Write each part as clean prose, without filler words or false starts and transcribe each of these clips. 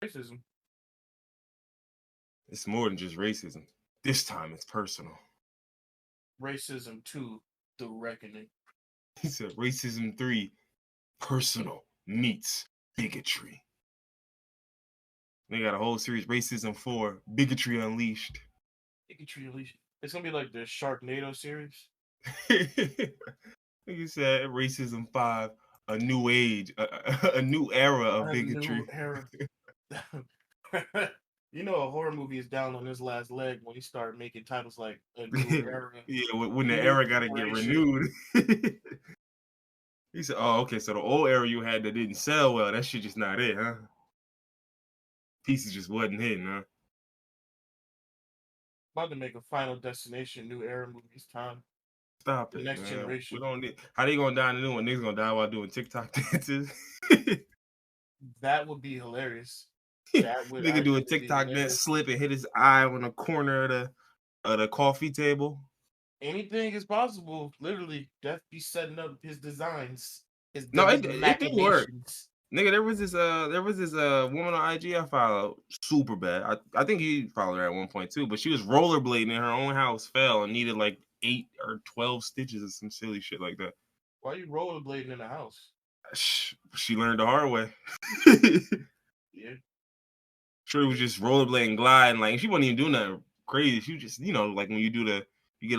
racism. It's more than just racism. This time it's personal. Racism 2, The Reckoning. He said racism 3, personal meets bigotry. They got a whole series, racism 4, bigotry unleashed. Bigotry unleashed. It's gonna be like the Sharknado series. Like you said, racism 5, a new age, a new era of bigotry. New era. You know, a horror movie is down on his last leg when he started making titles like a new era. Yeah, when the New era got to get generation. renewed. He said, "Oh, okay. So the old era you had that didn't sell well, that shit just not it, huh? Pieces just wasn't hitting, huh?" About to make a Final Destination New Era movie. It's time. Stop The it, next man. generation. We don't need. How they gonna die in the new one? Niggas gonna die while doing TikTok dances. That would be hilarious. That would Nigga do a actually be TikTok dance, hilarious. slip and hit his eye on the corner of the coffee table. Anything is possible. Literally, Death be setting up his designs. His No, devil's it did work. machinations. Nigga, there was this woman on IG I followed, super bad. I think he followed her at one point too, but she was rollerblading in her own house, fell and needed like 8 or 12 stitches or some silly shit like that. Why are you rollerblading in the house? She learned the hard way. Yeah. Sure, was just rollerblading, gliding, like she wasn't even doing nothing crazy. She just, like when you get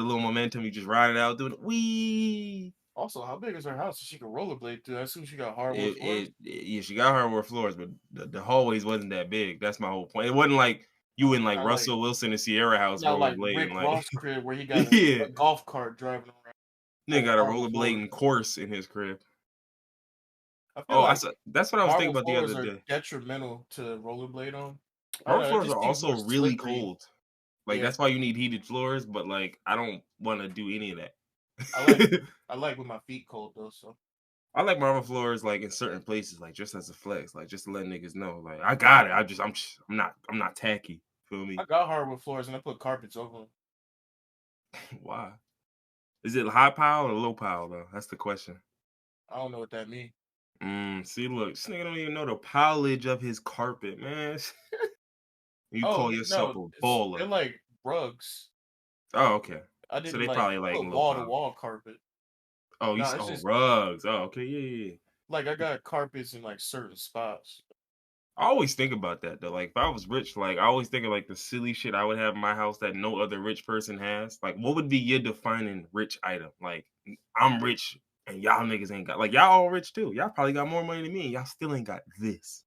a little momentum, you just ride it out, doing it. Wee. Also, how big is her house so she can rollerblade through? I assume she got hardwood floors. Yeah, she got hardwood floors, but the hallways wasn't that big. That's my whole point. It wasn't like you in like Not Russell Wilson and Sierra house Not like rollerblading. Rick Like, Ross crib where he got yeah, a golf cart driving around. nigga got a Hardwood floors. rollerblading course in his crib. I feel like that's what I was thinking hardwood about the floors other are day. detrimental to rollerblade on. I don't Hardwood know, it floors just are seems more also really slippery. cold. Like Yeah. that's why you need heated floors, but like I don't want to do any of that. I like with my feet cold though, so I like marble floors like in certain places, like just as a flex, like just to let niggas know, like I got it. I'm not tacky. Feel me? I got hardwood floors and I put carpets over them. Why? Is it high pile or low pile though? That's the question. I don't know what that means. See, look, this nigga don't even know the pileage of his carpet, man. You call yourself No, a baller. they're like rugs. Oh, okay. I So didn't they probably like put low wall to pile. wall carpet. Oh, No, it's just rugs. Oh, okay, yeah. like I got carpets in like certain spots. I always think about that though. Like if I was rich, like I always think of like the silly shit I would have in my house that no other rich person has. Like what would be your defining rich item? Like I'm rich and y'all niggas ain't got, like y'all all rich too. Y'all probably got more money than me and y'all still ain't got this.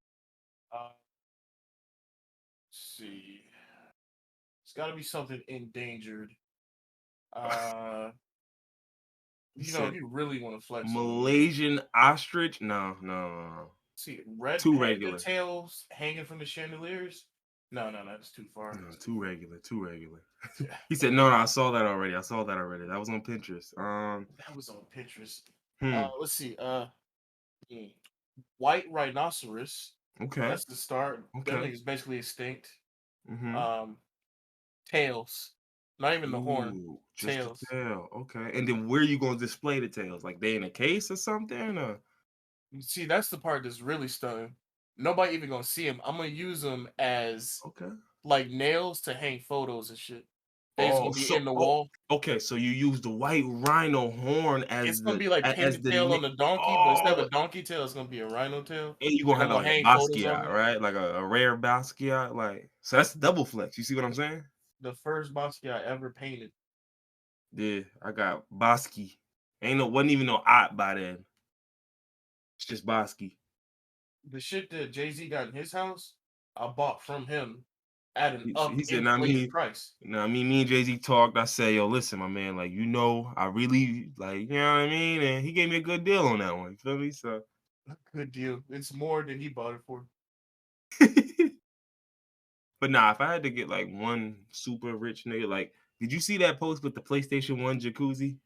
Let's see. It's got to be something endangered. If you really want to flex Malaysian ostrich? No. See, red Too panda regular. tails hanging from the chandeliers? No, that's too far. No, too regular. He said, no, I saw that already. That was on Pinterest. That was on Pinterest. Hmm. Let's see. White rhinoceros. Okay. That's the start. Okay. That thing is basically extinct. Mm-hmm. Tails. Not even the horn. Just Tails. the tail. Okay. And then where you gonna display the tails? Like they in a case or something? Or? See, that's the part that's really stunning. Nobody even gonna see them. I'm gonna use them as like nails to hang photos and shit. They're gonna be in the wall. Okay, so you use the white rhino horn as it's gonna be like tail on the donkey, but instead of a donkey tail, it's gonna be a rhino tail. And you're gonna have like a Basquiat, right? Like a rare Basquiat. Like so that's double flex. You see what I'm saying? The first Basquiat ever painted. Yeah, I got Bosky. Wasn't even no art by then. It's just Bosky. The shit that Jay-Z got in his house, I bought from him at an price. Now me and Jay-Z talked. I said, yo, listen, my man, like I really like, you know what I mean? And he gave me a good deal on that one. You feel me? So good deal. It's more than he bought it for. But nah, if I had to get like one super rich nigga, like, did you see that post with the PlayStation 1 jacuzzi?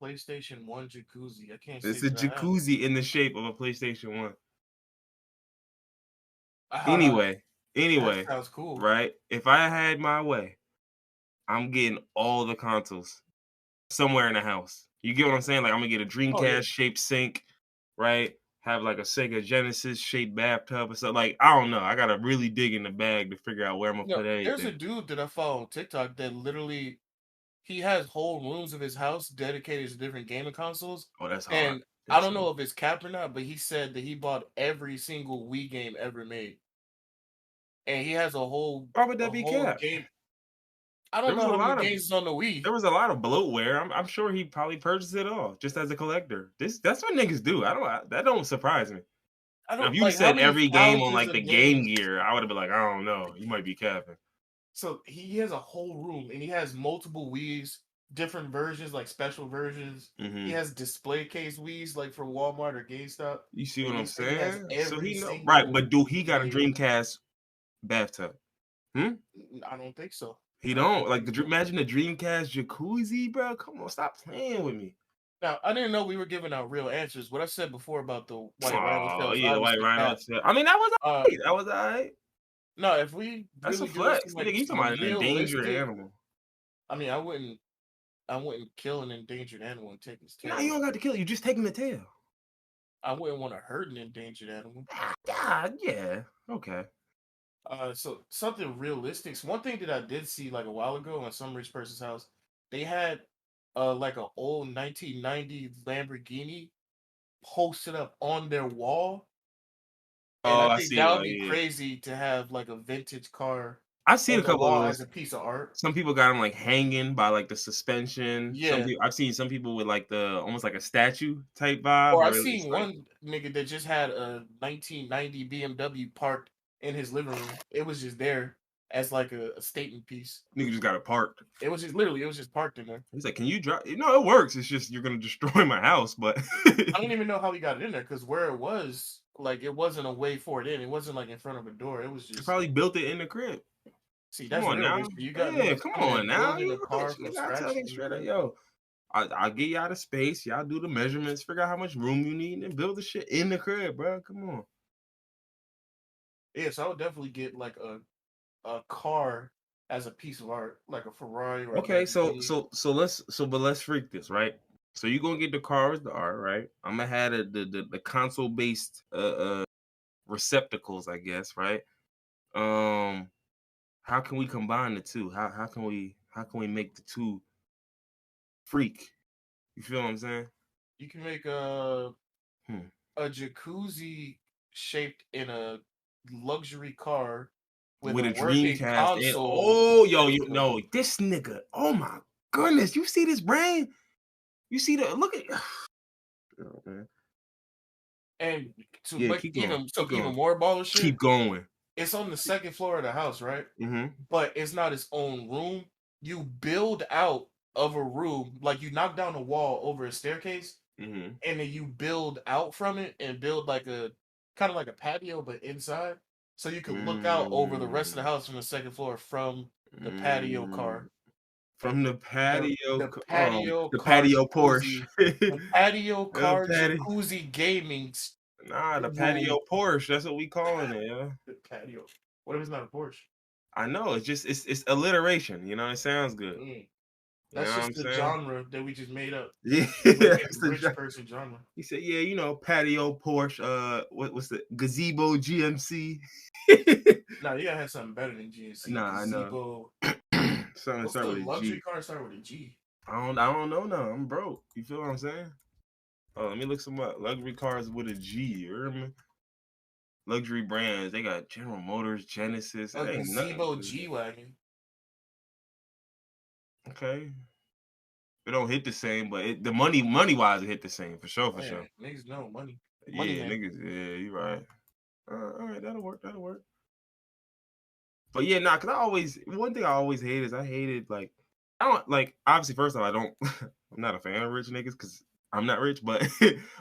PlayStation 1 jacuzzi. I can't. It's a jacuzzi in the shape of a PlayStation 1. Anyway, that sounds cool, right? If I had my way, I'm getting all the consoles somewhere in the house. You get what I'm saying? Like I'm gonna get a Dreamcast shaped sink, right? have like a Sega Genesis shaped bathtub or something. Like, I don't know. I gotta really dig in the bag to figure out where I'm gonna No, put there's a anything. dude that I follow on TikTok that literally he has whole rooms of his house dedicated to different gaming consoles. Oh, that's hard. And I That's don't know if it's cap or not, but he said that he bought every single Wii game ever made. And he has why would a that be whole cap? game. I There don't was know a how many lot of games is on the Wii. there was a lot of bloatware. I'm sure he probably purchased it all just as a collector. That's what niggas do. That don't surprise me. I Now, if don't you like how said many every game on thousands like the of Game games. Gear, I would have been like, I don't know. You might be capping. So he has a whole room and he has multiple Wii's, different versions, like special versions. He Mm-hmm. has display case Wii's like for Walmart or GameStop. You see And what he I'm said he has saying? So every he know right, single but do he got a game. Dreamcast bathtub? Hmm? I don't think so. He I don't don't think like he the does. imagine the Dreamcast jacuzzi, bro. Come on, stop playing with me. Now, I didn't know we were giving out real answers. What I said before about the white rhino tail Oh is yeah, the white obviously rhino cap. tail. I mean, that was Uh, alright. That was alright. no, if we That's a really doing flex, nigga. You talking some about an endangered realistic, animal? I mean, I wouldn't kill an endangered animal and take his Nah, you tail. don't got to kill it. You just taking the tail. I wouldn't want to hurt an endangered animal. Ah, God, yeah. Okay. So something realistic. One thing that I did see like a while ago in some rich person's house, they had like an old 1990 Lamborghini posted up on their wall, and Oh, I I think see. that would Like, be yeah. crazy to have like a vintage car I've seen a on the couple of wall those. as a piece of art. Some people got them like hanging by like the suspension. Some Yeah. people I've seen some people with like the almost like a statue type vibe Or I where it's seen like one nigga that just had a 1990 BMW parked in his living room. It was just there as like a statement piece. nigga just got it parked. It was just literally, it was just parked in there. He's like, "Can you drive?" No, it works. It's just you're gonna destroy my house. But I don't even know how he got it in there because where it was, like, it wasn't a way for it in. It wasn't like in front of a door. It was you just, probably built it in the crib. see, Come that's on real now. rich. You got Yeah, niggas come coming on in now. building You a car rich, from nigga. I tell scratch. nigga straight up, yo. I'll get you out of space. Y'all do the measurements, figure out how much room you need, and build the shit in the crib, bro. Come on. Yeah, so I would definitely get like a car as a piece of art, like a Ferrari or a Okay, Lamborghini. but let's freak this, right? So you gonna get the car as the art, right? I'm gonna have the console based receptacles, I guess, right? Um, how can we combine the two? How can we make the two freak? You feel what I'm saying? You can make Hmm. a jacuzzi shaped in a luxury car with With a a working Dreamcast and console oh yo, next you to it. know this nigga. Oh my goodness, you see this brain? You see the look at oh, man. And to Yeah, make keep going, keep even going, more baller shit, keep going. it's on the second floor of the house, right? Mm-hmm. But it's not its own room. You build out of a room, like you knock down a wall over a staircase, Mm-hmm. and then you build out from it and build like a kind of like a patio, but inside. So you could look out over the rest of the Mm, house from the second floor from the patio mm. car. From The the car patio Porsche. jacuzzi, the patio car Patty. jacuzzi gaming Nah, the room. patio Porsche. That's what we calling it, yeah. The patio. What if it's not a Porsche? I know. It's just it's alliteration. You know, it sounds good. Mm. You know That's what I'm just the saying? genre that we just made up. Yeah, Living that's the rich person genre. he said, yeah, you know, patio Porsche. What's the gazebo GMC? Now you gotta have something better than GNC. Nah, I know. Gazebo. Something What's start the with a luxury G. car start with a G? I don't know now. I'm broke. You feel what I'm saying? Oh, let me look some up. Luxury cars with a G. You hear me? Luxury brands. They got General Motors, Genesis. A It ain't nothing. gazebo G wagon. Okay. It don't hit the same, but the money wise, it hit the same for sure, Oh for yeah, sure. niggas know money. Money Yeah, man. niggas. Yeah, you right. All right, that'll work. That'll work. But yeah, nah, cause one thing I always hate is I hated like I don't like obviously first off I don't I'm not a fan of rich niggas because I'm not rich, but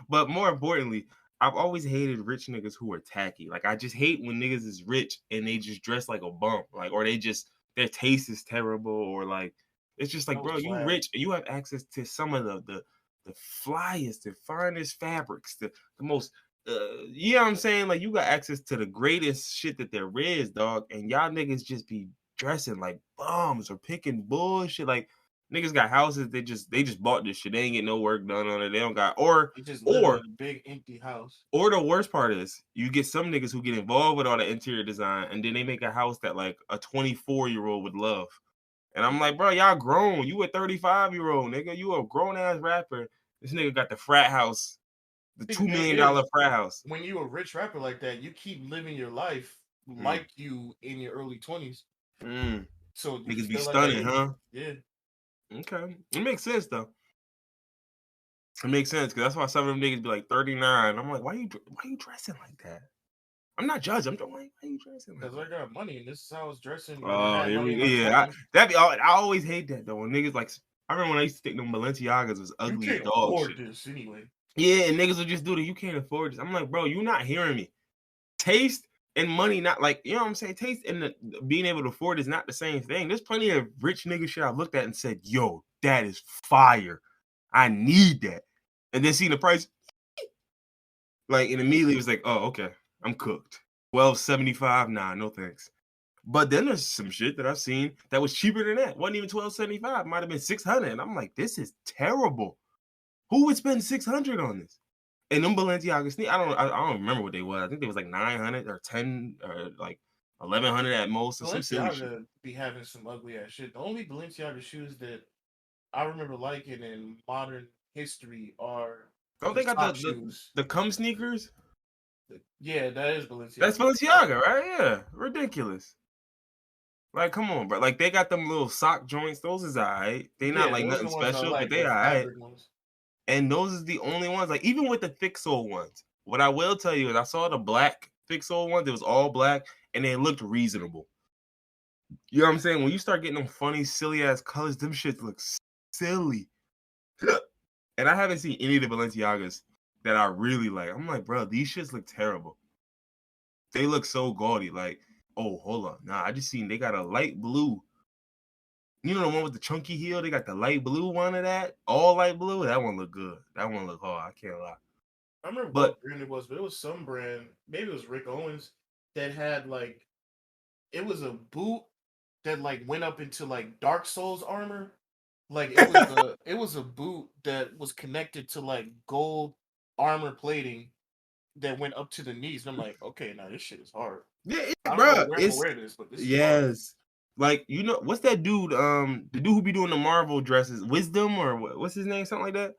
but more importantly, I've always hated rich niggas who are tacky. Like I just hate when niggas is rich and they just dress like a bump, like or they just their taste is terrible, or like it's just like No bro, you swag. rich and you have access to some of the flyest, the finest fabrics, the most you know what I'm saying? Like you got access to the greatest shit that there is, dog, and y'all niggas just be dressing like bums or picking bullshit. Like, Niggas got houses. They just bought this shit. They ain't get no work done on it. They don't got You just live in or a big empty house. or the worst part is you get some niggas who get involved with all the interior design and then they make a house that like a 24-year-old would love. And I'm like, bro, y'all grown. You a 35-year-old nigga. You a grown ass rapper. This nigga got the frat house, the See, the $2 thing million is, frat house. when you a rich rapper like that, you keep living your life Mm. like you in your early 20s. Mm. So you Niggas be feel like that stunning, age. huh? Yeah. Okay. It makes sense though. It makes sense because that's why some of them niggas be like 39. I'm like, why you dressing like that? I'm not judging. I'm just like, why you dressing like Because I that? got money and this is how I was dressing when I Oh, had here money we in go. my Yeah, 20s. I always hate that though. When niggas like, I remember when I used to think them Balenciagas was You ugly as can't dog afford shit. this anyway. Yeah, and niggas would just do that. You can't afford this. I'm like, bro, you not hearing me. Taste and money, not like, you know what I'm saying? Taste and being able to afford is not the same thing. There's plenty of rich nigga shit I've looked at and said, yo, that is fire. I need that. And then seeing the price, like, and immediately was like, oh, okay, I'm cooked. 12.75, nah, no thanks. But then there's some shit that I've seen that was cheaper than that. Wasn't even 12.75, might have been 600. And I'm like, this is terrible. Who would spend 600 on this? And them Balenciaga sneakers, I don't remember what they were. I think they was like 900 or 10 or like 1100 at most or some silly shit. Balenciaga be having some ugly ass shit. The only Balenciaga shoes that I remember liking in modern history are Don't the they got sock shoes. the cum sneakers? Yeah, that is That's Balenciaga. Balenciaga, right? Yeah. Ridiculous. Like, come on, bro. Like they got them little sock joints. Those is alright. They not Yeah, like those are nothing the ones I special, but like, they the alright. fabric ones. And those is the only ones, like even with the thick sole ones. What I will tell you is I saw the black thick sole ones, it was all black, and they looked reasonable. You know what I'm saying? When you start getting them funny, silly ass colors, them shits look silly. And I haven't seen any of the Balenciagas that I really like. I'm like, bro, these shits look terrible. They look so gaudy. Like, oh, hold on. Nah, I just seen they got a light blue. You know the one with the chunky heel? They got the light blue one of that. All light blue. That one look good. That one look hard. I can't lie. I remember But what brand it was, but it was some brand. Maybe it was Rick Owens that had like it was a boot that like went up into like Dark Souls armor. Like it was a boot that was connected to like gold armor plating that went up to the knees. And I'm like, okay, now this shit is hard. yeah, I don't know bro, where I'm gonna it's wear this, but this is hard. yes. Like you know, what's that dude? The dude who be doing the Marvel dresses, Wisdom or what's his name? Something like that.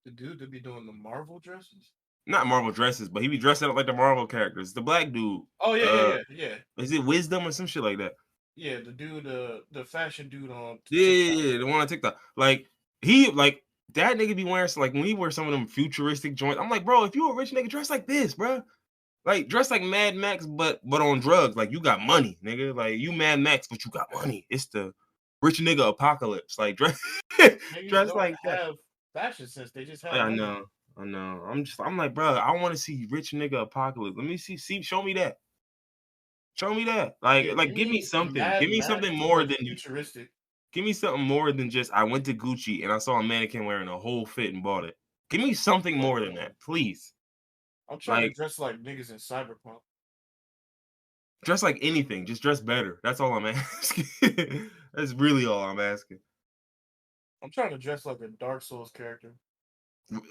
The dude that be doing the Marvel dresses. Not Marvel dresses, but he be dressing up like the Marvel characters. The black dude. Oh yeah, yeah, Uh, yeah, yeah, is it Wisdom or some shit like that? yeah. The dude, the fashion dude on Yeah, TikTok. yeah, yeah, the one on TikTok. Like he like that nigga be wearing like when he wears some of them futuristic joints. I'm like, bro, if you a rich nigga, dress like this, bro. Like dress like Mad Max, but on drugs. Like you got money, nigga. Like you Mad Max, but you got money. It's the rich nigga apocalypse. Like dress, Niggas dress don't like that. have fashion sense; they just have Yeah, money. I know. I'm like, bro, I want to see rich nigga apocalypse. Let me see, show me that. Show me that. Yeah, Like, give give me me something. Mad Give me Max, something more but than futuristic. give me something more than just I went to Gucci and I saw a mannequin wearing a whole fit and bought it. Give me something Like, more than that, please. I'm trying to Like, dress like niggas in Cyberpunk. dress like anything, just dress better. That's all I'm asking. That's really all I'm asking. I'm trying to dress like a Dark Souls character,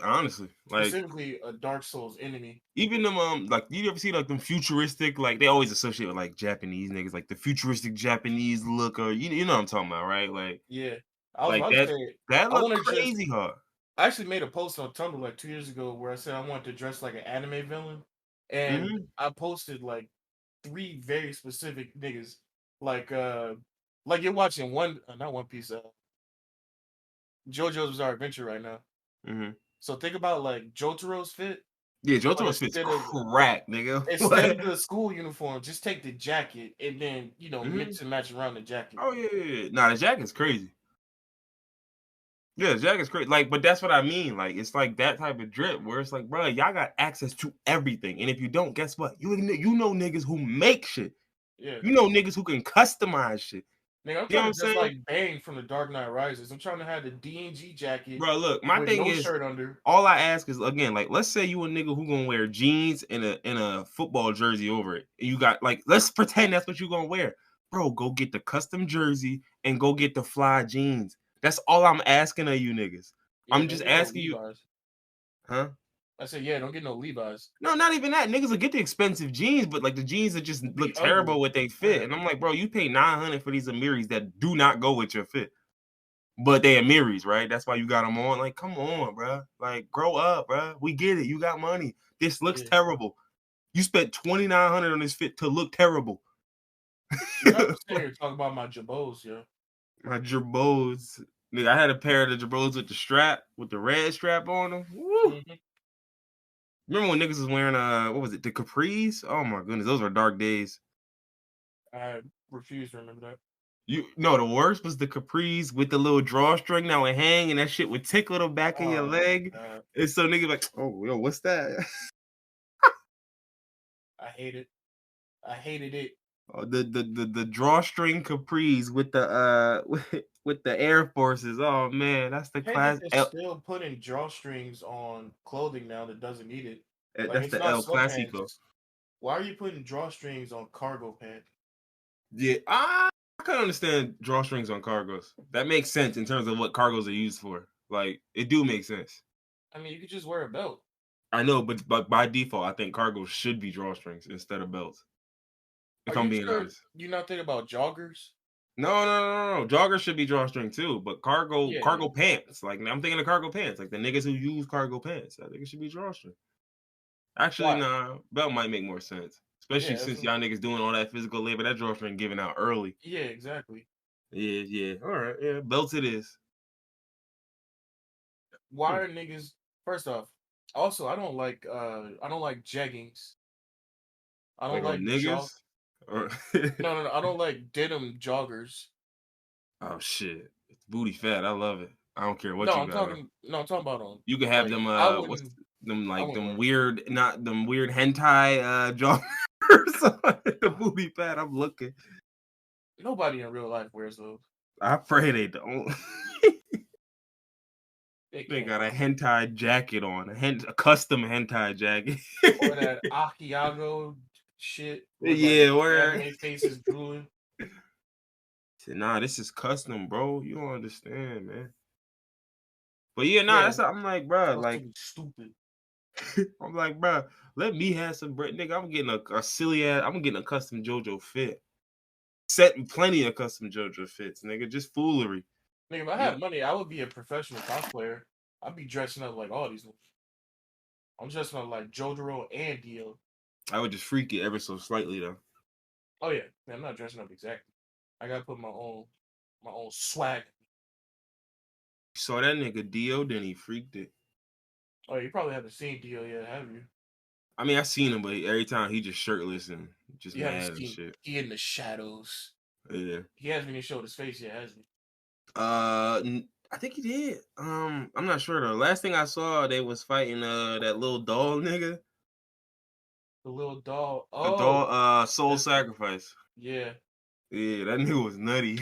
Honestly, like specifically a Dark Souls enemy. even them like you ever see like them futuristic like they always associate with like Japanese niggas like the futuristic Japanese look or you know what I'm talking about, right? Yeah, I was Like about to that say that I look want to just. crazy hard. I actually made a post on Tumblr like 2 years ago where I said I wanted to dress like an anime villain, and Mhm. I posted like three very specific niggas, like like you're watching not One Piece, JoJo's Bizarre Adventure right now. Mhm. So think about like Jotaro's fit, Yeah, but Jotaro's fits crack, nigga. instead What? of the school uniform, just take the jacket and then Mhm. mix and match around the jacket. Oh yeah, yeah, yeah. Nah, the jacket's crazy. Yeah, the jacket's crazy. Like, but that's what I mean. Like, it's like that type of drip where it's like, bro, y'all got access to everything, and if you don't, guess what? You know niggas who make shit. Yeah, You know niggas who can customize shit. nigga, I'm You know trying what to I'm dress saying? like Bane from the Dark Knight Rises. I'm trying to have the DNG jacket Bro, look, my with thing no is, shirt under. all I ask is again, like, let's say you a nigga who gonna wear jeans and a football jersey over it. And you got like, let's pretend that's what you gonna wear. Bro, go get the custom jersey and go get the fly jeans. That's all I'm asking of you niggas. Yeah, I'm don't just get no asking you, Levi's. huh? I said, yeah, don't get no Levi's. No, not even that. Niggas will get the expensive jeans, but like the jeans that just It'd look be ugly. terrible with they fit. Yeah, And I'm like, bro, you pay 900 for these Amiris that do not go with your fit. But they Amiris, right? That's why you got them on. Like, come on, bro. Like, grow up, bro. We get it. You got money. This looks yeah. terrible. You spent 2,900 on this fit to look terrible. You're not sitting here talking about my Jabos, yo. My Jabos. Nigga, I had a pair of the Jabos with the strap, with the red strap on them. Woo. Mm-hmm. Remember when niggas was wearing what was it, the capris? Oh my goodness, those were dark days. I refuse to remember that. You no, the worst was the capris with the little drawstring that would hang and that shit would tickle the back of your Oh my leg. god, And so niggas like, oh yo, what's that? I hate it. I hated it. Oh, the drawstring capris with the with the Air Forces. Oh man, that's the I hate that class. they're still putting drawstrings on clothing now that doesn't need it. Like That's it's the not El sweatpants. Clasico. Why are you putting drawstrings on cargo pants? Yeah, I can understand drawstrings on cargos. That makes sense in terms of what cargos are used for. Like it do make sense. I mean, you could just wear a belt. I know, but by default, I think cargos should be drawstrings instead of belts. Are If I'm you being sure honest. you're not thinking about joggers? No. Joggers should be drawstring too, but Yeah. cargo pants. Like I'm thinking of cargo pants. Like the niggas who use cargo pants. I think it should be drawstring. Actually, Why? nah, belt might make more sense. Especially Yeah. since y'all niggas doing all that physical labor. That drawstring giving out early. Yeah. Exactly. Yeah. All right, yeah. Belts it is. Why Hmm. are niggas? First off, also I don't like jeggings. I don't Like on like jog. niggas? Or No. I don't like denim joggers. oh shit. It's booty fat. I love it. I don't care what No, you I'm got on. talking. No, I'm talking about on. You can have Like them I what's wouldn't. them I like wouldn't them wear. weird not them weird hentai joggers on the booty pad. I'm looking. Nobody in real life wears those. I pray they don't. They They can't. got a hentai jacket on, a custom hentai jacket. Or that Akiago shit with like Yeah, where anime faces drooling. nah, this is custom, bro. You don't understand, man. But yeah, nah, Yeah, that's I'm like, bro, supposed to like be stupid. I'm like, bro, let me have some bread, nigga. I'm getting a silly ass. I'm getting a custom JoJo fit. Set plenty of custom JoJo fits, nigga. Just foolery. Nigga, if I Yeah, had money, I would be a professional cosplayer. I'd be dressing up like all these. I'm dressing up like Jotaro and Dio. I would just freak it ever so slightly though. Oh yeah, man, I'm not dressing up exactly. I gotta put my own swag. Saw that nigga Dio, then he freaked it. Oh, you probably haven't seen Dio yet, have you? I mean, I seen him, but every time he just shirtless and just You haven't mad and seen shit. he in the shadows. Yeah. He hasn't even showed his face yet, has he? I think he did. I'm not sure though. Last thing I saw, they was fighting that little doll nigga. The little doll. The Oh, doll Soul that's Sacrifice. yeah. Yeah, that nigga was nutty.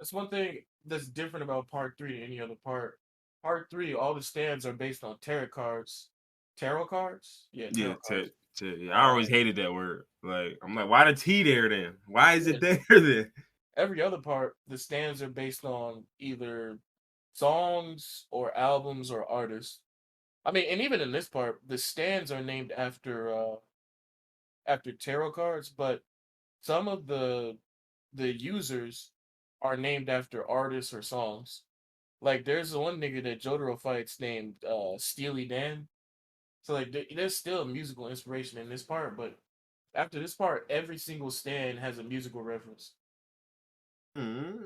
That's one thing that's different about part three than any other part. Part three, all the stands are based on tarot cards. Tarot cards? Yeah, Yeah, tarot cards. yeah, I always hated that word. Like, I'm like, why the T there then? Why is Yeah, it there then? every other part, the stands are based on either songs or albums or artists. I mean, and even in this part, the stands are named after tarot cards, but some of the users are named after artists or songs. Like there's one nigga that Jotaro fights named Steely Dan. So like there's still musical inspiration in this part, but after this part, every single stand has a musical reference. Hmm.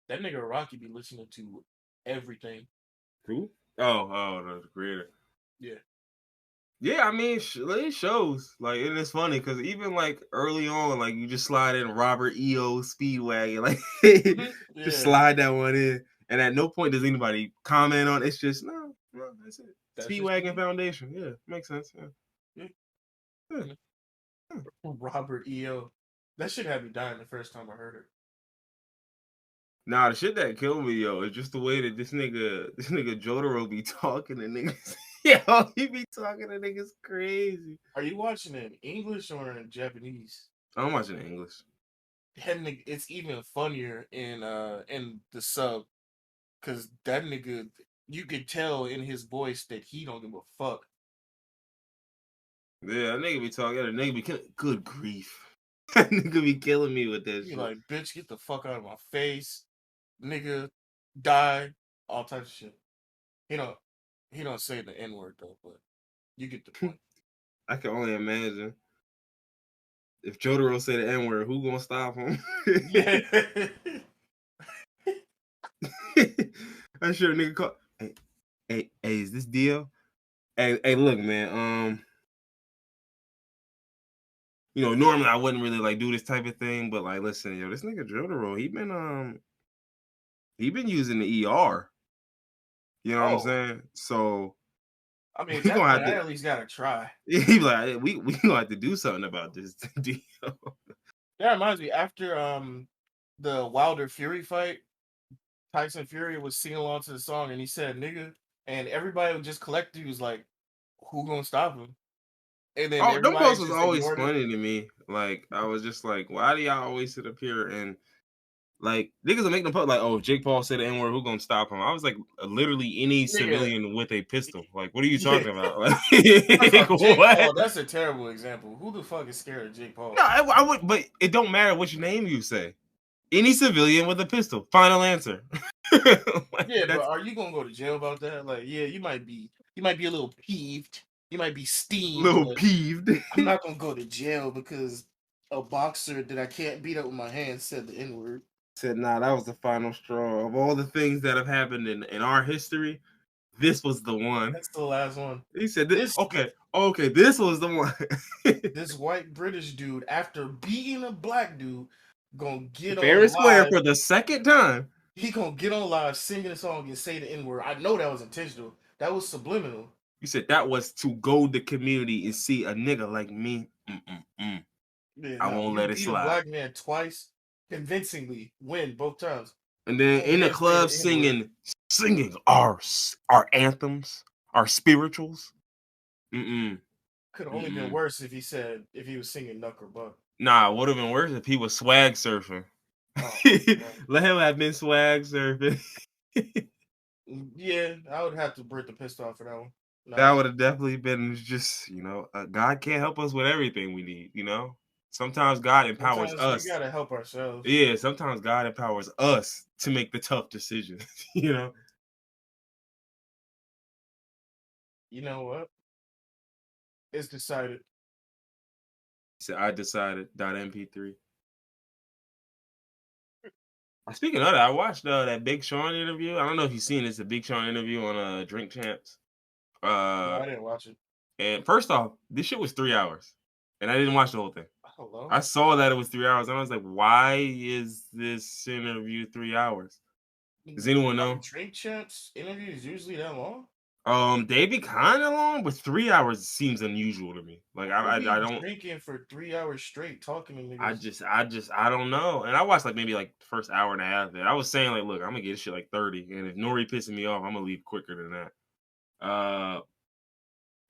That nigga Rocky be listening to everything. Who? Oh, the creator. Yeah. Yeah, I mean, it shows. Like, and it's funny because even like early on, like you just slide in Robert E.O. Speedwagon, like just Yeah. slide that one in, and at no point does anybody comment on it. It's just no, that's it. That's just Speedwagon Foundation, yeah, makes sense. Yeah, yeah. yeah. Robert E.O. That shit had me dying the first time I heard it. Nah, the shit that killed me, yo, is just the way that this nigga Jotaro be talking to niggas. Yo, he be talking to niggas crazy. Are you watching it in English or in Japanese? I'm watching English. it's even funnier in the sub because that nigga, you could tell in his voice that he don't give a fuck. Yeah, that nigga be talking. That nigga be killing. Good grief. That nigga be killing me with that He shit. like, bitch, get the fuck out of my face, nigga, die, all types of shit. He don't he don't say the N word though, but you get the point. I can only imagine if Jotaro say the N word, who gonna stop him? Yeah. I sure nigga call. Hey, is this deal? Hey, look, man. Normally I wouldn't really like do this type of thing, but like, listen, yo, this nigga Jotaro, he been using the ER. You know what I'm Oh, saying? So I mean, at we that gonna point, have I to. at least gotta try. He be like, we gonna have to do something about this deal. That reminds me, after the Wilder Fury fight, Tyson Fury was singing along to the song and he said nigga, and everybody was just collectively was like, who gonna stop him? And then Oh, them everybody posts was just always ignored it. funny to me. Like, I was just like, why do y'all always sit up here and like niggas will make them post like, oh, if Jake Paul said the N word, who gonna stop him? I was like, literally any Nigga, civilian with a pistol. Like, what are you yeah. talking about? Like, First off, Jake what? Paul, that's a terrible example. Who the fuck is scared of Jake No, Paul? I would, but it don't matter which name you say. Any civilian with a pistol. Final answer. Like, Yeah, but that's are you gonna go to jail about that? Like, yeah, you might be a little peeved, you might be a steamed, little but peeved. I'm not gonna go to jail because a boxer that I can't beat up with my hands said the N word. Said, nah, that was the final straw. Of all the things that have happened in our history, this was the one. That's the last one. He said, This okay, this was the one. this white British dude, after beating a black dude, gonna get Fair on and square live. for the second time. He gonna get on live singing a song and say the N word. I know that was intentional. That was subliminal. You said that was to goad the community and see a nigga like me. Mm-mm-mm. Yeah, I no, won't you let it beat a slide. black man twice, convincingly, win both times, And then in and the then say club the N word. singing our anthems, our spirituals. Mm-mm. Could have only been Mm-mm. worse if he was singing Knuck or Buck. Nah, would have been worse if he was swag surfing. Oh my god. Let him have been swag surfing. Yeah, I would have to break the pistol off for that one. That Nah, would have definitely been just, God can't help us with everything we need, Sometimes God empowers sometimes we us. gotta help ourselves. Yeah, sometimes God empowers us to make the tough decisions, You know what? It's decided. So I decided .mp3. Speaking of that, I watched that Big Sean interview. I don't know if you've seen this, a Big Sean interview on Drink Champs. No, Uh, I didn't watch it. and first off, this shit was 3 hours, and I didn't watch the whole thing. Hello? I saw that it was 3 hours, and I was like, "Why is this interview 3 hours?" Does anyone Are know? Drink Champs interviews usually that long? They be kind of long, but 3 hours seems unusual to me. Like Who I be don't. drinking for 3 hours straight talking to I niggas? just, I just, I don't know. And I watched like maybe like the first hour and a half of it. I was saying like, look, I'm gonna get this shit like 30, and if Nori pissing me off, I'm gonna leave quicker than that.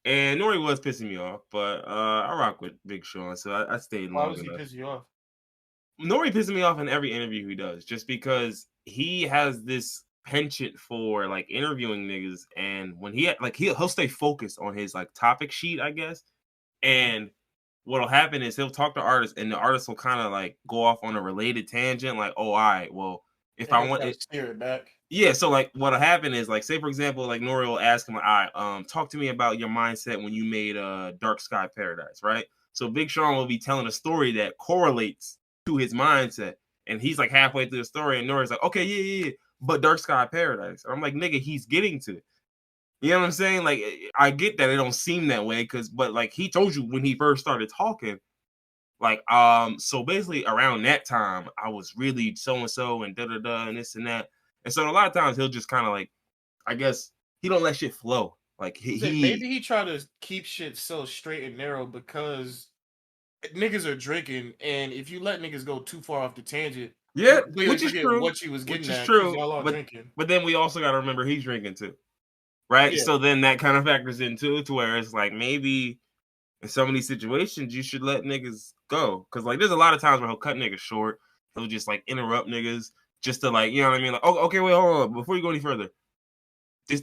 And Nori was pissing me off, but I rock with Big Sean, so I stayed Why long was he enough. pissing you off? Nori pisses me off in every interview he does, just because he has this penchant for like interviewing niggas, and when he'll stay focused on his like topic sheet, I guess. Mhm. And what'll happen is he'll talk to artists, and the artist will kind of like go off on a related tangent, like, oh, all right, well, if And I he'll want try to it, steer it back. yeah. So like, what'll happen is like, say for example, like Nori will ask him, like, all right, talk to me about your mindset when you made Dark Sky Paradise, right? So Big Sean will be telling a story that correlates to his mindset, and he's like halfway through the story, and Nori's like, okay, yeah, but Dark Sky Paradise. And I'm like, nigga, he's getting to it. You know what I'm saying? Like, I get that it don't seem that way, but like he told you when he first started talking, like, so basically around that time, I was really so and so and da da da and this and that. And so a lot of times he'll just kind of like, I guess he don't let shit flow. Like Maybe he tried to keep shit so straight and narrow because niggas are drinking, and if you let niggas go too far off the tangent, you yeah, completely which is forget true, what you was which getting is at because true. y'all all But drinking. but then we also got to remember he's drinking too, right? Yeah, So then that kind of factors into to where it's like maybe in some of these situations you should let niggas go because like there's a lot of times where he'll cut niggas short. He'll just like interrupt niggas just to like, you know what I mean? Like, oh, okay, wait, hold on. Before you go any further,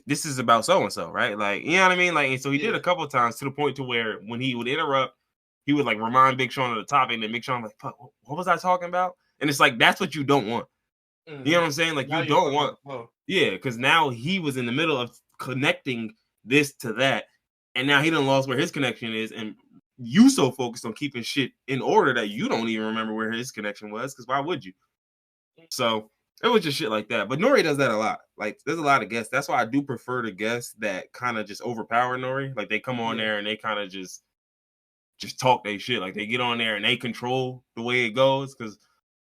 this is about so and so, right? Like, you know what I mean? Like, and so he did Yeah. a couple of times to the point to where when he would interrupt, he would like remind Big Sean of the topic, and then Big Sean like, fuck, what was I talking about? And it's like that's what you don't want. You know Mm-hmm. what I'm saying? Like Now you you're don't fucking up want, the flow. yeah, because now he was in the middle of connecting this to that, and now he done lost where his connection is, and you so focused on keeping shit in order that you don't even remember where his connection was. Because why would you? So it was just shit like that. But Nori does that a lot. Like there's a lot of guests. That's why I do prefer the guests that kind of just overpower Nori. Like they come on Yeah. there and they kind of just talk they shit. Like they get on there and they control the way it goes. Because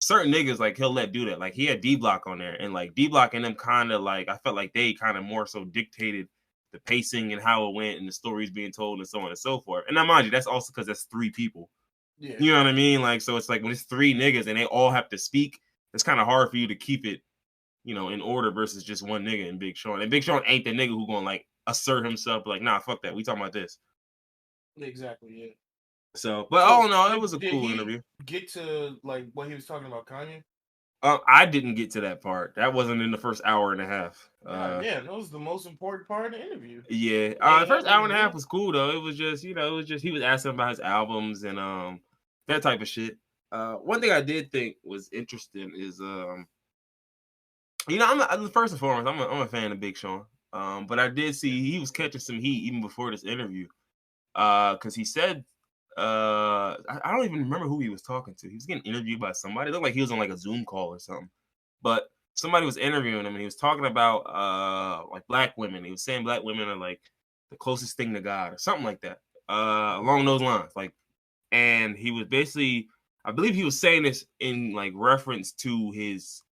certain niggas like he'll let do that. Like he had D Block on there, and like D Block and them kind of like I felt like they kind of more so dictated the pacing and how it went and the stories being told and so on and so forth. And now mind you, that's also because that's three people. Yeah. You know what I mean? Like so it's like when it's three niggas and they all have to speak, it's kind of hard for you to keep it, you know, in order versus just one nigga and Big Sean. And Big Sean ain't the nigga who gonna like assert himself like, nah, fuck that. We talking about this. Exactly. Yeah. So, but So oh no, it did was a did cool he interview. get to like what he was talking about Kanye? I didn't get to that part. That wasn't in the first hour and a half. God damn, that was the most important part of the interview. Yeah. The Laying out first his hour and a half list. was cool though. It was just, you know, it was just he was asking about his albums and that type of shit. One thing I did think was interesting is you know, first and foremost, I'm a fan of Big Sean. But I did Yeah. see he was catching some heat even before this interview. Because he said, I don't even remember who he was talking to. He was getting interviewed by somebody. It looked like he was on like a Zoom call or something. But somebody was interviewing him, and he was talking about like black women. He was saying black women are like the closest thing to God or something like that. Along those lines, like, and he was basically, I believe he was saying this in like reference to his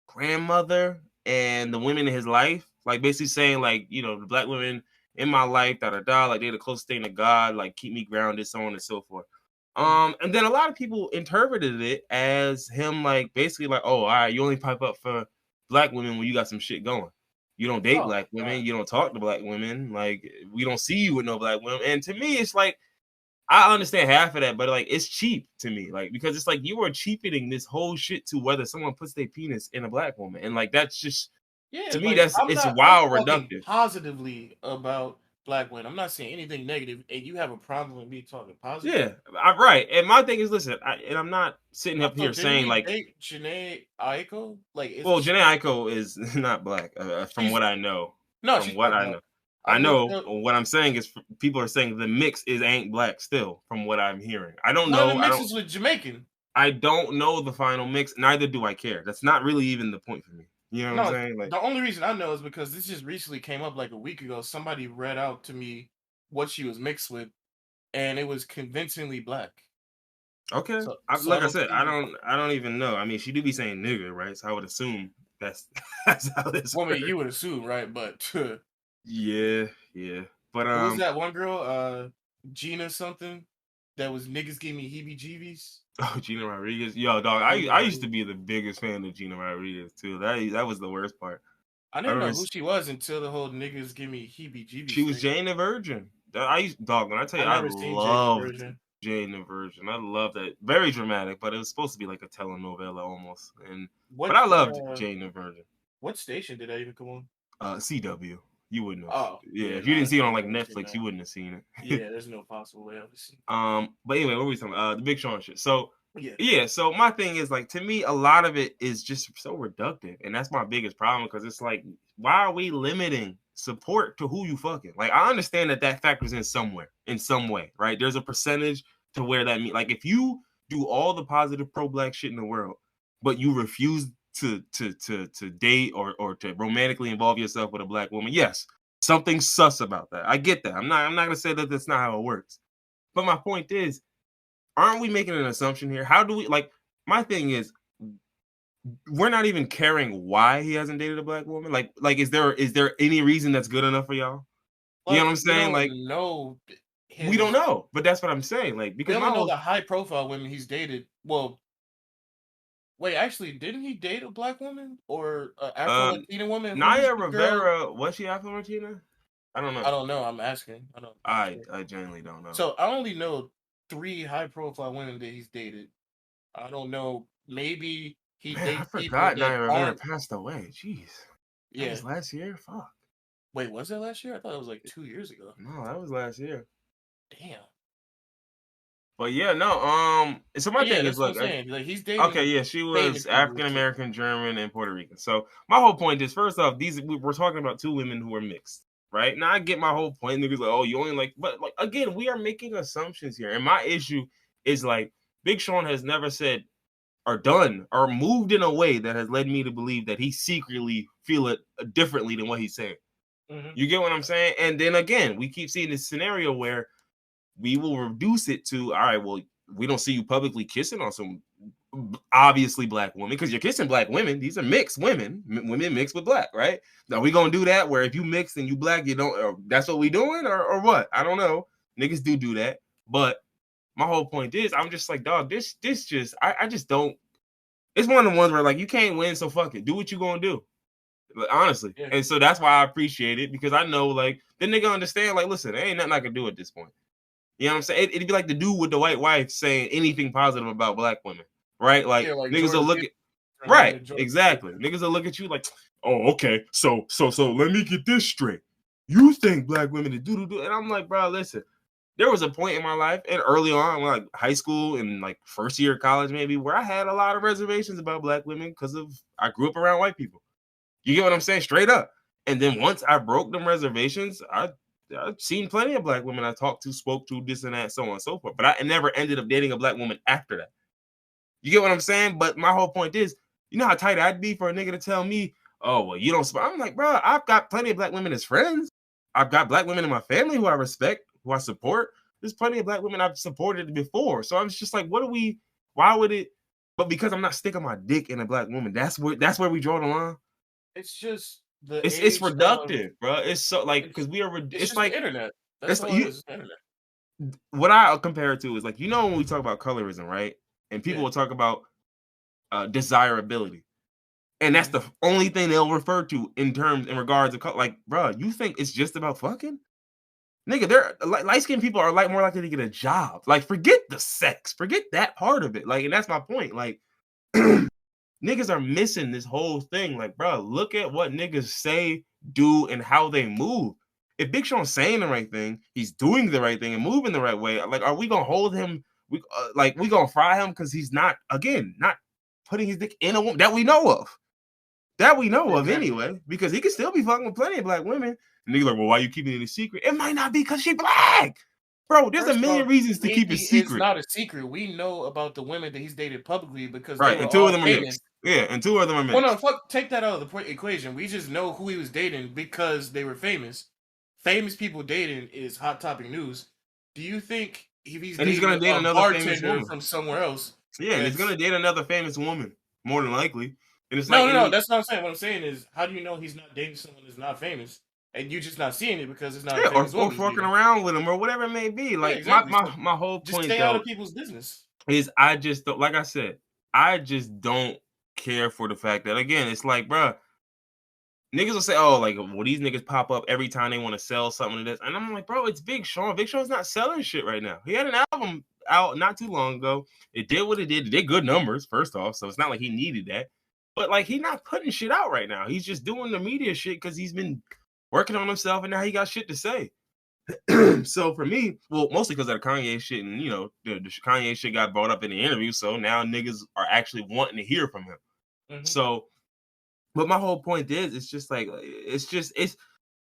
grandmother and the women in his life, like basically saying like, you know, the black women in my life, da da da, like they're the closest thing to God, like keep me grounded, so on and so forth. Mhm. And then a lot of people interpreted it as him like basically like, oh, all right, you only pipe up for black women when you got some shit going. You don't date Oh black my god. women, you don't talk to black women, like we don't see you with no black women. And to me, it's like I understand half of that, but like it's cheap to me, like because it's like you are cheapening this whole shit to whether someone puts their penis in a black woman, and like that's just Yeah, to me like that's it's I'm wild talking reductive. positively about black women. I'm not saying anything negative, and you have a problem with me talking positive. Yeah, I'm right. And my thing is, listen, and I'm not sitting up So here didn't saying he like, date Janae Aiko? Like, isn't well, she? Janae Aiko is not black, from She's what I know. no, From she's what part I black. know, I I looked know up. what I'm saying is people are saying the mix is ain't black still. From what I'm hearing, I don't One of the know. mixes with Jamaican. I don't know the final mix. Neither do I care. That's not really even the point for me. You know what I'm No, saying? Like, the only reason I know is because this just recently came up like a week ago. Somebody read out to me what she was mixed with, and it was convincingly black. okay. So I Like I don't said, see. I don't even know. I mean, she do be saying nigga, right? So I would assume that's that's how this Well, I mean, works. you would assume, right? But who Yeah, yeah. But was that one girl? Gina something. That was niggas gave me heebie-jeebies. oh, Gina Rodriguez, yo, dog. Gina I used to Rodriguez. be the biggest fan of Gina Rodriguez too. That was the worst part. I I didn't know remember who she was until the whole niggas give me heebie-jeebies she was thing. Jane the Virgin. I used dog when I tell I you I never seen Jane the loved Virgin. Jane the Virgin. I loved that. Very dramatic, but it was supposed to be like a telenovela almost. But What I loved Jane the Virgin. what station did that even come on? CW. You wouldn't have. Oh, Yeah, yeah, if you nah, didn't see it on I like never seen Netflix, that. you wouldn't have seen it. Yeah, there's no possible way I've seen. But anyway, what were we talking about? The Big Sean shit. So Yeah. yeah, so my thing is like to me, a lot of it is just so reductive, and that's my biggest problem because it's like, why are we limiting support to who you fucking? Like, I understand that factors in somewhere, in some way, right? There's a percentage to where that mean, like, if you do all the positive pro black shit in the world, but you refuse to date or to romantically involve yourself with a black woman, yes, something sus about that. I get that. I'm not gonna say that that's not how it works. But my point is, aren't we making an assumption here? How do we like? My thing is, we're not even caring why he hasn't dated a black woman. Like is there any reason that's good enough for y'all? You know But what I'm we saying? Like, don't know we don't his. know, but that's what I'm saying. Like, We because my only know whole the high profile women he's dated. Well, wait, actually, didn't he date a black woman or an Afro um Latina woman? Who was Naya the girl? Rivera, was she Afro Latina? I don't I know. don't know. I'm asking. I'm not sure. I genuinely don't know. So I only know three high profile women that he's dated. I don't know maybe he Man, I dates people forgot that Naira Rivera aren't. passed away. Jeez. That Yeah. was last year? Fuck. Wait, was that last year? I thought it was like 2 years ago. No, that was last year. Damn. But yeah, no, so my But yeah, thing is, that's what I'm look, saying. Like he's okay, dating yeah, she famous was people African too. American, German, and Puerto Rican. So my whole point is, first off, we're talking about two women who are mixed, right? Now I get my whole point. Niggas like, oh, you only like, but like again, we are making assumptions here, and my issue is like, Big Sean has never said or done or moved in a way that has led me to believe that he secretly feel it differently than what he's saying. Hmm. You get what I'm saying? And then again, we keep seeing this scenario where we will reduce it to, all right, well, we don't see you publicly kissing on some obviously black women because you're kissing black women. These are mixed women, women mixed with black, right? Now we gonna do that where if you mix and you black, you don't. That's what we doing, or what? I don't know. Niggas do that, but my whole point is, I'm just like, dog. This just, I just don't. It's one of the ones where like you can't win, so fuck it. Do what you gonna do, like, honestly. Yeah. And so that's why I appreciate it because I know like the nigga understand. Like, listen, there ain't nothing I can do at this point. You know what I'm saying? It'd be like the dude with the white wife saying anything positive about black women, right? Like Yeah, like niggas will Jordan look Peele at running right, to Jordan exactly. Peele. Niggas will look at you like, oh, okay, so let me get this straight. You think black women are do, and I'm like, bro, listen. There was a point in my life, and early on, like high school and like first year of college, maybe, where I had a lot of reservations about black women because of I grew up around white people. You get what I'm saying? Straight up. And then once I broke them reservations, I've seen plenty of black women I talked to, spoke to, this and that, so on and so forth. But I never ended up dating a black woman after that. You get what I'm saying? But my whole point is, you know how tight I'd be for a nigga to tell me, oh, well, you don't. I'm like, bro, I've got plenty of black women as friends. I've got black women in my family who I respect, who I support. There's plenty of black women I've supported before. So I was just like, why would it? But because I'm not sticking my dick in a black woman, that's where we draw the line. It's just the It's age of. reductive, bro. It's so like because It's we are. it's It's just the like internet. That's it's all it you. is. It's the internet. What I compare it to is like when we talk about colorism, right? And people Yeah. will talk about desirability, and that's Hmm. the only thing they'll refer to in regards to color. Like, bro, you think it's just about fucking? Nigga, they're like light skinned people are like more likely to get a job. Like, forget the sex, forget that part of it. Like, and that's my point. Like, niggas are missing this whole thing. Like, bro, look at what niggas say, do, and how they move. If Big Sean's saying the right thing, he's doing the right thing and moving the right way. Like, are we gonna hold him? We gonna fry him because he's not not putting his dick in a woman that we know of. That we know of Exactly. anyway, because he could still be fucking with plenty of black women. And niggas like, well, why you keeping it a secret? It might not be because she black. Bro, there's a First million off, reasons to keep it maybe it's secret. not a secret. We know about the women that he's dated publicly because they Right. were And two of all them are famous. mixed. Yeah, and two of them are Well, no, mixed. fuck, take that out of the equation. We just know who he was dating because they were famous. Famous people dating is hot topic news. Do you think if he's And he's dating gonna date a another famous bartender woman. from somewhere else, Yeah, and he's that's gonna date another famous woman, more than likely. And it's like, no, no, and no. he, That's not what I'm saying. What I'm saying is, how do you know he's not dating someone that's not famous, and you just not seeing it because it's not a yeah, famous or woman he's fucking dating? around with him or whatever it may be. Yeah, Like my exactly. my So my whole just point stay out of though people's business. is I just don't, like I said, I just don't care for the fact that again, it's like, bruh, niggas will say, oh, like, well, these niggas pop up every time they want to sell something to this. And I'm like, bro, it's Big Sean. Big Sean's not selling shit right now. He had an album out not too long ago. It did what it did. It did good numbers, first off. So it's not like he needed that. But like he's not putting shit out right now. He's just doing the media shit because he's been working on himself and now he got shit to say. So for me, well, mostly because of the Kanye shit and the Kanye shit got brought up in the interview. So now niggas are actually wanting to hear from him. Hmm. So but my whole point is, it's just like it's.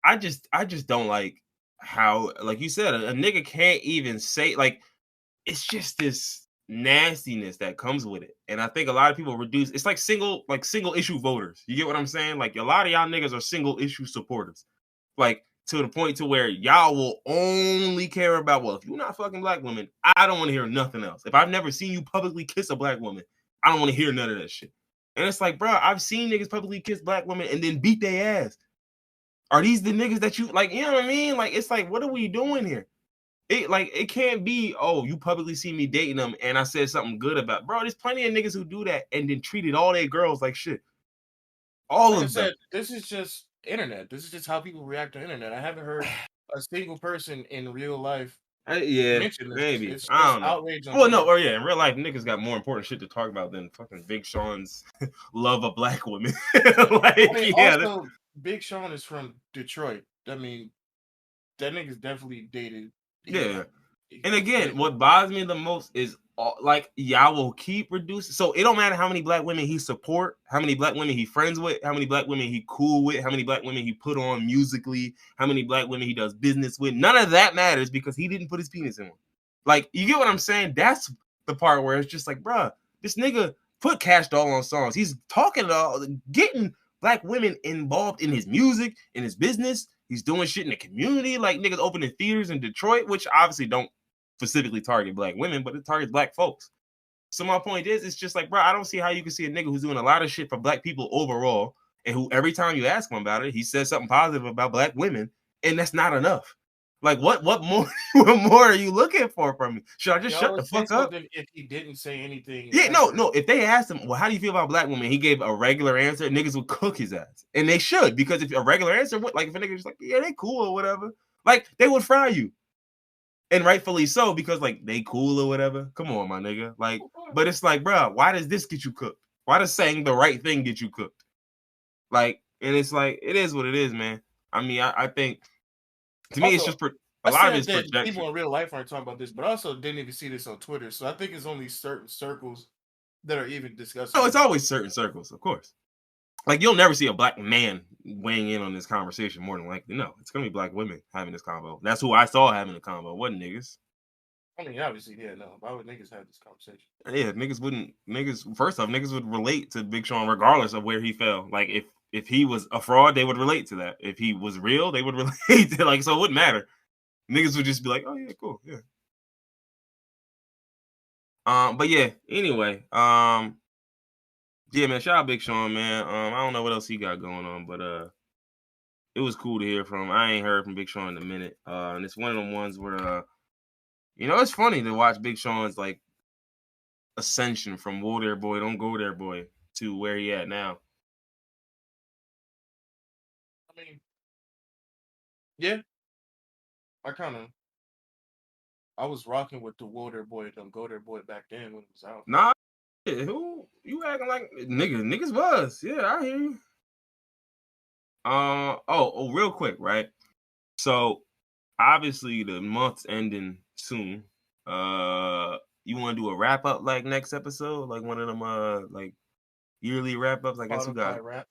I just don't like how, like you said, a nigga can't even say like it's just this nastiness that comes with it, and I think a lot of people reduce. It's like single issue voters. You get what I'm saying? Like a lot of y'all niggas are single issue supporters, like to the point to where y'all will only care about well, if you're not fucking black women, I don't want to hear nothing else. If I've never seen you publicly kiss a black woman, I don't want to hear none of that shit. And it's like, bro, I've seen niggas publicly kiss black women and then beat their ass. Are these the niggas that you like? You know what I mean? Like, it's like, what are we doing here? It can't be, oh, you publicly see me dating them and I said something good about, bro. There's plenty of niggas who do that and then treated all their girls like shit. All Like I of them. said, this is just internet. This is just how people react to internet. I haven't heard a single person in real life Yeah, mention this. maybe. It's I just don't know. outrage on Well, no, Twitter. or yeah, in real life, niggas got more important shit to talk about than fucking Big Sean's love of black women. I mean, Yeah, also Big Sean is from Detroit. I mean, that nigga's definitely dated. yeah. He And again, dated. what bothers me the most is like y'all will keep reducing. So it don't matter how many black women he support, how many black women he friends with, how many black women he cool with, how many black women he put on musically, how many black women he does business with. None of that matters because he didn't put his penis in one. Like, you get what I'm saying? That's the part where it's just like, bruh, this nigga put Cash Doll on songs. He's talking about getting black women involved in his music, in his business. He's doing shit in the community, like niggas opening theaters in Detroit, which obviously don't specifically target black women, but it targets black folks. So my point is, it's just like, bro, I don't see how you can see a nigga who's doing a lot of shit for black people overall, and who every time you ask him about it, he says something positive about black women, and that's not enough. Like, what more what more are you looking for from me? Should I just Y'all shut the would say fuck up? something if he didn't say anything Yeah, no, ever. no. If they asked him, well, how do you feel about black women? He gave a regular answer. Niggas would cook his ass, and they should, because if a regular answer, like if a nigga just like, yeah, they cool or whatever, like they would fry you, and rightfully so, because like they cool or whatever. Come on, my nigga. Like, but it's like, bro, why does this get you cooked? Why does saying the right thing get you cooked? Like, and it's like it is what it is, man. I mean, I think to me, it's Also, just a I lot of said it's that projection. people in real life aren't talking about this, but I also didn't even see this on Twitter. So I think it's only certain circles that are even discussing No, it's this. always certain circles, of course. Like you'll never see a black man weighing in on this conversation more than likely. No, it's gonna be black women having this convo. That's who I saw having the convo. Wasn't niggas. I mean, obviously, yeah, no. Why would niggas have this conversation? Yeah, niggas first off, niggas would relate to Big Sean regardless of where he fell. Like if he was a fraud, they would relate to that. If he was real, they would relate to, like, so it wouldn't matter. Niggas would just be like, oh yeah, cool, yeah. But yeah, anyway, yeah, man, shout out Big Sean, man. I don't know what else he got going on, but it was cool to hear from him. I ain't heard from Big Sean in a minute. And it's one of them ones where it's funny to watch Big Sean's like ascension from whoa there boy, don't go there boy to where he at now. I mean, yeah, I kind of, I was rocking with the Water Boy, don't go there boy back then when it was out. Nah, who you acting like niggas was. Yeah, I hear you. Real quick, right? So obviously the month's ending soon. You want to do a wrap up like next episode, like one of them like yearly wrap ups? I guess we got Spotify rap,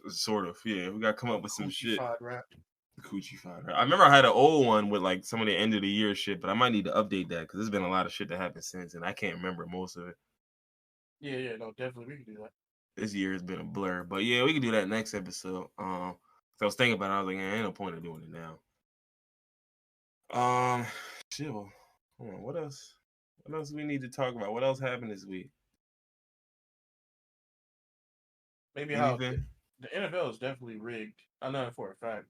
sort of, yeah. We got to come up with some coochie shit. fied rap. Coochie fire. I remember I had an old one with like some of the end of the year shit, but I might need to update that because there's been a lot of shit that happened since, and I can't remember most of it. Yeah, yeah, no, definitely we can do that. This year has been a blur, but yeah, we can do that next episode. So I was thinking about it. I was like, ain't no point in doing it now. Shit. Hold on. What else? What else do we need to talk about? What else happened this week? Maybe how Anything? the NFL is definitely rigged. I know it for a fact.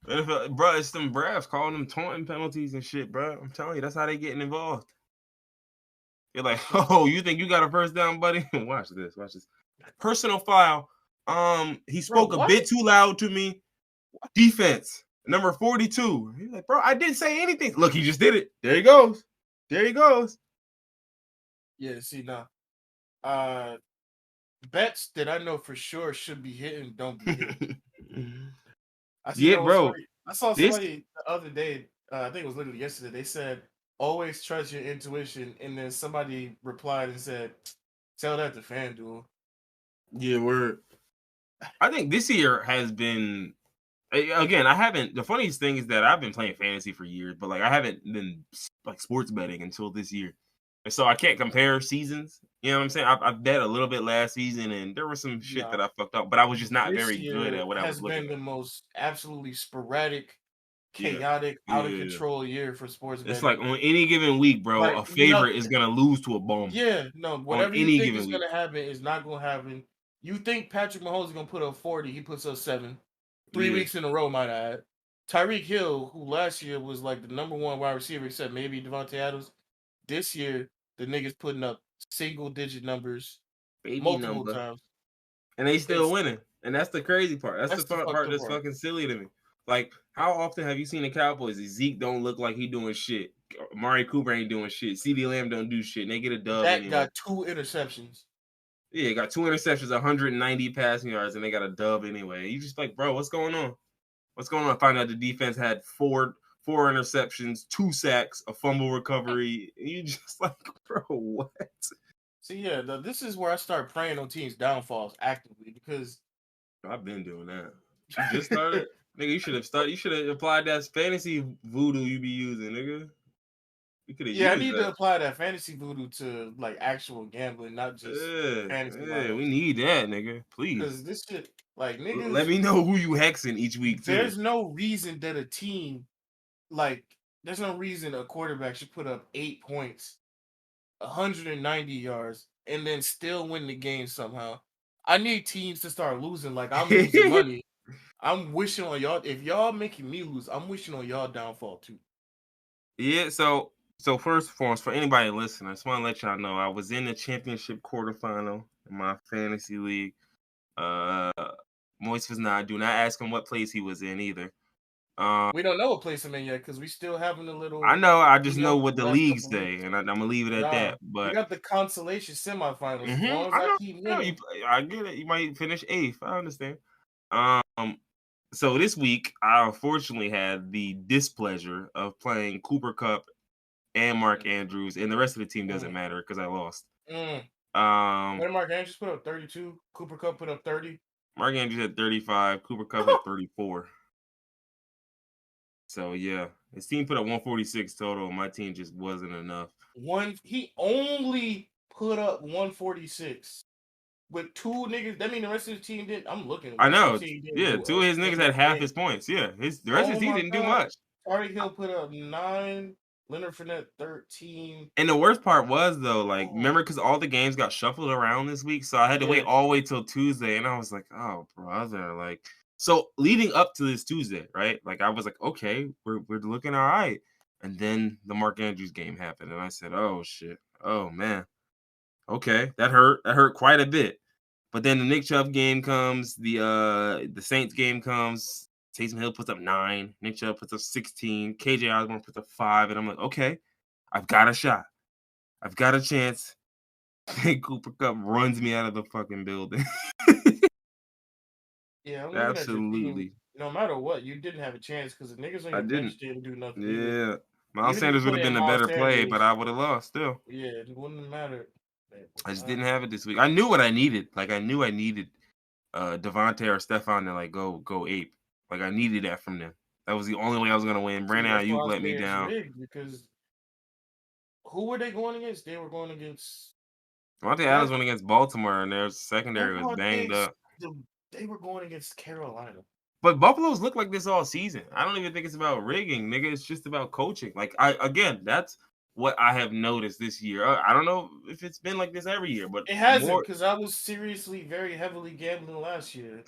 NFL, bro, it's them Bravs calling them taunting penalties and shit, bro. I'm telling you, that's how they getting involved. You're like, oh, you think you got a first down, buddy? Watch this. Watch this. Personal foul. He Bro, spoke a what? bit too loud to me. Defense, number 42. He's like, bro, I didn't say anything. Look, he just did it. There he goes. There he goes. Yeah, see now. Bets that I know for sure should be hitting don't be hitting. Yeah, What's bro. funny. I saw This somebody the other day. I think it was literally yesterday. They said always trust your intuition, and then somebody replied and said, "Tell that to FanDuel." Yeah, I think this year has been again. I haven't. The funniest thing is that I've been playing fantasy for years, but like I haven't been like sports betting until this year, and so I can't compare seasons. You know what I'm saying? I bet a little bit last season, and there was some shit No, that I fucked up, but I was just not this very good year at what I was has looking been the at. most absolutely sporadic, Yeah, chaotic, out of yeah. control year for sports It's like betting. on any given week, bro, Like a favorite is gonna lose to a bum yeah, no, on whatever you any think given is week. gonna happen is not gonna happen. You think Patrick Mahomes is gonna put up 40, he puts up 7. 3 Yeah, weeks in a row, might I add. Tyreek Hill, who last year was like the number one wide receiver, except maybe Devontae Adams, this year the niggas putting up single digit numbers baby multiple number, times. and they still It's winning, and that's the crazy part. That's the that's the fun fucked part up that's part. fucking silly to me. Like, how often have you seen the Cowboys? Zeke don't look like he doing shit. Amari Cooper ain't doing shit. CeeDee Lamb don't do shit. And they get a dub Dak anyway. got 2 interceptions. Yeah, got 2 interceptions, 190 passing yards, and they got a dub anyway. You just like, bro, what's going on? What's going on? I find out the defense had four interceptions, 2 sacks, a fumble recovery. And you just like, bro, what? See, yeah, this is where I start praying on teams' downfalls actively because I've been doing that. You just started? Nigga, you should have started. You should have applied that fantasy voodoo you be using, nigga. You could have yeah, I used need to that. apply that fantasy voodoo to like actual gambling, not just fantasy Yeah, we lineups. need that, nigga. Please. Because this shit, like Let niggas, me know who you hexing each week, too. there's no reason that a team like there's no reason a quarterback should put up 8 points, 190 yards, and then still win the game somehow. I need teams to start losing like I'm losing money. I'm wishing on y'all. If y'all making me lose, I'm wishing on y'all downfall too. Yeah, so first and foremost, for anybody listening, I just want to let y'all know I was in the championship quarterfinal in my fantasy league. Uh, Moist was not. Do not ask him what place he was in either. We don't know what place I'm in yet because we still having a I little know. I just know cleanup what the the last leagues couple say, weeks. and I'm gonna leave it at Nah, that. we But got the consolation semifinals. As long as I I know, keep I know you. winning, I get it. You might finish eighth. I understand. Um, so this week I unfortunately had the displeasure of playing Cooper Cup and Mark mm, Andrews, and the rest of the team doesn't mm, matter because I lost. mm. Um, What did Mark Andrews put up? 32. Cooper Cup put up 30. Mark Andrews had 35. Cooper Cup had 34. So yeah, his team put up 146 total. My team just wasn't enough. He only put up 146 with two niggas. That mean the rest of the team did. I'm looking. The I rest of the know. team didn't Yeah, do two a of his niggas had single half thing. his points. Yeah, the rest of Oh his team my didn't do god. much. Tyreek Hill put up 9. Leonard Fournette 13. And the worst part was though, like, Oh remember because all the games got shuffled around this week, so I had to wait yeah. all the way till Tuesday, and I was like, oh brother, like, so leading up to this Tuesday, right? Like, I was like, okay, we're looking all right, and then the Mark Andrews game happened, and I said, oh shit, oh man, okay, that hurt quite a bit. But then the Nick Chubb game comes, the Saints game comes. Taysom Hill puts up 9, Nick Chubb puts up 16, KJ Osborne puts up 5, and I'm like, okay, I've got a shot. I've got a chance. And Cooper Cup runs me out of the fucking building. Yeah, I'm looking at your team. Absolutely. No matter what, you didn't have a chance because the niggas on I your bench didn't. didn't do nothing either. Yeah. Miles Even if you Sanders would put have in been a Miles better play, but Sanders, I would have lost still. yeah, it wouldn't have mattered. It would I just not. didn't have it this week. I knew what I needed. Like I knew I needed Devontae or Stephon to like go ape. Like I needed that from them. That was the only way I was gonna win. See, Brandon that's why Ayuk I let me say it's down. rigged because who were they going against? They were going against Devontae Adams that. went against Baltimore and their secondary was Stephon banged Diggs. up. They were going against Carolina. But Buffalo's look like this all season. I don't even think it's about rigging, nigga. It's just about coaching. Like that's what I have noticed this year. I don't know if it's been like this every year, but It hasn't more. because I was seriously very heavily gambling last year,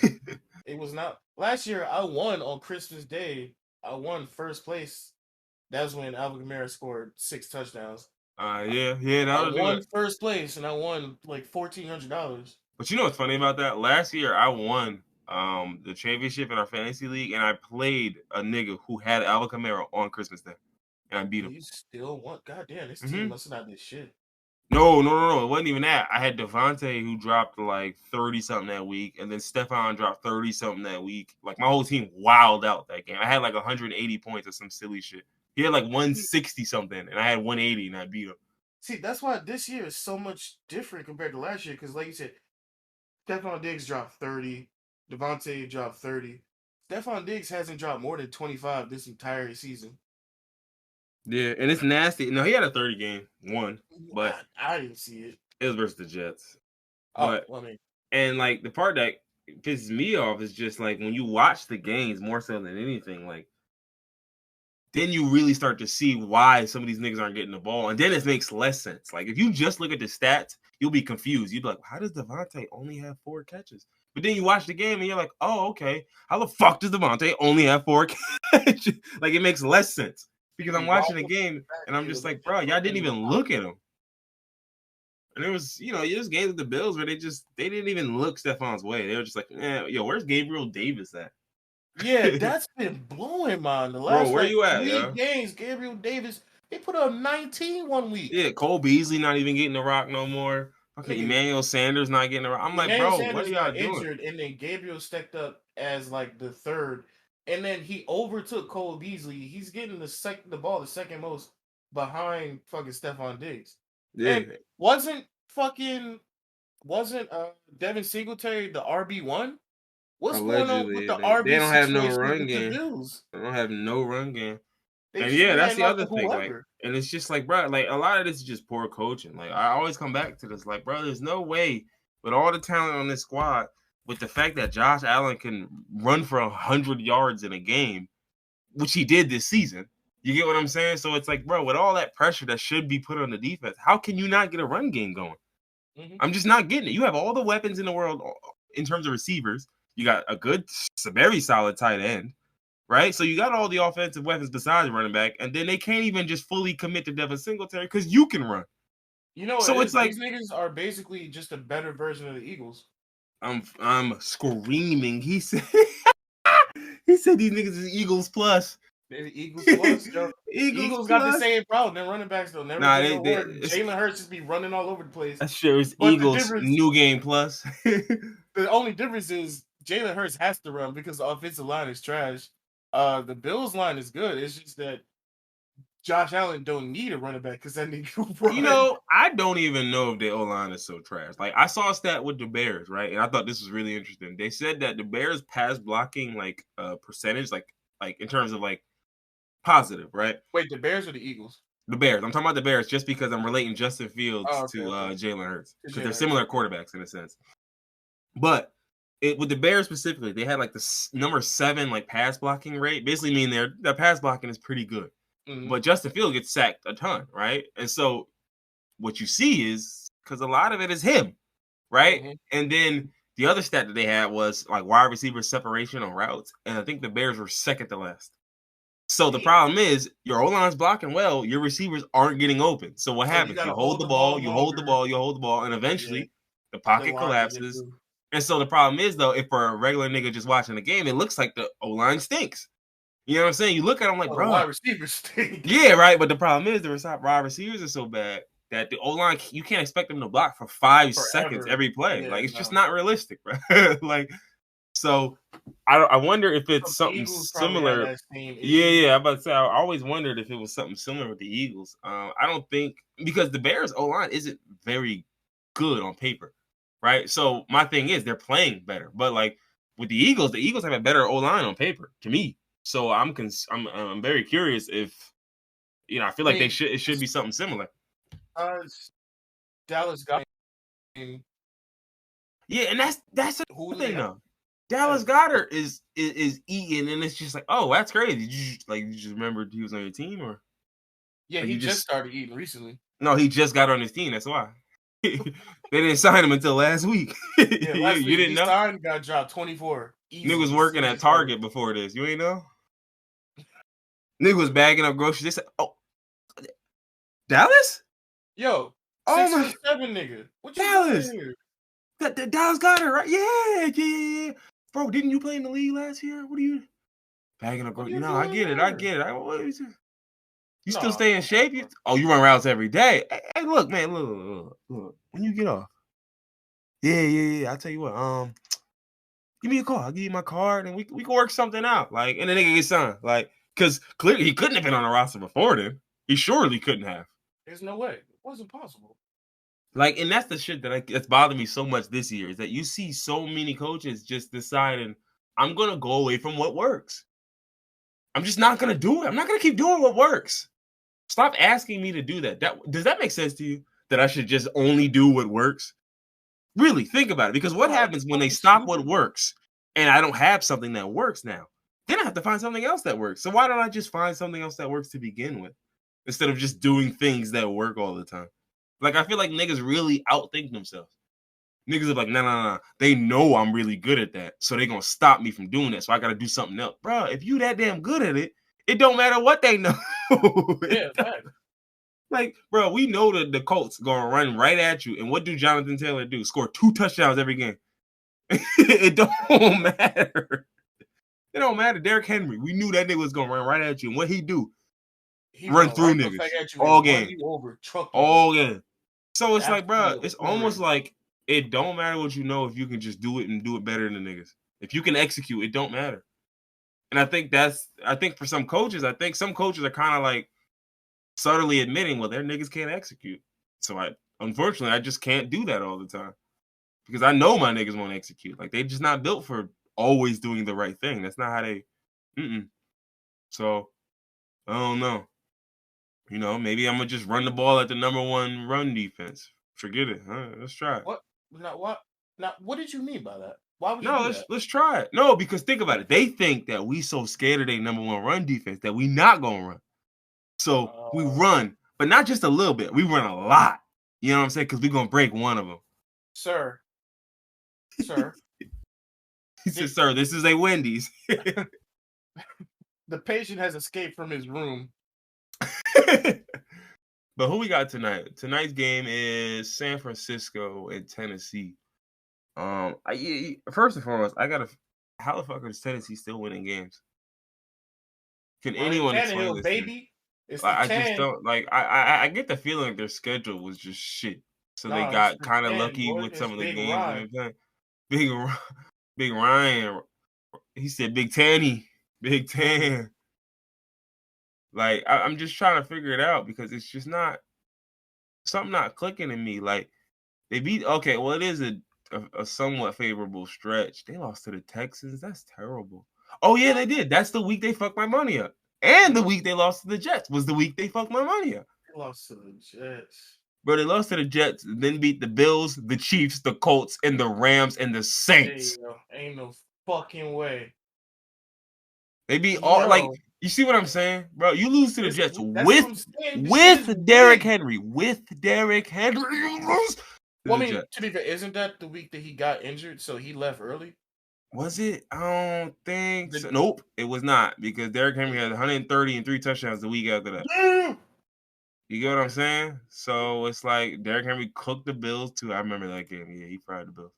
and it was not. Last year, I won on Christmas Day. I won first place. That's when Alvin Kamara scored 6 touchdowns. Yeah, I that'll do won it. first place, and I won like $1,400. But you know what's funny about that? Last year I won the championship in our fantasy league, and I played a nigga who had Alvin Kamara on Christmas Day, and I beat him. You still won? God damn, this team hmm must not did shit. No. It wasn't even that. I had Devontae who dropped like 30 something that week, and then Stephon dropped 30 something that week. Like my whole team wilded out that game. I had like 180 points or some silly shit. He had like 160 something, and I had 180, and I beat him. See, that's why this year is so much different compared to last year. Because, like you said, Stephon Diggs dropped 30. Devontae dropped 30. Stephon Diggs hasn't dropped more than 25 this entire season. Yeah, and it's nasty. No, he had a 30 game one, but I didn't see it. it was versus the Jets. Oh, But well, I mean, and like the part that pisses me off is just like when you watch the games more so than anything, like then you really start to see why some of these niggas aren't getting the ball, and then it makes less sense. Like if you just look at the stats, you'll be confused. You'd be like, how does Devontae only have 4 catches? But then you watch the game and you're like, oh, okay. How the fuck does Devontae only have 4 catches? Like it makes less sense because I'm he watching the waffled game and I'm just backfield like, and bro, y'all didn't fucking even look at him. And there was, there's games with the Bills where they didn't even look Stephon's way. They were just like, yo, where's Gabriel Davis at? Yeah, that's been blowing mine. The Bro, last where like you at, 3 yo? games, Gabriel Davis, they put up 19 one week. Yeah, Cole Beasley not even getting the rock no more. Okay, Nigga, Emmanuel Sanders not getting the rock. I'm like, Emmanuel bro, what are Sanders y'all got doing? injured, and then Gabriel stepped up as like the third, and then he overtook Cole Beasley. He's getting the ball the second most behind fucking Stephon Diggs, and Yeah, wasn't fucking wasn't Devin Singletary the RB1? What's going on with allegedly, the they RB don't have no situation run with the game. Bills? They don't have no run game. They And just yeah, be that's handing the off other to thing. Like, whoever. and it's just like, bro, like a lot of this is just poor coaching. Like, I always come back to this. Like, bro, there's no way with all the talent on this squad, with the fact that Josh Allen can run for 100 yards in a game, which he did this season. You get what I'm saying? So it's like, bro, with all that pressure that should be put on the defense, how can you not get a run game going? Mm-hmm. I'm just not getting it. You have all the weapons in the world in terms of receivers. You got a good, very solid tight end, right? So you got all the offensive weapons besides running back, and then they can't even just fully commit to Devin Singletary because you can run. You know what So it it's is? like These niggas are basically just a better version of the Eagles. I'm screaming. He said he said these niggas is Eagles plus. They're the Eagles plus, yo. Eagles Eagles got the plus. same problem. Their running backs don't never Nah, get no they work. it's, Jalen Hurts just be running all over the place. that sure is But the Eagles difference, new game plus. the only difference is Jalen Hurts has to run because the offensive line is trash. The Bills line is good. It's just that Josh Allen don't need a running back because that nigga run. You know, I don't even know if the O line is so trash. Like I saw a stat with the Bears, right? And I thought this was really interesting. They said that the Bears pass blocking like percentage, like in terms of like positive, right? Wait, the Bears or the Eagles? The Bears. I'm talking about the Bears just because I'm relating Justin Fields Oh, okay, to okay. Jalen Hurts To because they're Jalen Hurts. similar quarterbacks in a sense. But with the Bears specifically, they had like the number 7 like pass blocking rate. Basically, mean their pass blocking is pretty good. Mm-hmm. But Justin Fields gets sacked a ton, right? And so what you see is because a lot of it is him, right? Mm-hmm. And then the other stat that they had was like wide receiver separation on routes, and I think the Bears were second to last. So the problem is your O-line's blocking well, your receivers aren't getting open. So what So you happens? gotta You hold the ball, you hold the ball, you hold the ball, and eventually the pocket collapses. And so the problem is though, if for a regular nigga just watching the game, it looks like the O-line stinks. You know what I'm saying? You look at them like, bro, wide receivers stink. yeah, right. But the problem is the wide receivers are so bad that the O-line, you can't expect them to block for 5 seconds every play. Yeah, like it's just not realistic, bro. Like, so I wonder if it's something similar. Yeah. I'm about to say I always wondered if it was something similar with the Eagles. I don't think because the Bears O-line isn't very good on paper, right? So my thing is they're playing better, but like with the Eagles have a better O-line on paper to me. So I'm very curious if I feel like it should be something similar. Dallas got yeah, and that's the thing though. Dallas Goedert is eating, and it's just like, oh, that's crazy. Did you just remembered he was on your team, or yeah, he just started eating recently. No, he just got on his team. That's why they didn't sign him until last week. Yeah, last week you didn't know? Signed, got dropped 24. Nigga was working at Target before this. You ain't know? Nigga was bagging up groceries. They said, "Oh, Dallas? Yo, 6'7" nigga. What you Dallas? doing here? That Dallas got her right. Yeah. Bro, didn't you play in the league last year? What are you bagging up groceries? No, I get it. What is it? You still stay in shape? You run routes every day. Hey, look, man, look. When you get off. Yeah. I'll tell you what. Give me a call. I'll give you my card, and we can work something out. Like, and the nigga get signed. Like, because clearly he couldn't have been on the roster before then. He surely couldn't have. There's no way. It wasn't possible. Like, and that's the shit that's bothered me so much this year is that you see so many coaches just deciding, I'm going to go away from what works. I'm just not going to do it. I'm not going to keep doing what works. Stop asking me to do that. Does that make sense to you? That I should just only do what works? Really, think about it. Because what happens when they stop what works and I don't have something that works now? Then I have to find something else that works. So why don't I just find something else that works to begin with instead of just doing things that work all the time? Like, I feel like niggas really outthink themselves. Niggas are like, nah. They know I'm really good at that, so they're going to stop me from doing that, so I got to do something else. Bro, if you that damn good at it, it don't matter what they know. Yeah, like, bro, we know that the Colts going to run right at you, and what do Jonathan Taylor do? Score 2 touchdowns every game. It don't matter. It don't matter. Derrick Henry, we knew that nigga was gonna run right at you. And what he do? He Run run through right the niggas fuck at you all and run game, you over, truck you. all game. So it's like, bro, Absolutely it's almost obliterated. like it don't matter what you know if you can just do it and do it better than the niggas. If you can execute, it don't matter. And I think for some coaches, I think some coaches are kind of like subtly admitting, well, their niggas can't execute. So unfortunately, I just can't do that all the time because I know my niggas won't execute. Like they just not built for always doing the right thing. That's not how they. So I don't know. You know, maybe I'm gonna just run the ball at the number one run defense. Forget it. Let's try it. What? Now what? Now what did you mean by that? Why would you No, do that? let's try it. No, because think about it. They think that we so scared of their number one run defense that we not gonna run. So we run, but not just a little bit. We run a lot. You know what I'm saying? Because we're gonna break one of them. Sir. He said, "Sir, this is a Wendy's." The patient has escaped from his room. But who we got tonight? Tonight's game is San Francisco and Tennessee. First and foremost, how the fuck is Tennessee still winning games? Can anyone explain this? Baby. It's Like, the I just can. don't like. I get the feeling their schedule was just shit, so they It's got the kind of can, lucky boy. with It's some of the Big games Ryan. they've been playing. Big Ryan. He said Big Tanny, Big Tan. Like I'm just trying to figure it out because it's just not something not clicking in me. Like they beat. Okay, well it is a somewhat favorable stretch. They lost to the Texans. That's terrible. Oh yeah, they did. That's the week they fucked my money up. And the week they lost to the Jets was the week they fucked my money up. They lost to the Jets. Bro, they lost to the Jets, then beat the Bills, the Chiefs, the Colts, and the Rams and the Saints. Ain't no fucking way. They beat all like you see what I'm saying, bro? You lose to the Jets with Derrick Henry, You lose well, I mean, to be fair, isn't that the week that he got injured, so he left early? Was it? I don't think so. Nope, it was not because Derrick Henry had 130 and 3 touchdowns the week after that. You get what I'm saying? So it's like Derrick Henry cooked the Bills too. I remember that game. Yeah, he fried the Bills.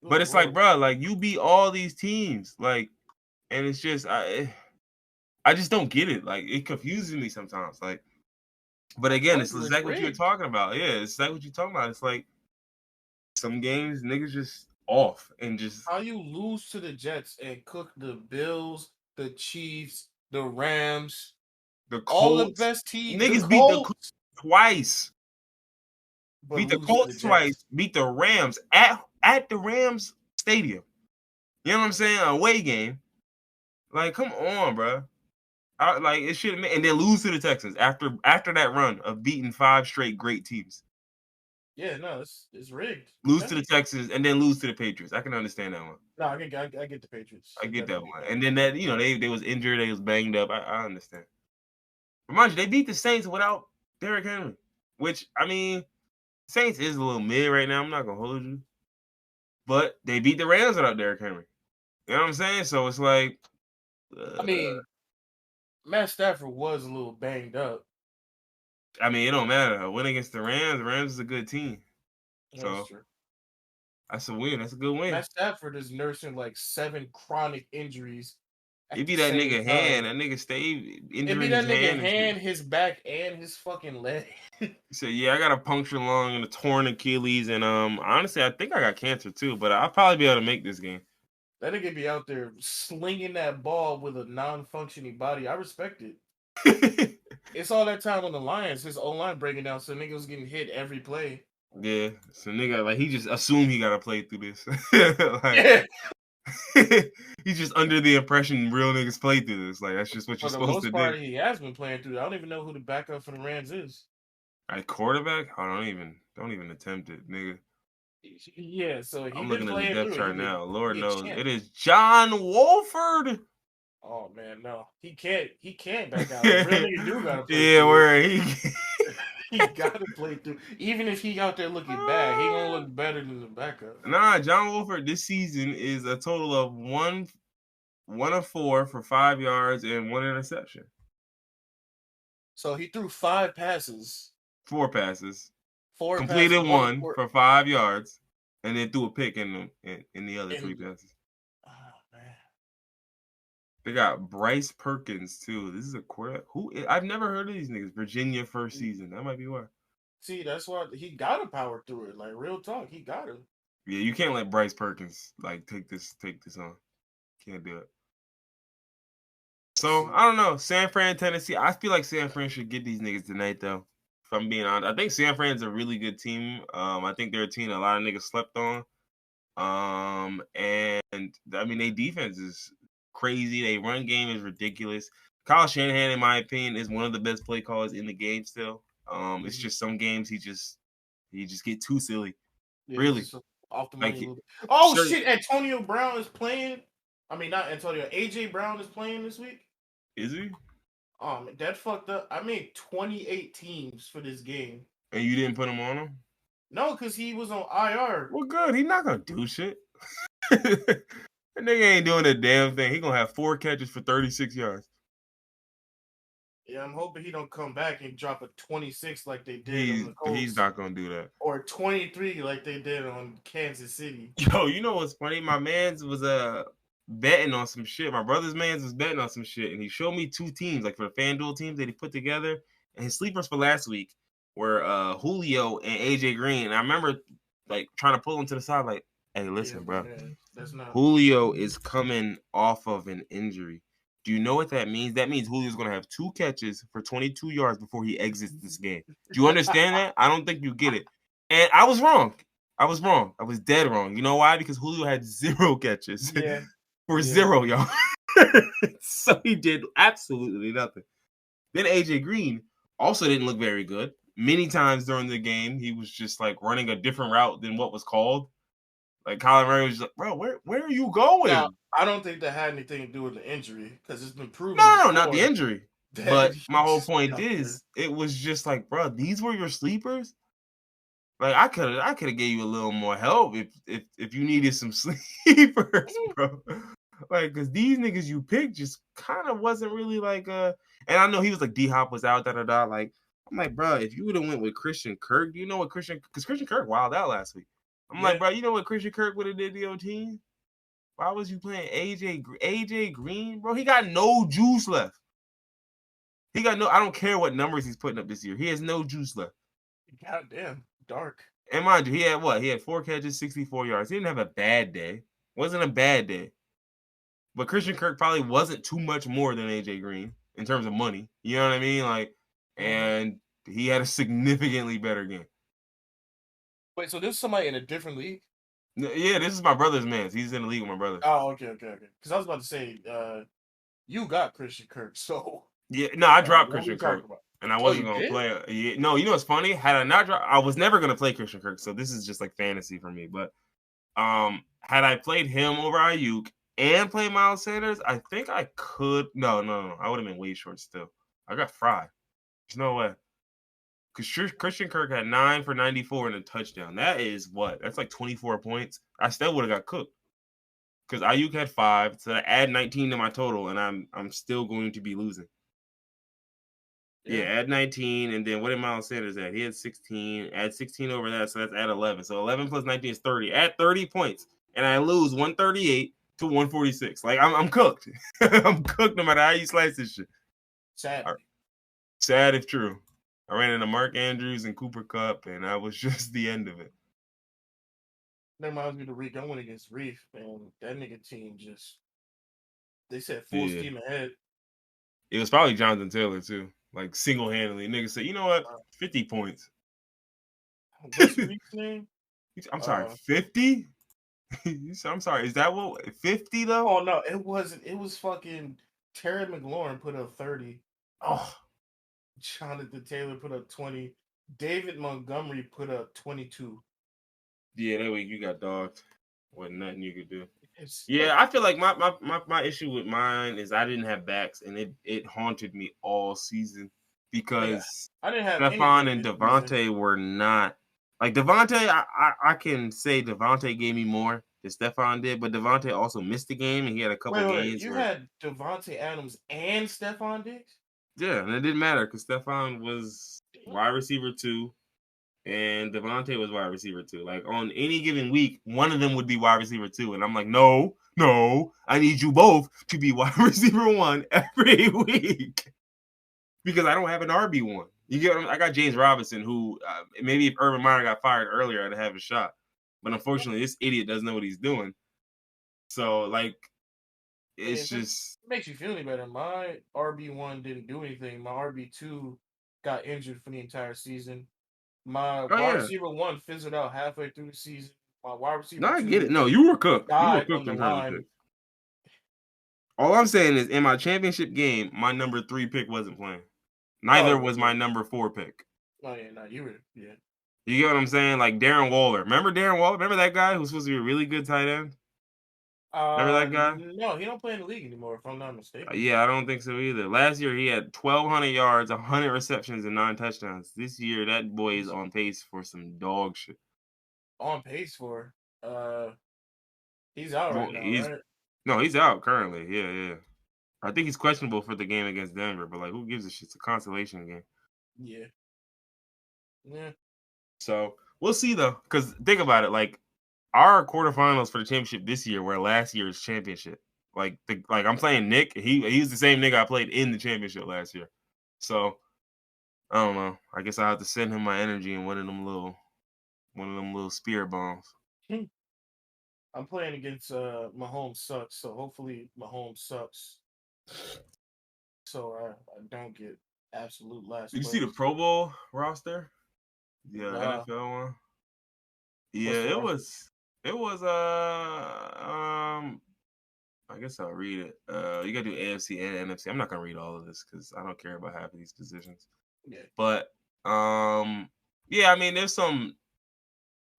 But it's like, bro, like you beat all these teams, like, and it's just I just don't get it. Like it confuses me sometimes. Like, but again, it's exactly what you're talking about. Yeah, it's like what you're talking about. It's like some games niggas just off and just how you lose to the Jets and cook the Bills, the Chiefs, the Rams, the Colts, all the best teams. Niggas beat the Colts twice. But beat the Colts twice. Beat the Rams at the Rams stadium. You know what I'm saying? A away game. Like, come on, bro. Like it should have, and then lose to the Texans after that run of beating 5 straight great teams. Yeah, no, it's rigged. Lose to the Texans and then lose to the Patriots. I can understand that one. No, I get the Patriots. I get that one. And then that, you know, they was injured, they was banged up. I understand. Remind you, they beat the Saints without Derrick Henry, which I mean, Saints is a little mid right now. I'm not gonna hold you, but they beat the Rams without Derrick Henry. You know what I'm saying? So it's like, I mean, Matt Stafford was a little banged up. I mean, it don't matter. A win against the Rams. The Rams is a good team. So that's a win. That's a good win. Matt Stafford is nursing like 7 chronic injuries. It be that nigga hand. That nigga stay injuring his hand. It be that nigga hand, his back, and his fucking leg. He said, "Yeah, I got a puncture lung and a torn Achilles, and honestly, I think I got cancer too. But I'll probably be able to make this game." That nigga be out there slinging that ball with a non-functioning body. I respect it. It's all that time on the Lions. His O-line breaking down, so nigga was getting hit every play. Yeah, so nigga, like he just assumed he gotta play through this. He's just under the impression real niggas play through this. Like that's just what you're supposed to do. For the most part, he has been playing through. I don't even know who the backup for the Rams is. At quarterback? Oh, don't even attempt it, nigga. Yeah, so I'm looking at the depth chart now. Lord knows it is John Wolford. Oh man, no, he can't back out. Real nigga do gotta play. Yeah, where he gotta play through. Even if he out there looking bad, he gonna look better than the backup. Nah, John Wolford this season is a total of 1 of 4 for 5 yards and 1 interception. So he threw 5 passes. 4 passes. 4 completed passes, 1 for 5 yards, and then threw a pick in the other 3 passes. Oh man, They got Bryce Perkins too. This is a quarterback. I've never heard of these niggas. Virginia first season. That might be why. See, that's why he got to power through it. Like real talk, he got to. Yeah, you can't let Bryce Perkins like take this on. Can't do it. So See, I don't know. San Fran, Tennessee. I feel like San Fran should get these niggas tonight though. If I'm being honest, I think San Fran's a really good team. I think they're a team a lot of niggas slept on. And I mean, their defense is crazy. They run game is ridiculous. Kyle Shanahan, in my opinion, is one of the best play callers in the game still. It's just some games he just get too silly. yeah, he's Really. just off the Like money a little bit. Oh certain, shit, Antonio Brown is playing. I mean, not Antonio. AJ Brown is playing this week. is he? That fucked up. I made 28 teams for this game. And you didn't put him on him? No, because he was on IR. Well, good. He's not gonna do shit. That nigga ain't doing a damn thing. He gonna have 4 catches for 36 yards. Yeah, I'm hoping he don't come back and drop a 26 like they did on the Colts. He's not gonna do that. Or 23 like they did on Kansas City. Yo, you know what's funny? My man's was betting on some shit. My brother's man's was betting on some shit, and he showed me 2 teams, like for the FanDuel teams that he put together, and his sleepers for last week were Julio and AJ Green. And I remember like trying to pull him to the side, like, hey, listen, bro. Man, that's not Julio is coming off of an injury. Do you know what that means? That means Julio's going to have 2 catches for 22 yards before he exits this game. Do you understand that? I don't think you get it. And I was wrong. I was dead wrong. You know why? Because Julio had 0 catches for 0 yards. So he did absolutely nothing. Then AJ Green also didn't look very good. Many times during the game, he was just like running a different route than what was called. Like Kyler Murray was just like, bro, where are you going? Now, I don't think that had anything to do with the injury because it's been proven. No, not the injury. But my whole point is, it was just like, bro, these were your sleepers. Like I could have gave you a little more help if you needed some sleepers, bro. Like, cause these niggas you picked just kind of wasn't really like and I know he was like D-Hop was out, like I'm like, bro, if you would have went with Christian Kirk, do you know what Christian Kirk wilded out last week? I'm like, bro, you know what Christian Kirk would have did to your team? Why was you playing AJ Green, bro? He got no juice left. I don't care what numbers he's putting up this year. He has no juice left. Goddamn, dark. And mind you, he had what? He had 4 catches, 64 yards. He didn't have a bad day. Wasn't a bad day. But Christian Kirk probably wasn't too much more than AJ Green in terms of money. You know what I mean? Like, and he had a significantly better game. Wait, so this is somebody in a different league? Yeah, this is my brother's man. He's in the league with my brother. Oh, okay. Because I was about to say, you got Christian Kirk, so yeah, no, I dropped Christian Kirk, and I wasn't gonna play. Yeah, no, you know what's funny? Had I not dropped, I was never gonna play Christian Kirk. So this is just like fantasy for me. But had I played him over Ayuk and played Miles Sanders, I think I could. No, I would have been way short still. I got fried. There's no way. Because Christian Kirk had 9 for 94 and a touchdown. That is what? That's like 24 points. I still would have got cooked. Because Ayuk had 5, so I add 19 to my total, and I'm still going to be losing. Yeah, add 19, and then what did Miles Sanders add? He had 16. Add 16 over that, so that's add 11. So 11 plus 19 is 30. Add 30 points, and I lose 138 to 146. Like, I'm cooked. I'm cooked no matter how you slice this shit. Sad if true. I ran into Mark Andrews and Cooper Kupp, and that was just the end of it. That reminds me of Reef. I went against Reef, and that nigga team just, they said full steam ahead. It was probably Jonathan Taylor, too. Like, single-handedly. Nigga said, you know what? 50 points. What's Reef's name? I'm sorry, 50? I'm sorry, is that what, 50, though? Oh, no, it wasn't. It was fucking Terry McLaurin put up 30. Oh. Jonathan Taylor put up 20. David Montgomery put up 22. Yeah, that week you got dogged. Wasn't nothing you could do. Yeah, I feel like my issue with mine is I didn't have backs, and it haunted me all season because I didn't have Stephon and Devontae were not like Devontae. I can say Devontae gave me more than Stephon did, but Devontae also missed the game, and he had a couple games. You had Devontae Adams and Stephon Diggs? Yeah, and it didn't matter because Stephon was wide receiver 2, and Devontae was wide receiver 2. Like on any given week, one of them would be wide receiver 2, and I'm like, no, No, I need you both to be wide receiver 1 every week because I don't have an RB1. You get what I got James Robinson, who maybe if Urban Meyer got fired earlier, I'd have a shot. But unfortunately, this idiot doesn't know what he's doing. So, like, it's If it just. makes you feel any better, my RB1 didn't do anything. My RB2 got injured for the entire season. My Oh, wide yeah. receiver 1 fizzled out halfway through the season. My wide No, receiver I get 2 it. No, you were cooked. You were died on cooked the in terms of line. picks. All I'm saying is in my championship game, my number 3 pick wasn't playing. Neither Oh, was my number 4 pick. oh yeah, no, you were, yeah. You get what I'm saying? Like Darren Waller. Remember Darren Waller? Remember that guy who's supposed to be a really good tight end? Remember that guy? No, he don't play in the league anymore, if I'm not mistaken. Yeah, I don't think so either. Last year he had 1,200 yards, 100 receptions, and 9 touchdowns. This year that boy is He's on pace for some dog shit. on pace for. Uh, he's out Well, right now, right? he's out currently. Yeah, yeah. I think he's questionable for the game against Denver, but like, who gives a shit? It's a consolation game. Yeah, yeah. So we'll see though, because think about it, like our quarterfinals for the championship this year were last year's championship. Like I'm playing Nick. He's the same nigga I played in the championship last year. So I don't know. I guess I have to send him my energy and one of them little spear bombs. I'm playing against Mahomes sucks, so hopefully Mahomes sucks, so I don't get absolute last Did you see the place. Pro Bowl roster? Yeah, Nah, NFL one. what's Yeah, the it roster? was. It was. I guess I'll read it. You gotta do AFC and NFC. I'm not gonna read all of this because I don't care about half of these positions. Yeah, But yeah, I mean, there's some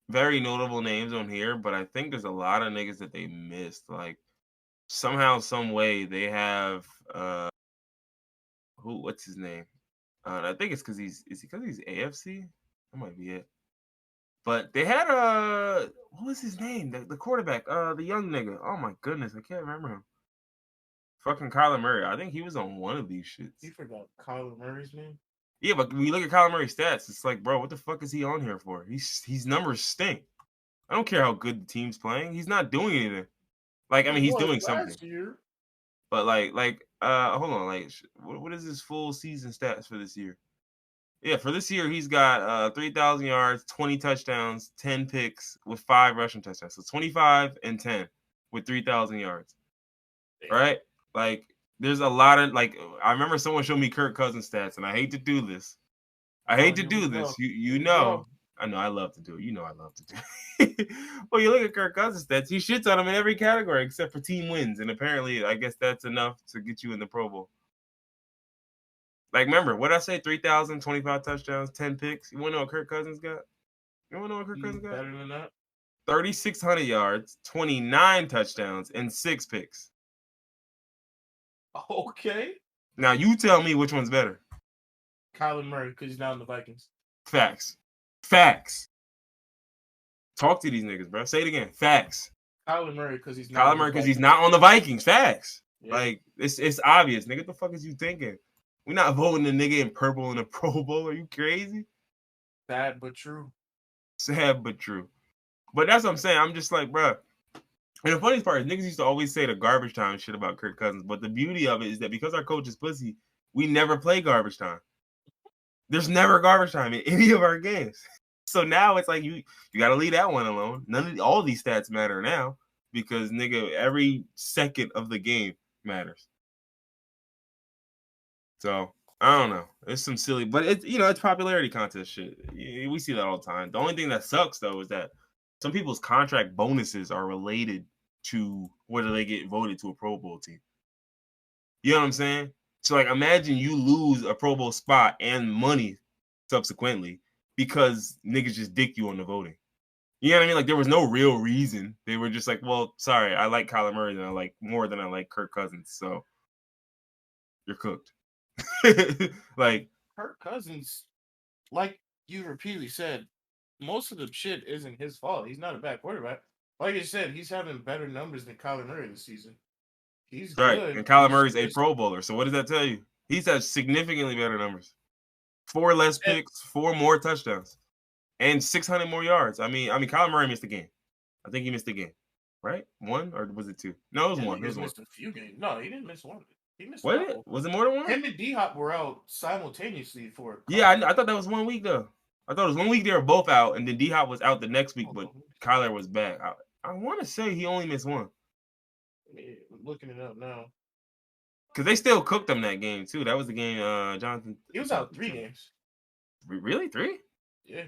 very notable names on here, but I think there's a lot of niggas that they missed. Like somehow, some way, they have what's his name? I think it's because he's AFC? That might be it. But they had what was his name? The quarterback, the young nigga. Oh my goodness, I can't remember him. Fucking Kyler Murray. I think he was on one of these you shits. forgot Kyler Murray's name. Yeah, but when you look at Kyler Murray's stats, it's like, bro, what the fuck is he on here for? He's numbers stink. I don't care how good the team's playing. He's not doing anything. Like, I mean, He he's was doing something. last year. But hold on, like, what is his full season stats for this year? Yeah, for this year, he's got 3,000 yards, 20 touchdowns, 10 picks with 5 rushing touchdowns. So 25 and 10 with 3,000 yards. Damn. Right? Like, there's a lot of, like, I remember someone showed me Kirk Cousins stats, and I hate to do this. I Oh, hate to here we do this. go. You Here we know. go. I know I love to do it. You know I love to do it. Well, you look at Kirk Cousins stats, he shits on him in every category except for team wins. And apparently, I guess that's enough to get you in the Pro Bowl. Like, remember, what I say? 3,000, 25 touchdowns, 10 picks. You want to know what Kirk Cousins got? You want to know what Kirk He's Cousins got? better than that. 3,600 yards, 29 touchdowns, and 6 picks. Okay. Now, you tell me which one's better. Kyler Murray, because he's now in the Vikings. Facts. Facts. Talk to these niggas, bro. Say it again. Facts. Kyler Murray, because he's not Kyler on the Murray, because he's Vikings. not on the Vikings. Facts. Yeah. Like, it's obvious, nigga. What the fuck is you thinking? We're not voting the nigga in purple in the Pro Bowl. Are you crazy? Sad but true. Sad but true. But that's what I'm saying. I'm just like, bro. And the funniest part is niggas used to always say the garbage time shit about Kirk Cousins. But the beauty of it is that because our coach is pussy, we never play garbage time. There's never garbage time in any of our games. So now it's like you got to leave that one alone. All these stats matter now because nigga, every second of the game matters. So I don't know. It's some silly, but it's popularity contest shit. We see that all the time. The only thing that sucks though is that some people's contract bonuses are related to whether they get voted to a Pro Bowl team. You know what I'm saying? So like, imagine you lose a Pro Bowl spot and money subsequently because niggas just dick you on the voting. You know what I mean? Like there was no real reason. They were just like, well, sorry, I like Kyler Murray and I like more than I like Kirk Cousins, so you're cooked. Like Kirk Cousins, like you repeatedly said, most of the shit isn't his fault. He's not a bad quarterback. Like I said, he's having better numbers than Kyler Murray this season. He's right, good. and Kyler He's Murray's a just Pro Bowler. So what does that tell you? He's had significantly better numbers. 4 less and picks, 4 more touchdowns, and 600 more yards. I mean, Kyler Murray missed the game. I think he missed the game. right? 1 or was it 2? No, it was That 1. It nigga's was 1. missed a few games. No, he didn't miss one. He missed a Was it? couple. Was it more than 1? Him and D Hop were out simultaneously for a Yeah, couple. I thought that was 1 week though. I thought it was 1 week they were both out, and then D Hop was out the next week, Hold but on. Kyler was back. I want to say he only missed 1 I'm looking it up now. because they still cooked them that game too. That was the game. Jonathan. He was out 3 games. Really 3? Yeah.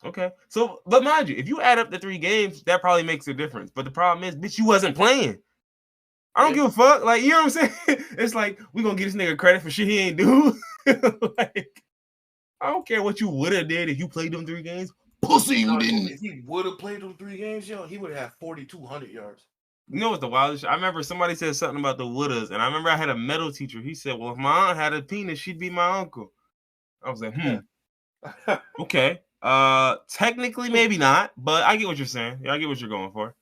Okay. So, but mind you, if you add up the 3 games, that probably makes a difference. But the problem is, bitch, you wasn't playing. I don't give a fuck. Like, you know what I'm saying? It's like we gonna give this nigga credit for shit he ain't do. Like, I don't care what you would have did if you played them 3 games. Pussy, you didn't. If he would have played those 3 games, yo, he would have had 4,200 yards. You know what's the wildest? I remember somebody said something about the wouldas, and I remember I had a metal teacher. He said, "Well, if my aunt had a penis, she'd be my uncle." I was like, okay. Technically, maybe not, but I get what you're saying. Yeah, I get what you're going for.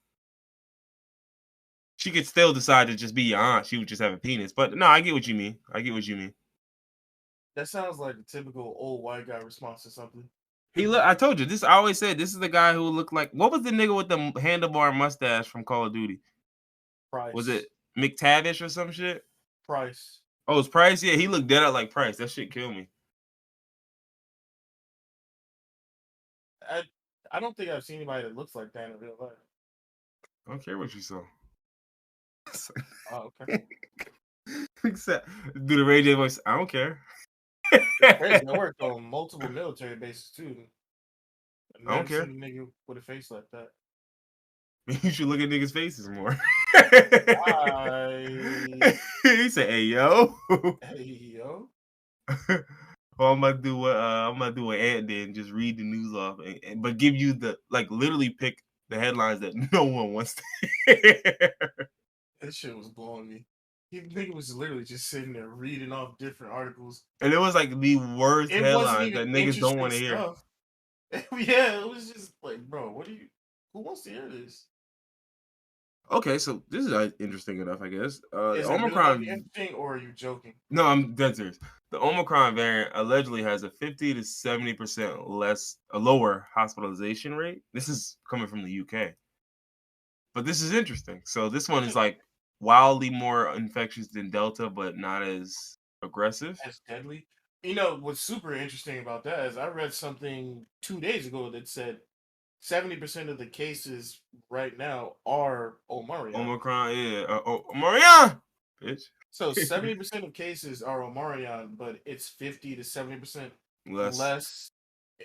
She could still decide to just be your aunt. She would just have a penis. But no, I get what you mean. That sounds like a typical old white guy response to something. I told you this. I always said this is the guy who looked like, what was the nigga with the handlebar mustache from Call of Duty? Price. Was it McTavish or some shit? Price. Oh, it's Price. Yeah, he looked dead out like Price. That shit killed me. I don't think I've seen anybody that looks like that in real life. I don't care what you saw. Oh, okay. Except do the Ray J voice. I don't care. Crazy. I worked on multiple military bases too. I've I don't care. seen a nigga with a face like that. You should look at niggas' faces more. I... He said, "Hey yo, hey yo." Well, I'm gonna do what Ant did and just read the news off, but give you the literally pick the headlines that no one wants to hear. That shit was blowing me. Nigga was literally just sitting there reading off different articles, and it was like the worst headlines that niggas don't want to hear. Yeah, it was just like, bro, who wants to hear this? Okay, so this is interesting enough, I guess. Is Omicron. It really interesting, or are you joking? No, I'm dead serious. The Omicron variant allegedly has a 50 to 70% lower hospitalization rate. This is coming from the UK. But this is interesting. So this one is like wildly more infectious than Delta, but not as aggressive. As deadly. You know, what's super interesting about that is I read something 2 days ago that said 70% of the cases right now are Omicron, yeah. Omicron! Bitch. So 70% of cases are Omicron, but it's 50 to 70% less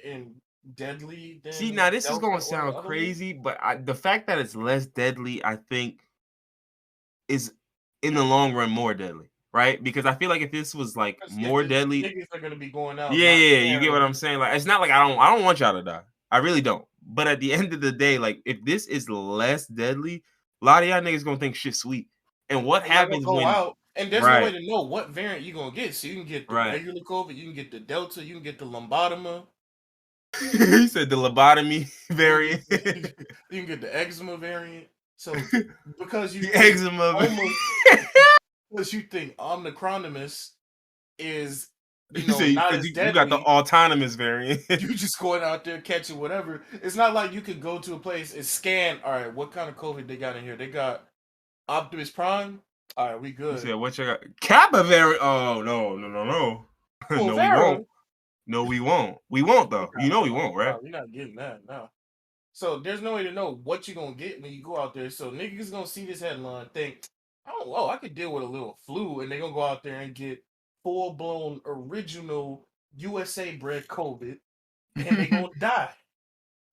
in deadly than. See, now this is going to sound crazy, but the fact that it's less deadly, I think, is in the long run more deadly, right? Because I feel like if this was like more deadly, niggas are going to be going out. Yeah, you get what I'm saying? Like, it's not like I don't want y'all to die. I really don't. But at the end of the day, like, if this is less deadly, a lot of y'all niggas gonna think shit's sweet. And what happens when out? And there's no way to know what variant you're gonna get. So you can get the regular COVID, you can get the Delta, you can get the lobotomy. He said the lobotomy variant. You can get the eczema variant. So because you the eczema because you think Omicronimus is not as deadly. You got the autonomous variant. You just going out there catching whatever. It's not like you could go to a place and scan. All right, what kind of COVID they got in here? They got Optimus Prime. All right, we good. You said what you got? Kappa variant. Oh no. No, we won't. No, we won't. We won't though. You know we won't, right? No, you're not getting that. No. So there's no way to know what you're gonna get when you go out there. So niggas gonna see this headline, think, oh, I could deal with a little flu, and they're gonna go out there and get full-blown original USA bred COVID, and they gonna die.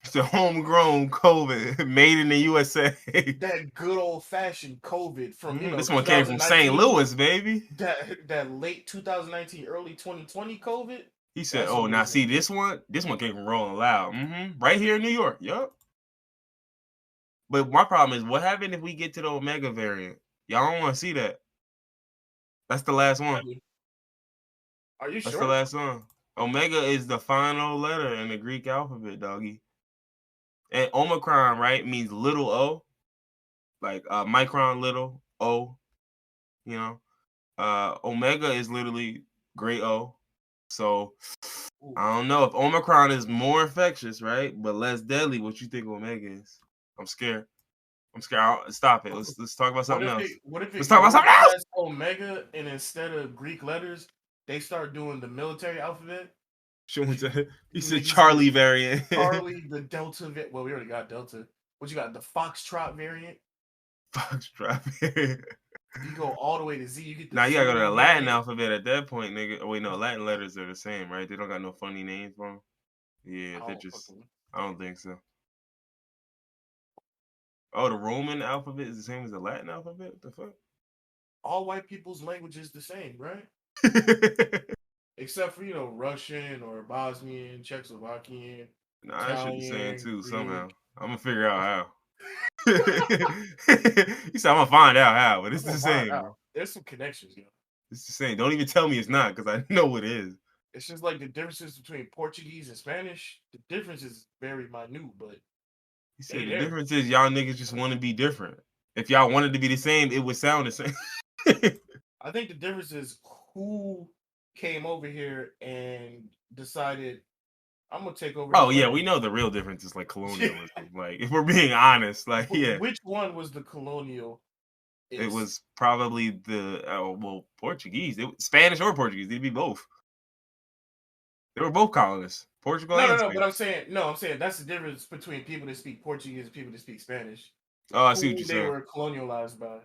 It's the homegrown COVID made in the USA. That good old-fashioned COVID from this one came from St. Louis, baby. That late 2019, early 2020 COVID. He said, "Oh, now see this one came from Rolling Loud, right here in New York, yup." But my problem is, what happened if we get to the Omega variant? Y'all don't want to see that. That's the last one. Are you sure? That's the last one. Omega is the final letter in the Greek alphabet, doggy. And Omicron, right, means little o, like micron, little o. You know, Omega is literally great O. So I don't know if Omicron is more infectious, right, but less deadly. What you think Omega is? I'm scared. I'm scared. Stop it. Let's talk about something else. What if Let's it talk about goes something else. past Omega and instead of Greek letters, they start doing the military alphabet? He said Niggas get Charlie variant. Charlie, the Delta. Well, we already got Delta. What you got? The Foxtrot variant. Foxtrot variant. You go all the way to Z. You get the Now you gotta go to the Zulu Latin variant. alphabet at that point, nigga. Oh, wait, no, Latin letters are the same, right? They don't got no funny names for them. Yeah, I they're don't just. fucking. I don't think so. Oh, the Roman alphabet is the same as the Latin alphabet. What the fuck? All white people's language is the same, right? Except for Russian or Bosnian, Czechoslovakian, Nah, that should be saying Italian, too somehow. Greek. I'm gonna figure out how. He said I'm gonna find out how, but it's I'm the gonna find same, out. bro. There's some connections, It's the same. Don't even tell me it's not, because I know what it is. It's just like the differences between Portuguese and Spanish. The difference is very minute, but He they said the there. difference is y'all niggas just want to be different. If y'all wanted to be the same, it would sound the same. I think the difference is who came over here and decided I'm gonna take over Oh this yeah, land. we know the real difference is like colonialism. Like if we're being honest, like yeah, Which one was the colonial? it was probably the Portuguese, Spanish or Portuguese. They'd be both. They were both colonists, Portugal and no. Spain. But I'm saying that's the difference between people that speak Portuguese and people that speak Spanish. Oh, I see what Who you're they saying. were colonialized by.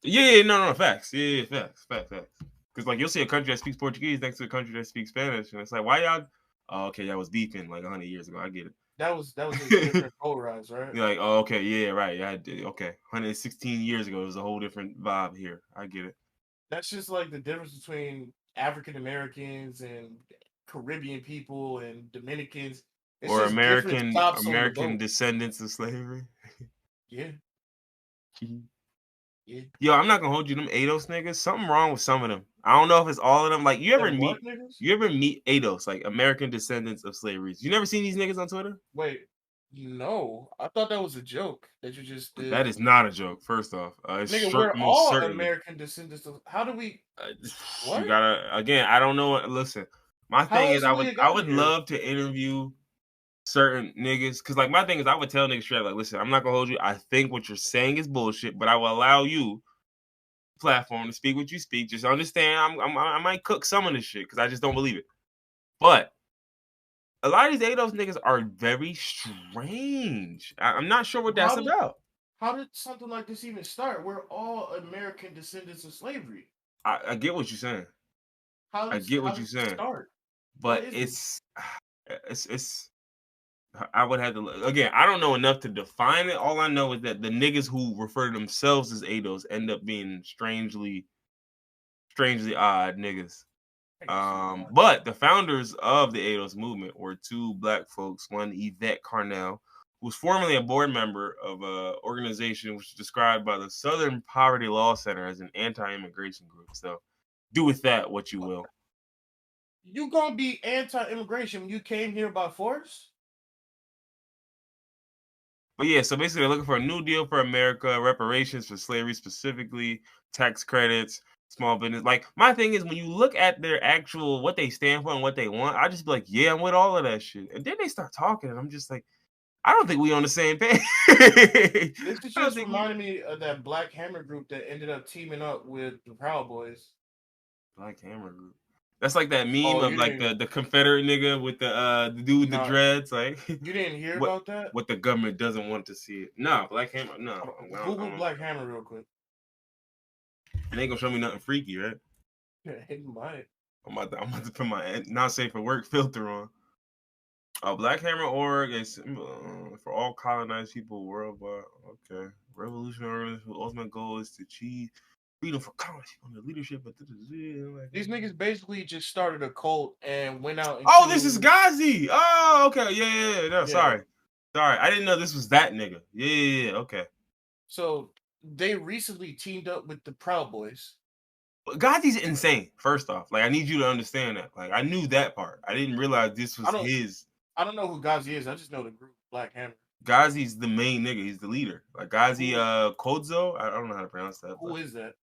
Yeah, no, facts. Yeah, facts. Because like you'll see a country that speaks Portuguese next to a country that speaks Spanish, and it's like, why y'all? Oh, okay, y'all was beefing like 100 years ago. I get it. That was just different polarized, right? You're like, oh, okay, yeah, right. Yeah, I did. Okay, 116 years ago, it was a whole different vibe here. I get it. That's just like the difference between African Americans and Caribbean people and Dominicans. It's Or just different stops on the American boat. descendants of slavery. Yeah. Yeah. Yo, I'm not gonna hold you. Them ADOS niggas, something wrong with some of them. I don't know if it's all of them. Like, Them what niggas? you ever meet ADOS, like American descendants of slavery? You never seen these niggas on Twitter? Wait, no. I thought that was a joke that you just That did. is not a joke. First off, it's Nigga, we're most all certainly. American descendants of how do we You what? gotta again. I don't know. Listen, my How thing is, else would it I got would here? love to interview certain niggas because, like, my thing is, I would tell niggas straight, like, listen, I'm not gonna hold you. I think what you're saying is bullshit, but I will allow you platform to speak what you speak. Just understand, I might cook some of this shit because I just don't believe it. But a lot of these ADOS niggas are very strange. I'm not sure what that's How did about. how did something like this even start? We're all American descendants of slavery. I get what you're saying. I get How what did you're it saying, start? What but is it? it's. I would have to again. I don't know enough to define it. All I know is that the niggas who refer to themselves as ADOS end up being strangely odd niggas. I can see why. But the founders of the ADOS movement were two black folks. One, Yvette Carnell, who was formerly a board member of an organization which is described by the Southern Poverty Law Center as an anti-immigration group. So do with that what you will. You gonna be anti-immigration when you came here by force? But yeah, so basically they're looking for a new deal for America, reparations for slavery specifically, tax credits, small business. Like my thing is when you look at their actual what they stand for and what they want, I just be like, yeah, I'm with all of that shit. And then they start talking, and I'm just like, I don't think we on the same page. This is I don't just think we reminding me of that Black Hammer group that ended up teaming up with the Proud Boys. Black Hammer Group. That's like that meme Oh, of you like didn't the Confederate nigga with the dude with the not dreads, like you didn't hear what about that? what the government doesn't want to see it. No, Black Hammer, no. Hold on, I Google don't, Black Hammer real quick. it ain't gonna show me nothing freaky, right? Yeah, it might. I'm about to put my not safe for work filter on. Black Hammer org is for all colonized people worldwide. Okay, revolutionary organization whose ultimate goal is to achieve freedom for colonized people under leadership. These niggas basically just started a cult and went out and Oh, this is killed. Ghazi. Oh, okay, yeah. No, Yeah. sorry, I didn't know this was that nigga. Yeah. Okay. So they recently teamed up with the Proud Boys. Ghazi's insane. First off, like I need you to understand that. Like I knew that part. I didn't realize this I was don't his. I don't know who Ghazi is. I just know the group Black Hammer. Ghazi's the main nigga. He's the leader. Like Ghazi Who Kodzo. I don't know how to pronounce that, who but is that?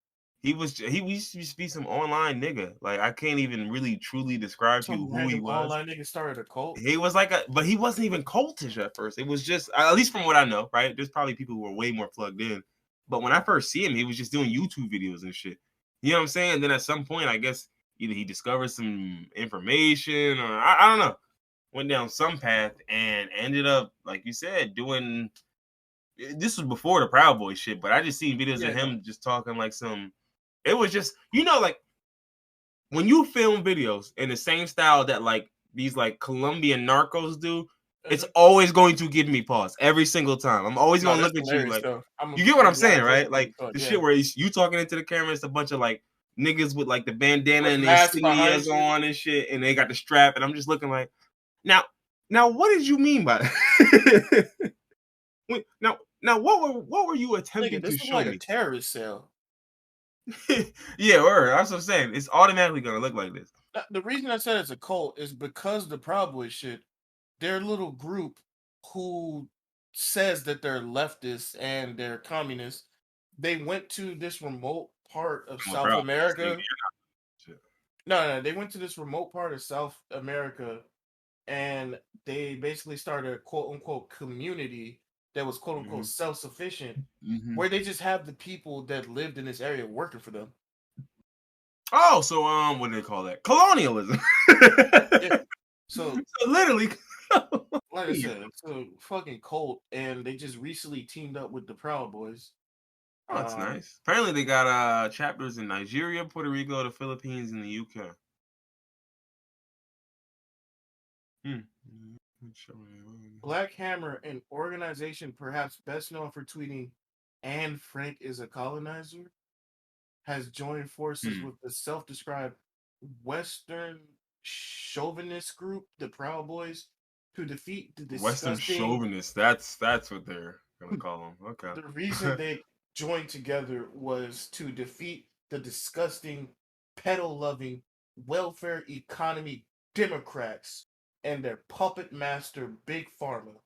he used to be some online nigga. Like I can't even really truly describe to you Some who he random was. online nigga started a cult. He was like but he wasn't even cultish at first. It was just, at least from what I know, right? There's probably people who were way more plugged in. But when I first see him, he was just doing YouTube videos and shit. You know what I'm saying? And then at some point, I guess either he discovered some information or I don't know, went down some path and ended up, like you said, doing. This was before the Proud Boy shit, but I just seen videos of Yeah, no. him just talking like some. It was just, like when you film videos in the same style that like these like Colombian narcos do, it's Mhm. always going to give me pause every single time. I'm always No, gonna that's look at you hilarious like, though. you get I'm what gonna I'm be saying, honest. That's right? funny Like as fuck. the Yeah. shit where you talking into the camera, it's a bunch of like niggas with like the bandana With and the masks behind insignias you. on and shit, and they got the strap, and I'm just looking like, now, what did you mean by that? now, what were you Nigga, attempting to this look show like a me? terrorist cell. Yeah, word. That's what I'm saying. It's automatically gonna look like this. The reason I said it's a cult is because the Proud Boys shit, their little group who says that they're leftists and they're communists, they went to this remote part of I'm a South proud nigga. America. No, they went to this remote part of South America and they basically started a quote unquote community that was quote unquote Mhm. self sufficient, Mhm. where they just have the people that lived in this area working for them. Oh, so what do they call that? Colonialism. Yeah. So, So literally. like I said, it's a fucking cult, and they just recently teamed up with the Proud Boys. Oh, that's Um, nice. Apparently, they got chapters in Nigeria, Puerto Rico, the Philippines, and the UK. Hmm. Black Hammer, an organization perhaps best known for tweeting, "And Frank is a colonizer," has joined forces Hmm. with the self-described Western chauvinist group, the Proud Boys, to defeat the Western disgusting. chauvinists. That's what they're gonna call them. Okay. The reason they joined together was to defeat the disgusting, pedal-loving, welfare economy Democrats and their puppet master, Big Pharma.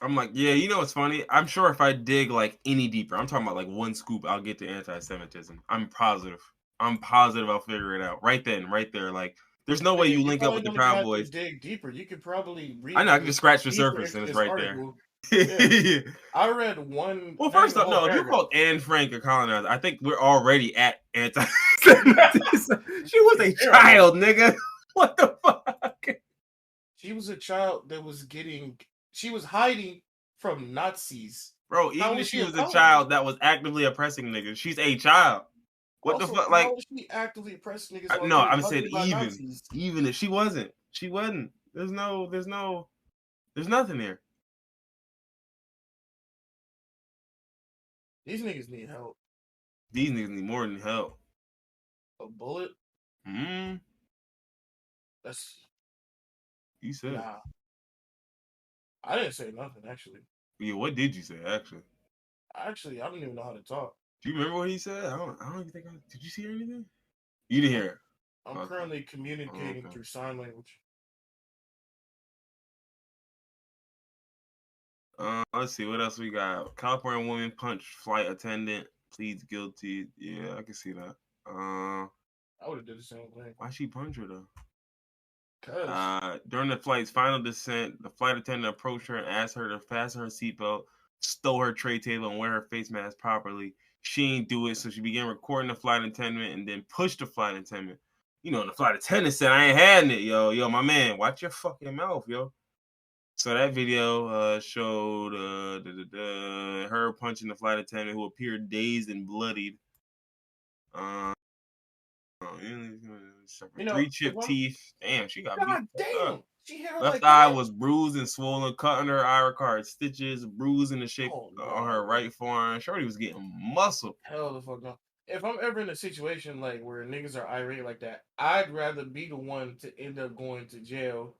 I'm like, yeah, you know what's funny? I'm sure if I dig like any deeper, I'm talking about like one scoop, I'll get to anti-Semitism. I'm positive. I'm positive I'll figure it out right then, right there. Like, there's no way Nigga, you you link up probably with the don't even Proud have to Boys. dig deeper. You could probably I read know I can even just scratch the deeper surface into and it's this right there. article. Yeah, I read one, Well, not first even a off, whole no, if you're paragraph. called Anne Frank a colonizer, I think we're already at anti-Semitism. She was a Zero level. child, nigga. What the fuck? She was a child that she was hiding from Nazis. Bro, How even if was she she a was a colonizer? child that was actively oppressing niggas, she's a child. What the Also, fuck? how Like, was she actively oppressing niggas while no, getting I'm saying hunted by Nazis? even if she wasn't. There's nothing there. These niggas need help. These niggas need more than help. A bullet? Hmm. That's You said. nah. I didn't say nothing actually. Yeah, what did you say? Actually, Actually, I don't even know how to talk. do you remember what he said? I don't even think. Did you see anything? You didn't I'm hear it. I'm Okay. currently communicating Okay. through sign language. Let's see what else we got. California woman punched flight attendant, pleads guilty. Yeah, I can see that. I would have did the same thing. Why she punch her though? Cause During the flight's final descent, the flight attendant approached her and asked her to fasten her seatbelt, stole her tray table, and wear her face mask properly. She ain't do it, so she began recording the flight attendant and then pushed the flight attendant. You know, and the flight attendant said, "I ain't had it, yo, my man, watch your fucking mouth, yo." So that video showed her punching the flight attendant who appeared dazed and bloodied. Uh, you know, three if chipped I'm teeth. Damn, she got beat God the fuck up. damn, she hit her Left like eye that. was bruised and swollen, cut under her eye card, stitches, bruise in the shape Oh on her no, right forearm. Shorty was getting muscle. hell the fuck no. If I'm ever in a situation like where niggas are irate like that, I'd rather be the one to end up going to jail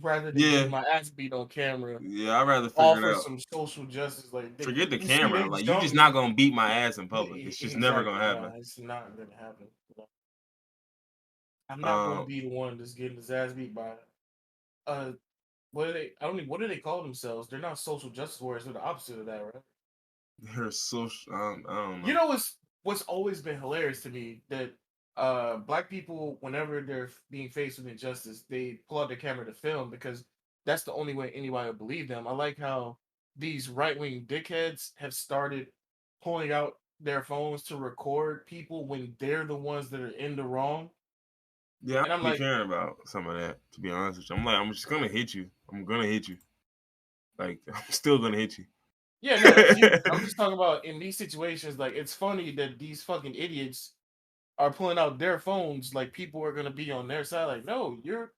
rather than getting Yeah, my ass beat on camera yeah, I'd rather figure off it of out. some social justice. Like Forget the you see, camera. they Like, you jumped just not me. gonna beat my ass in public. It's just never gonna Exactly, happen. no, it's not gonna happen. I'm not gonna Um, be the one that's getting his ass beat by uh what are they? I don't even. What do they call themselves? They're not social justice warriors. They're the opposite of that, right? they're social. I don't You know. know what's? what's always been hilarious to me that black people, whenever they're being faced with injustice, they pull out their camera to film because that's the only way anybody will believe them. I like how these right wing dickheads have started pulling out their phones to record people when they're the ones that are in the wrong. Yeah, I And I'm don't be like, caring about some of that, to be honest with you. I'm like, I'm just gonna hit you. I'm gonna hit you. Like, I'm still gonna hit you. yeah, no, if you, I'm just talking about in these situations, like, it's funny that these fucking idiots are pulling out their phones like people are gonna be on their side. Like, no, you're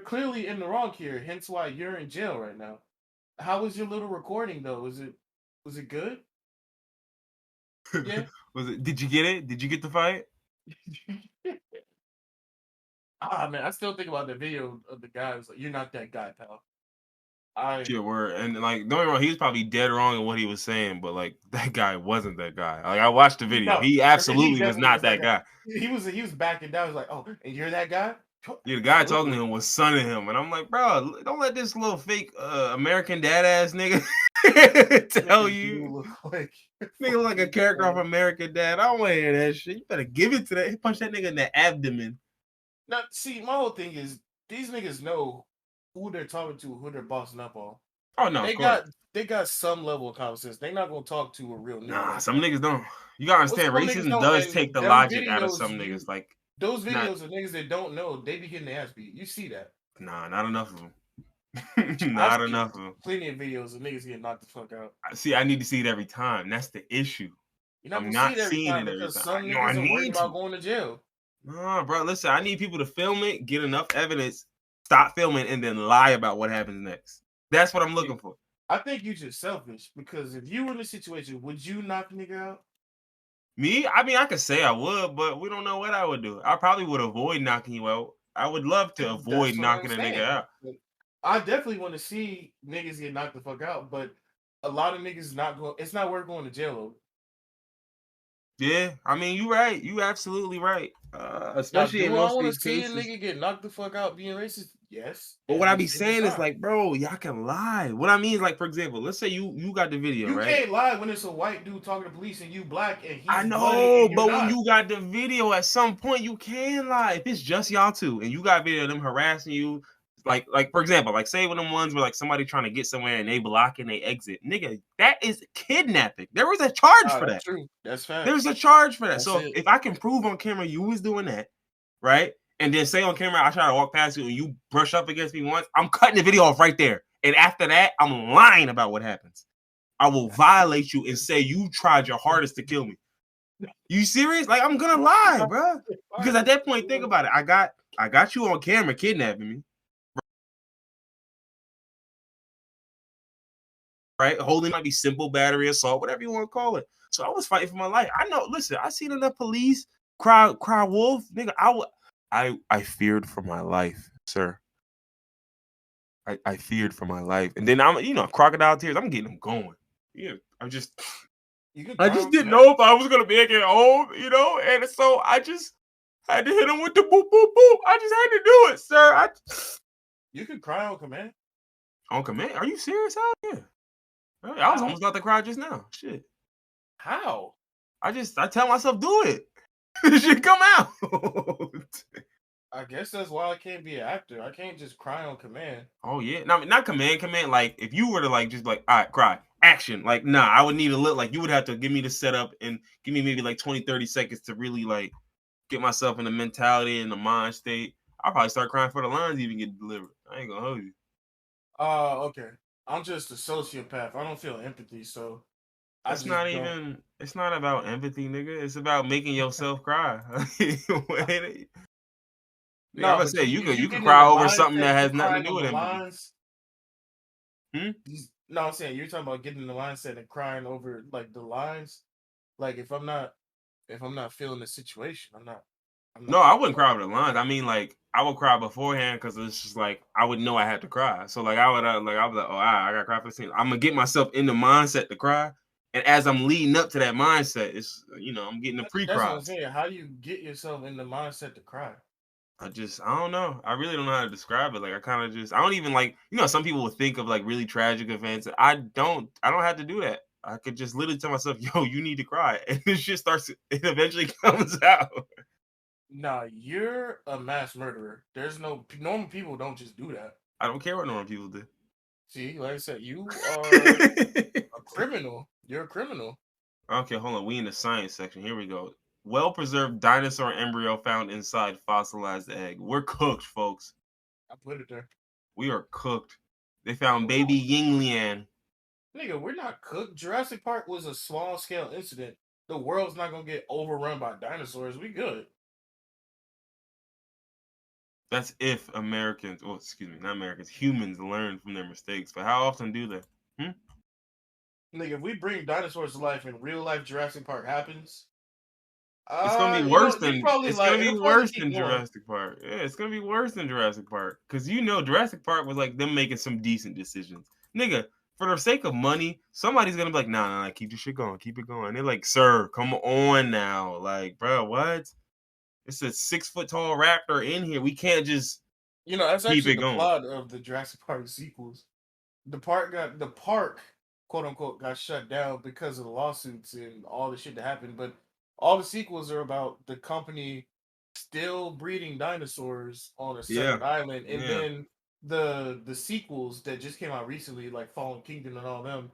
clearly in the wrong here, hence why you're in jail right now. How was your little recording though? Was it good? Yeah. Was it? Did you get it? Did you get the fight? Ah man, I still think about the video of the guy who's like, "You're not that guy, pal." I Shit, word. And like, don't get me wrong, he was probably dead wrong in what he was saying, but like, that guy wasn't that guy. Like, I watched the video. no, He he absolutely was definitely not was that that guy. guy. He was backing down. He was like, "Oh, and you're that guy?" Yeah, the guy talking Absolutely. to him was sonning him, and I'm like, bro, don't let this little fake American dad ass nigga tell Nigga do you. look like Nigga look like a fucking character off American Dad. I don't want to hear that shit. You better give it to that. Punch that nigga in the abdomen. Now, see, my whole thing is these niggas know who they're talking to, who they're bossing up on. Oh no, of They course. got they got some level of common sense. They're not gonna talk to a real nigga Nah, like some that. niggas don't. You gotta Well, understand, some niggas racism don't, does and take the them logic out of videos, some niggas. Like, those not videos of niggas that don't know, they be getting their ass beat. You see that? nah, not enough of them. I've Not seen enough of them. plenty of videos of niggas getting knocked the fuck out. See, I need to see it every time. That's the issue. You're not I'm gonna see not it every seeing time it every because time. some I niggas are worried need about to. going to jail. Nah, bro, listen, I need people to film it, get enough evidence, stop filming, and then lie about what happens next. That's what I'm See, looking for. I think you just selfish because if you were in a situation, would you knock a nigga out? Me? I mean, I could say I would, but we don't know what I would do. I probably would avoid knocking you out. I would love to avoid That's what I'm knocking a nigga saying. out. Like, I definitely want to see niggas get knocked the fuck out, but a lot of niggas not going. It's not worth going to jail over. Yeah, I mean, you right. You absolutely right. Now, Especially in do I most of want to these see a cases. nigga get knocked the fuck out being racist? Yes, But what I every be single saying is time. like, bro, y'all can lie. What I mean is like, for example, let's say you got the video, You right? can't lie when it's a white dude talking to police and you black and I he's bloody know, and you're but when not. you got the video, at some point you can lie. If it's just y'all two, and you got video of them harassing you, like for example, like say one of them ones where like somebody trying to get somewhere and they block and they exit, nigga, that is kidnapping. There was a charge Ah, for that's that. true. That's There's facts. a charge for that. That's So it. if I can prove on camera you was doing that, right? And then say on camera I try to walk past you and you brush up against me once, I'm cutting the video off right there. And after that, I'm lying about what happens. I will violate you and say you tried your hardest to kill me. You serious? Like I'm gonna lie, bro. Because at that point, think about it. I got you on camera kidnapping me, right? Holding might be simple battery assault, whatever you want to call it. So I was fighting for my life. I know. Listen, I seen enough police cry wolf, nigga. I feared for my life, sir. I feared for my life, and then crocodile tears. I'm getting them going. Yeah, You can I cry just on didn't command. know if I was gonna make it home, and so I just had to hit him with the boop boop boop. I just had to do it, sir. You can cry on command. On command? Are you serious? Hell yeah. I was How? almost about to cry just now. Shit. How? I tell myself do it. It should come out. I guess that's why I can't be an actor. I can't just cry on command. Oh yeah. No, I mean, not command. Like if you were to like just like, all right, cry. Action. Like, nah, I would need a look like you would have to give me the setup and give me maybe like 20, 30 seconds to really like get myself in the mentality and the mind state. I'll probably start crying for the lines even get delivered. I ain't gonna hold you. Okay. I'm just a sociopath. I don't feel empathy, so I It's not just don't. even. It's not about empathy, nigga. It's about making yourself cry. Nigga, I'm No, gonna but say you you getting could in cry the over something mindset, that you has nothing to crying do on with the empathy. lines. Hmm? No, I'm saying you're talking about getting in the mindset and crying over like the lines. Like if I'm not feeling the situation, I'm No, not I gonna wouldn't cry. cry over the lines. I mean, like I would cry beforehand because it's just like I would know I had to cry. So like I was like, oh, I gotta cry for the scene. I'm gonna get myself in the mindset to cry, and as I'm leading up to that mindset, it's I'm getting the That's what I'm pre-cries. saying. How do you get yourself in the mindset to cry? I don't know. I really don't know how to describe it. Like I kind of just I don't even like some people would think of like really tragic events. I don't have to do that. I could just literally tell myself, "Yo, you need to cry," and this shit starts. It eventually comes out. Nah, you're a mass murderer. There's no normal people don't just do that. I don't care what normal people do. See, like I said, you are a criminal. You're a criminal. Okay, hold on. We in the science section. Here we go. Well-preserved dinosaur embryo found inside fossilized egg. We're cooked, folks. I put it there. We are cooked. They found baby Yinglian. Nigga, we're not cooked. Jurassic Park was a small scale incident. The world's not gonna get overrun by dinosaurs. We good. That's if Americans, oh, excuse me, not Americans, humans learn from their mistakes. But how often do they? Nigga, if we bring dinosaurs to life and real life Jurassic Park happens, It's gonna be you know, worse they than probably it's gonna like be it'll probably worse keep than going. Jurassic Park. Yeah, it's gonna be worse than Jurassic Park. Cause Jurassic Park was like them making some decent decisions. Nigga, for the sake of money, somebody's gonna be like, nah, keep the shit going, keep it going. They're like, sir, come on now. Like, bro, what? It's a 6 foot tall raptor in here. We can't just You know, that's keep actually it the going. plot of the Jurassic Park sequels. The park, quote unquote, got shut down because of the lawsuits and all the shit that happened. But all the sequels are about the company still breeding dinosaurs on a Yeah. separate island, and Yeah. then the sequels that just came out recently, like Fallen Kingdom and all them,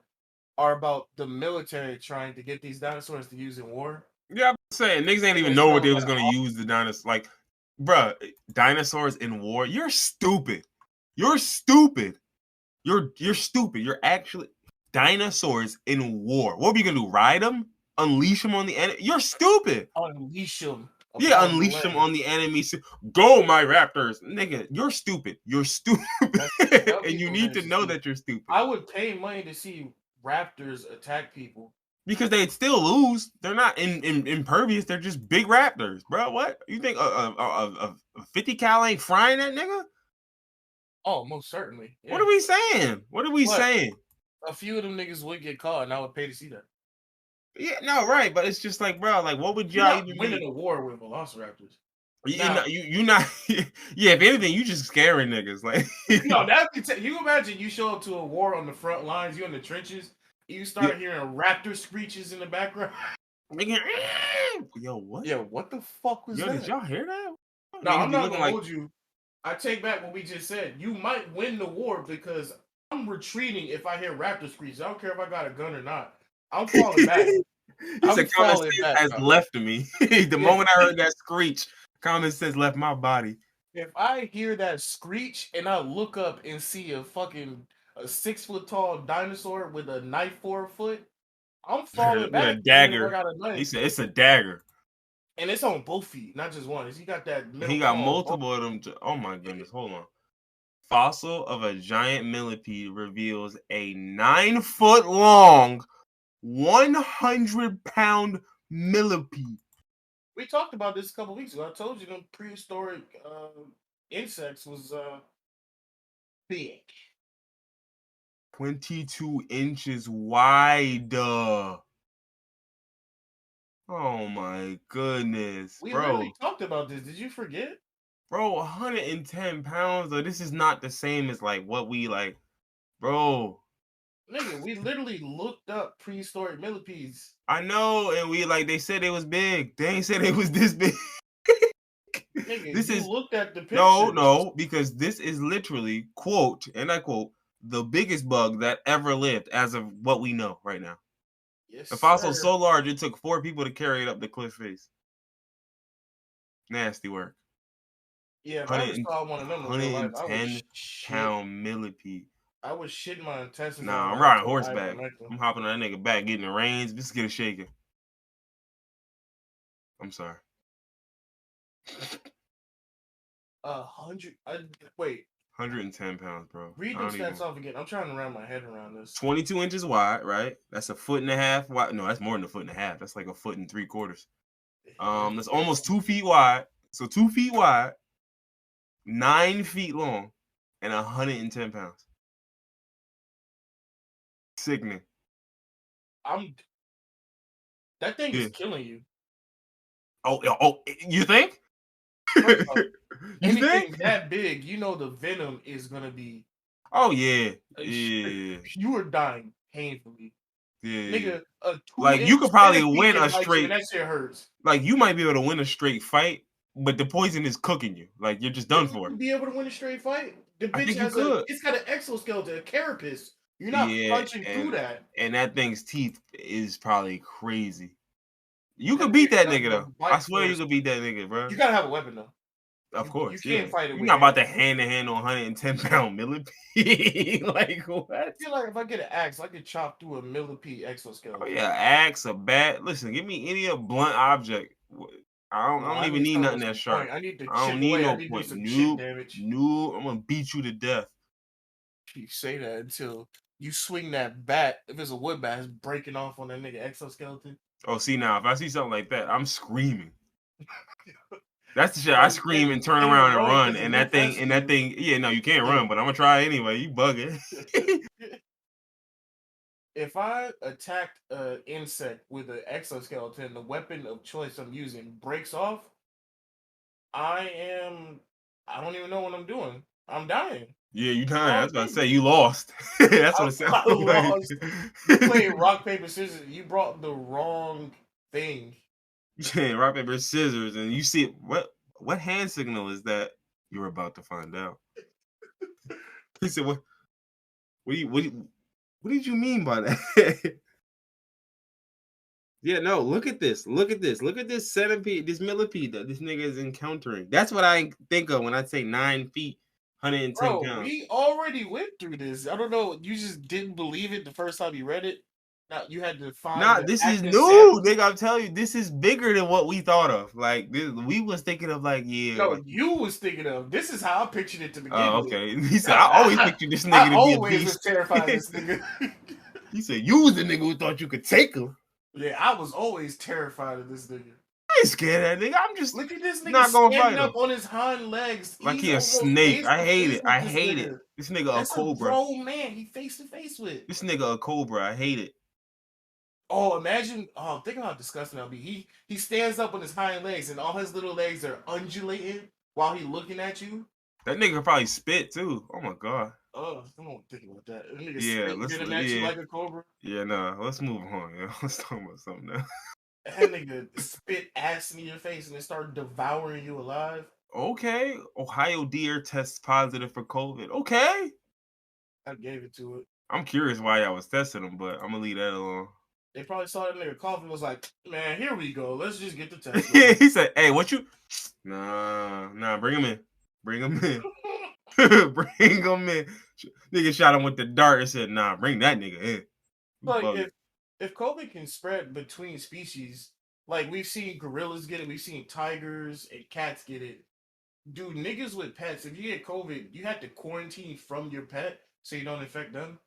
are about the military trying to get these dinosaurs to use in war. Yeah, I'm saying niggas ain't And even it's know what showing they that was gonna use the dinosaurs. Like, bruh, dinosaurs in war. You're stupid. You're stupid. You're stupid. You're actually dinosaurs in war. What are you gonna do? Ride them? Unleash them on the enemy? You're stupid. unleash them Yeah, upon the unleash them land. on the enemy. Go, my raptors, nigga. You're stupid. You're stupid, That's what you tell and you people need there's to to know see. that you're stupid. I would pay money to see raptors attack people. Because they'd still lose. They're not impervious. They're just big raptors, bro. What you think? A 50 cal ain't frying that nigga? Oh, most certainly. What Yeah. are we saying? What are we But saying? a few of them niggas would get caught, and I would pay to see that. Yeah, no, right. But it's just like, bro, like, what would You're y'all not even winning be? a war with velociraptors. You Now, not, you not. Yeah, if anything, you just scaring niggas. Like, no, you imagine you show up to a war on the front lines, you're in the trenches, you yeah, start hearing raptor screeches in the background. nigga, yo, what? Yeah, what the fuck was Yo, did that? y'all hear that? No, Niggas I'm be not looking gonna like hold you. I take back what we just said. You might win the war because I'm retreating if I hear raptor screeches. I don't care if I got a gun or not. I'm falling back. he I'm said common falling sense back. has left me. The Yeah. moment I heard that screech, common sense left my body. If I hear that screech and I look up and see a 6 foot tall dinosaur with a knife for a foot, I'm falling With a back even if I dagger. got a He knife. said it's a dagger. And it's on both feet, not just one. He got that middle He got claw on both. multiple of them. Oh my goodness, hold on. Fossil of a giant millipede reveals a 9 foot long, 100-pound millipede. We talked about this a couple weeks ago. I told you them prehistoric insects was big. 22 inches wide. Oh my goodness, We literally bro. talked about this. Did you forget? Bro, 110 pounds though. This is not the same as like what we like, bro. Nigga, we literally looked up prehistoric millipedes. I know, and we like they said it was big. They ain't said it was this big. Nigga, This you is looked at the pictures. no, because this is literally quote, and I quote, the biggest bug that ever lived as of what we know right now. Yes, The fossil is sir. so large it took 4 people to carry it up the cliff face. Nasty work. Yeah, if I ever 100, saw one of them in real life, I would 110 shit. pound millipede. I would shit my intestines out Nah, I'm and run riding to an horseback. ivermectin. I'm hopping on that nigga back, getting the reins. Just get a shaking. I'm sorry. 100. Wait. 110 pounds, bro. Read I them don't even. stats off again. I'm trying to wrap my head around this. 22 inches wide, right? That's a foot and a half wide. No, that's more than a foot and a half. That's like a foot and 3/4. That's almost 2 feet wide. So 2 feet wide, 9 feet long, and 110 pounds. Sickening. That thing Yeah. is killing you. Oh, you think? First off, You anything think? that big, you know the venom is gonna be. Oh yeah, uh, sh- yeah, You are dying painfully. Yeah. Nigga, a Like, you 2-inch could probably centipede win can a bite you, and straight that shit hurts. like, you might be able to win a straight fight, but the poison is cooking you. Like, you're just done Wouldn't for. you be able to win a straight fight? The I bitch think you has a, could. it's got an exoskeleton, a carapace. You're not Yeah, punching through that. and that thing's teeth is probably crazy. You That could nigga beat that got nigga, the though. I bite swear you force. could beat that nigga, bro. You gotta have a weapon though. Of You course, yeah. can't fight it You're with not about to hands. hand-to-hand on 110-pound millipede. Like, what? I feel like if I get an axe, I could chop through a millipede Oh, exoskeleton. yeah, axe, a bat. Listen, give me any a blunt object. I No, don't I even need need something nothing with that some sharp. point. I need to I don't chip need away. I no need to do point. some chip Nope. damage. Nope. I'm gonna beat you to death. You say that until you swing that bat. If it's a wood bat, it's breaking off on that nigga exoskeleton. Oh, see now, if I see something like that, I'm screaming. That's the shit. I Well, you scream and turn can't even around and run run, because it and move faster than you. yeah, no, you can't Yeah. run, but I'm gonna try anyway. You bugging. If I attacked an insect with an exoskeleton, the weapon of choice I'm using breaks off, I am. I don't even know what I'm doing. I'm dying. Yeah, you dying. Wrong That's what I thing. say. You lost. That's what it sounds I like. lost. You played rock paper scissors. You brought the wrong thing. Yeah, rock paper scissors, and you see what hand signal is that? You're about to find out. He said, "What? What did you mean by that?" Yeah, no. Look at this. Look at this. Look at this centipede, this millipede that this nigga is encountering. That's what I think of when I say 9 feet, 110 Bro, pounds. we already went through this. I don't know. You just didn't believe it the first time you read it. Now you had to find Nah, the this is active new, sample. nigga. I'm telling you, this is bigger than what we thought of. Like this, we was thinking of like, yeah, No, like, you was thinking of. This is how I pictured it to oh, begin with. okay. He said, I always pictured this I nigga to be a always was beast. terrified of this nigga. He said, you was the nigga who thought you could take him. Yeah, I was always terrified of this nigga. I ain't scared of that nigga. I'm just Look at this nigga not gonna standing fight up him. on his hind legs. Like He's he a almost snake. face I to hate face it. with I this hate it. nigga. This nigga a That's a cobra. grown man. He face to face with. This nigga a cobra. I hate it. Oh, imagine! Oh, think about how disgusting that'll be. He stands up on his hind legs, and all his little legs are undulating while he looking at you. That nigga probably spit too. Oh my god. Oh, I don't think about that. That nigga Yeah, spit let's grinning at you yeah. like a cobra. Yeah, nah. Let's move on, yo. Let's talk about something now. That nigga spit acid in your face and then start devouring you alive. Okay. Ohio deer tests positive for COVID. Okay. I gave it to it. I'm curious why I was testing him, but I'm gonna leave that alone. They probably saw that nigga cough and was like, "Man, here we go. Let's just get the test Yeah, going." he said, "Hey, what you? Nah, bring him in. Bring him in. Bring him in." Nigga shot him with the dart and said, "Nah, bring that nigga in." You Like bugging. if COVID can spread between species, like we've seen gorillas get it, we've seen tigers and cats get it. Do niggas with pets, if you get COVID, you have to quarantine from your pet so you don't infect them?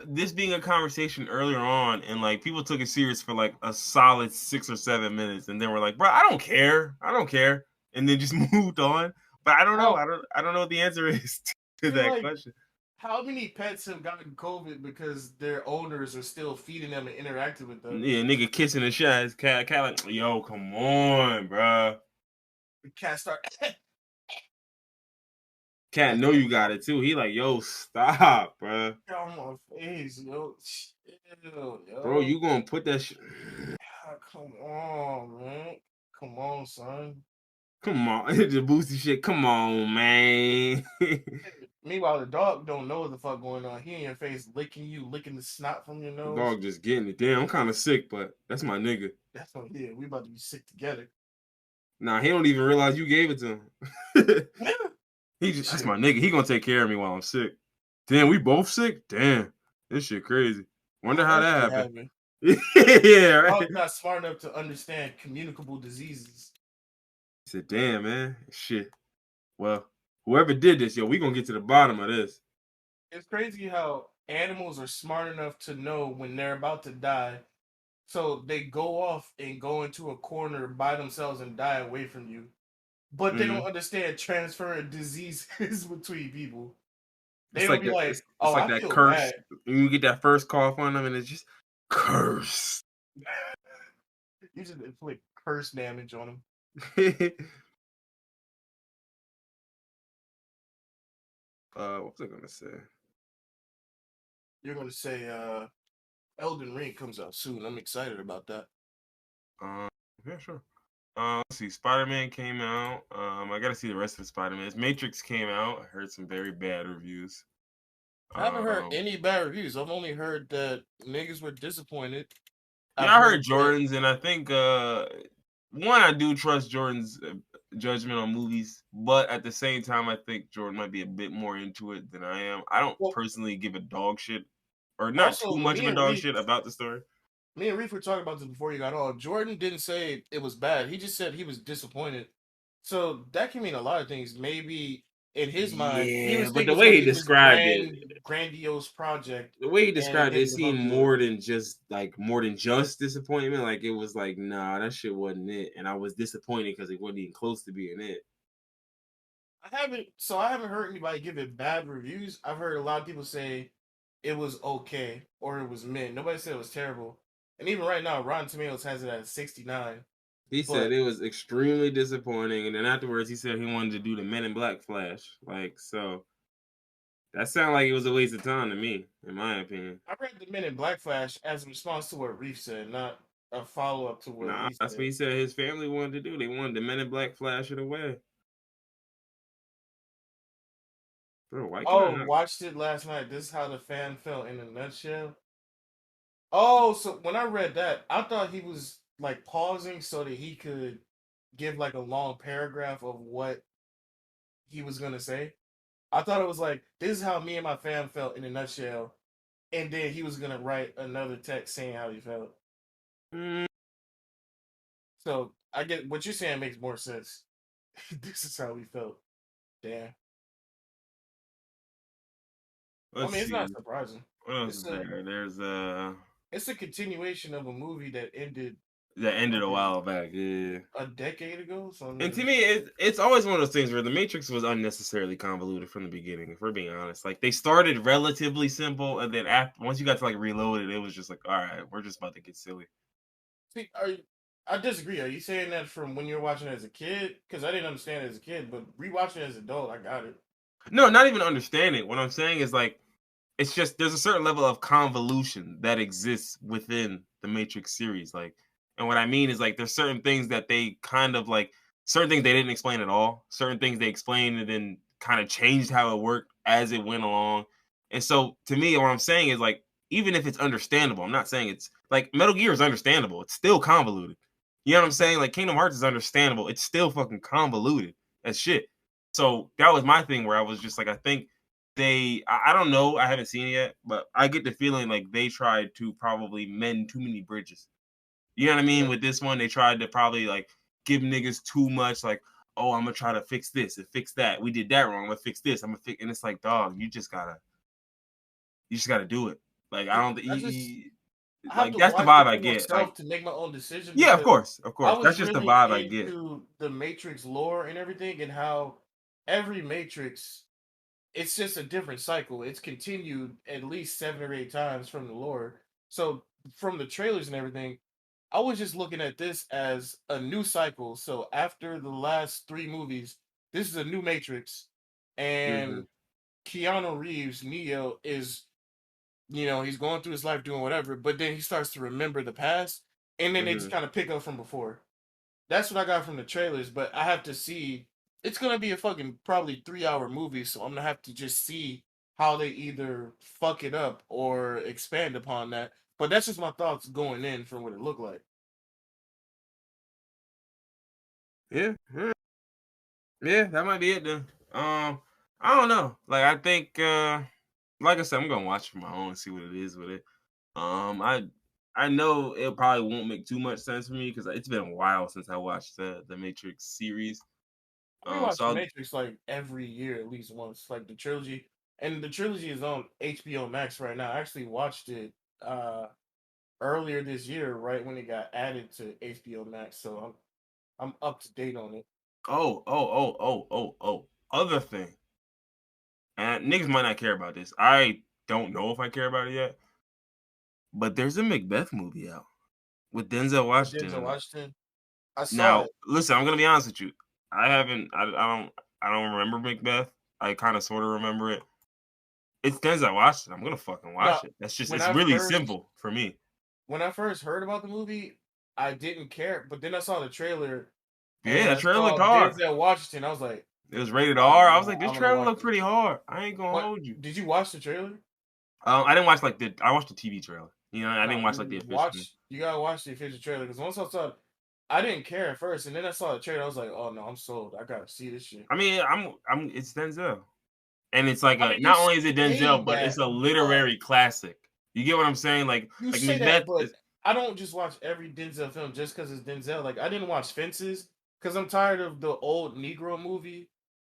This being a conversation earlier on, and like people took it serious for like a solid 6 or 7 minutes, and then we're like, "Bro, I don't care," and then just moved on. But I don't know. Well, I don't know what the answer is I to feel that like question. how many pets have gotten COVID because their owners are still feeding them and interacting with them? Yeah, nigga kissing the shot. His cat like, yo, come on, bro. The cat start Cat know you got it too. He like, yo, stop, bro. on my face, yo. Chill, Bro, yo. you gonna put that shit. Ah, come on, man. Come on, son. Come on, the boosty shit. Come on, man. Meanwhile, the dog don't know what the fuck going on. He in your face licking you, licking the snot from your nose. Dog just getting it. Damn, I'm kind of sick, but that's my nigga. That's what, yeah, we about to be sick together. Nah, he don't even realize you gave it to him. That's Shit. my nigga. He gonna take care of me while I'm sick. Damn, we both sick? Damn. This shit crazy. Wonder how that shit happened. happened. Yeah, right. Dog's not smart enough to understand communicable diseases. He said, damn, man. Shit. Well, whoever did this, yo, we gonna get to the bottom of this. It's crazy how animals are smart enough to know when they're about to die. So they go off and go into a corner by themselves and die away from you. But they don't Mhm. understand transferring diseases between people. They It's don't like be that. like, It's "Oh, like I that feel curse. bad." You get that first cough on them, and it's just curse. You just inflict curse damage on them. What was I gonna say? You're gonna say, Elden Ring comes out soon. I'm excited about that. Um, yeah, sure. Let's see. Spider-Man came out. I gotta see the rest of the Spider-Man. Matrix came out. I heard some very bad reviews. I haven't heard Um, any bad reviews. I've only heard that niggas were disappointed. I've yeah, I heard heard that. Jordan's, and I think one, I do trust Jordan's judgment on movies, but at the same time, I think Jordan might be a bit more into it than I am. I don't Well, personally give a dog shit, or not also too much of a dog shit about the story. Me and Reef were talking about this before you got on. Jordan didn't say it was bad. He just said he was disappointed. So that can mean a lot of things. Maybe in his mind, he Yeah, was but thinking the it's going way to he be this described it, grandiose project, the way he and it described it, it didn't live seemed up to it. more than just disappointment. Like it was like, nah, that shit wasn't it, and I was disappointed because it wasn't even close to being it. I haven't heard anybody give it bad reviews. I've heard a lot of people say it was okay or it was mid. Nobody said it was terrible. And even right now, Rotten Tomatoes has it at 69. He said But it was extremely disappointing, and then afterwards he said he wanted to do the Men in Black Flash. Like, so that sounded like it was a waste of time to me, in my opinion. I read the Men in Black Flash as a response to what Reef said, not a follow up to what Nah, he that's what said. he said his family wanted to do. They wanted the Men in Black Flash it away. Bro, why can I Oh, not? watched it last night. This is how the fan felt in a nutshell. Oh, so when I read that, I thought he was like pausing so that he could give like a long paragraph of what he was gonna say. I thought it was like, this is how me and my fam felt in a nutshell, and then he was gonna write another text saying how he felt. Mm, So I get what you're saying makes more sense. This is how he felt. Damn. I let's mean, it's not see. surprising. What else It's is a there? There's it's a continuation of a movie that ended that ended a fucking while back. Yeah. a decade ago. So I And to mean, me, it's always one of those things where the Matrix was unnecessarily convoluted from the beginning. If we're being honest, like they started relatively simple, and then after once you got to like reload it, it was just like, all right, we're just about to get silly. see, I disagree. Are you saying that from when you were watching it as a kid? Because I didn't understand it as a kid, but rewatching it as an adult, I got it. No, not even understanding. What I'm saying is like it's just there's a certain level of convolution that exists within the Matrix series. Like, and what I mean is like there's certain things that they kind of like certain things they didn't explain at all. Certain things they explained and then kind of changed how it worked as it went along. And so to me, what I'm saying is like even if it's understandable, I'm not saying it's like Metal Gear is understandable. It's still convoluted. You know what I'm saying? Like Kingdom Hearts is understandable. It's still fucking convoluted as shit. So that was my thing where I was just like, I think I don't know, I haven't seen it yet, but I get the feeling like they tried to probably mend too many bridges. You know what I mean? Yeah, With this one, they tried to probably like give niggas too much, like, oh, I'm gonna try to fix this and fix that. We did that wrong. I'm gonna fix this. I'm gonna fix, and it's like, dog, you just gotta do it. Like, I see, don't, I have like to that's the watch vibe it I for get. Like, myself to make my own decision yeah, because of I course, was that's just the really vibe I get. into the Matrix lore and everything, and how every Matrix it's just a different cycle. It's continued at least 7 or 8 times from the lore. So from the trailers and everything, I was just looking at this as a new cycle. So after the last 3 movies, this is a new Matrix, Hmm. and Keanu Reeves, Neo, is he's going through his life doing whatever, but then he starts to remember the past, and then they just Hmm. kind of pick up from before. That's what I got from the trailers, but I have to see. It's gonna be a fucking probably 3 hour movie, so I'm gonna have to just see how they either fuck it up or expand upon that. But that's just my thoughts going in from what it looked like. Yeah, yeah, yeah, that might be it then. I don't know. Like, I think, like I said, I'm gonna watch it for my own and see what it is with it. I know it probably won't make too much sense for me because it's been a while since I watched the Matrix series. I rewatch So The Matrix like every year at least once, like the trilogy, and the trilogy is on HBO Max right now. I actually watched it earlier this year, right when it got added to HBO Max, so I'm up to date on it. other thing, and niggas might not care about this. I don't know if I care about it yet, but there's a Macbeth movie out with Denzel Washington Denzel in it. Washington. I saw Now, it. listen, I'm gonna be honest with you. I haven't. I don't remember Macbeth. I kind of sort of remember it. It's Denzel Washington. I'm gonna fucking No, watch it. That's just when it's I really first simple for me. when I first heard about the movie, I didn't care, but then I saw the trailer Yeah, and that I trailer looked saw hard. Denzel Washington. I was like, It was rated "Oh R. I was no, like, this I'm gonna trailer watch looked this." pretty hard. I ain't gonna What hold you. did you watch the trailer? I didn't watch I watched the TV trailer. You know, I No, didn't watch like the official one. you gotta watch the official trailer because once I saw, I didn't care at first, and then I saw the trailer. I was like, "Oh no, I'm sold. I gotta see this shit." I mean, it's Denzel. And it's like I mean, you not only is it say Denzel, but that, it's a but literary classic. You get what I'm saying? you Like say that, Macbeth but is I don't just watch every Denzel film just because it's Denzel. Like I didn't watch Fences because I'm tired of the old Negro movie.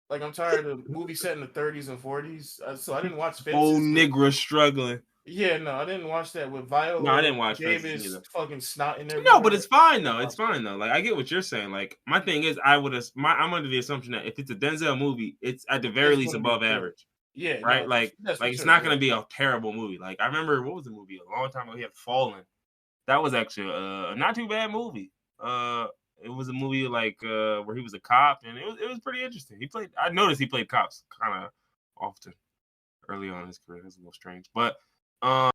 Like I'm tired of movies set in the 30s and 40s. So I didn't watch old Fences with. nigga struggling. Yeah, no, I didn't watch that with No, I Viola didn't watch Fences Davis either. fucking snotting No, but everywhere. it's fine I didn't though. It's watch that. fine though. Like I get what you're saying. Like my thing is, I'm under the assumption that if it's a Denzel movie, it's at the very It's least gonna be above good. average, Yeah, right? no, that's for It's sure. not Yeah. gonna be a terrible movie. Like I remember what was the movie a long time ago? He had Fallen. That was actually a not too bad movie. It was a movie where he was a cop, and it was pretty interesting. I noticed he played cops kind of often early on in his career. It was a little strange, but um.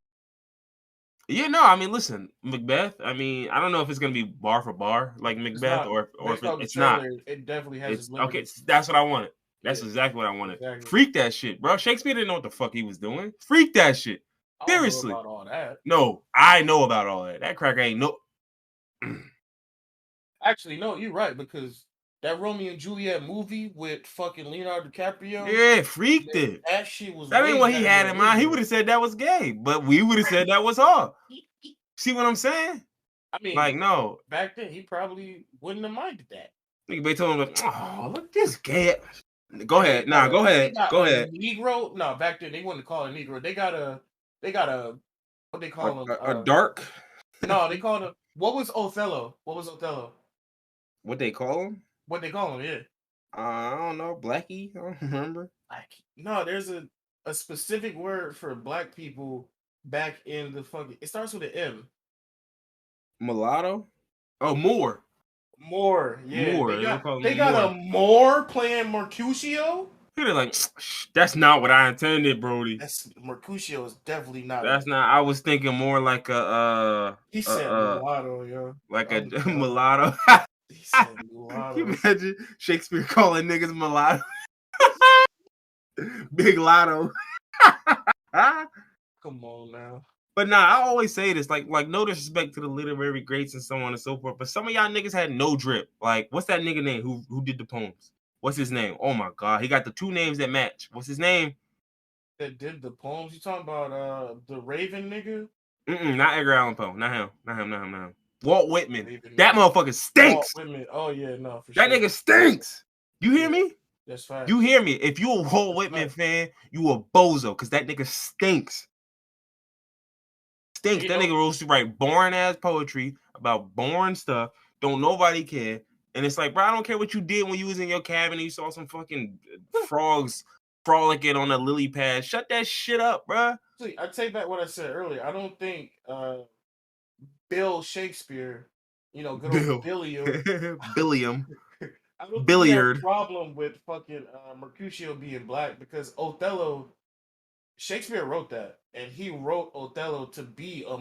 Yeah, no, I mean, listen, Macbeth. I mean, I don't know if it's gonna be bar for bar like It's Macbeth, not or if based off the it's not. trailer. It definitely has his It's okay. liberty. That's what I wanted. That's Yeah, exactly what I wanted. exactly. Freak that shit, bro. Shakespeare didn't know what the fuck he was doing. Freak that shit. I don't know Seriously. about all that. No, I know about all that. That cracker ain't no. Actually, no, you're right because that Romeo and Juliet movie with fucking Leonardo DiCaprio, Yeah, freaked man, it. that shit was That ain't way what he better had than in the mind. He would original. have said that was gay, but we would have said that was hard. See what I'm saying? I Like, mean, no. back then he probably wouldn't have minded that. Nigga, they told him, like, oh, look this gay. Go Hey, ahead. Nah, go they ahead. got Go a ahead. Negro. No, back then they wouldn't call it a Negro. They got a what they call him. A dark. No, they called him. What was Othello? What was Othello? What they call him? What they call him? Yeah, I don't know. Blackie. I don't remember. like no, there's a specific word for black people back in the fucking. It starts with an M. Mulatto. Oh, Moore. More, yeah. Moore. They would call They him got Moore. a Moore playing Mercutio. They're like, that's not what I intended, Brody. That's Mercutio is definitely not. That's not. I was thinking more like He said mulatto, yo. like a I'm done. mulatto. He said Can mulatto. you imagine Shakespeare calling niggas mulatto? Big lotto. Come on now. But nah, I always say this, like no disrespect to the literary greats and so on and so forth, but some of y'all niggas had no drip. Like, what's that nigga name who did the poems? What's his name? Oh my god, he got the two names that match. What's his name? That did the poems. You talking about the Raven nigga? Not Edgar Allan Poe. Not him. Walt Whitman. Raven That nigga. motherfucker stinks. Walt Whitman. Oh yeah, no, for That sure. nigga stinks. You hear me? That's fine. You hear me? If you a Walt Whitman fan, you a bozo, because that nigga stinks. That nigga rules to write boring ass poetry about boring stuff. Don't nobody care. And it's like, bro, I don't care what you did when you was in your cabin and you saw some fucking frogs frolicking on a lily pad. Shut that shit up, bro. See, I take back what I said earlier. I don't think Bill Shakespeare, good old Billiam. Billiam. I don't Billiard. think he had a problem with fucking Mercutio being black because Othello, Shakespeare wrote that, and he wrote Othello to be a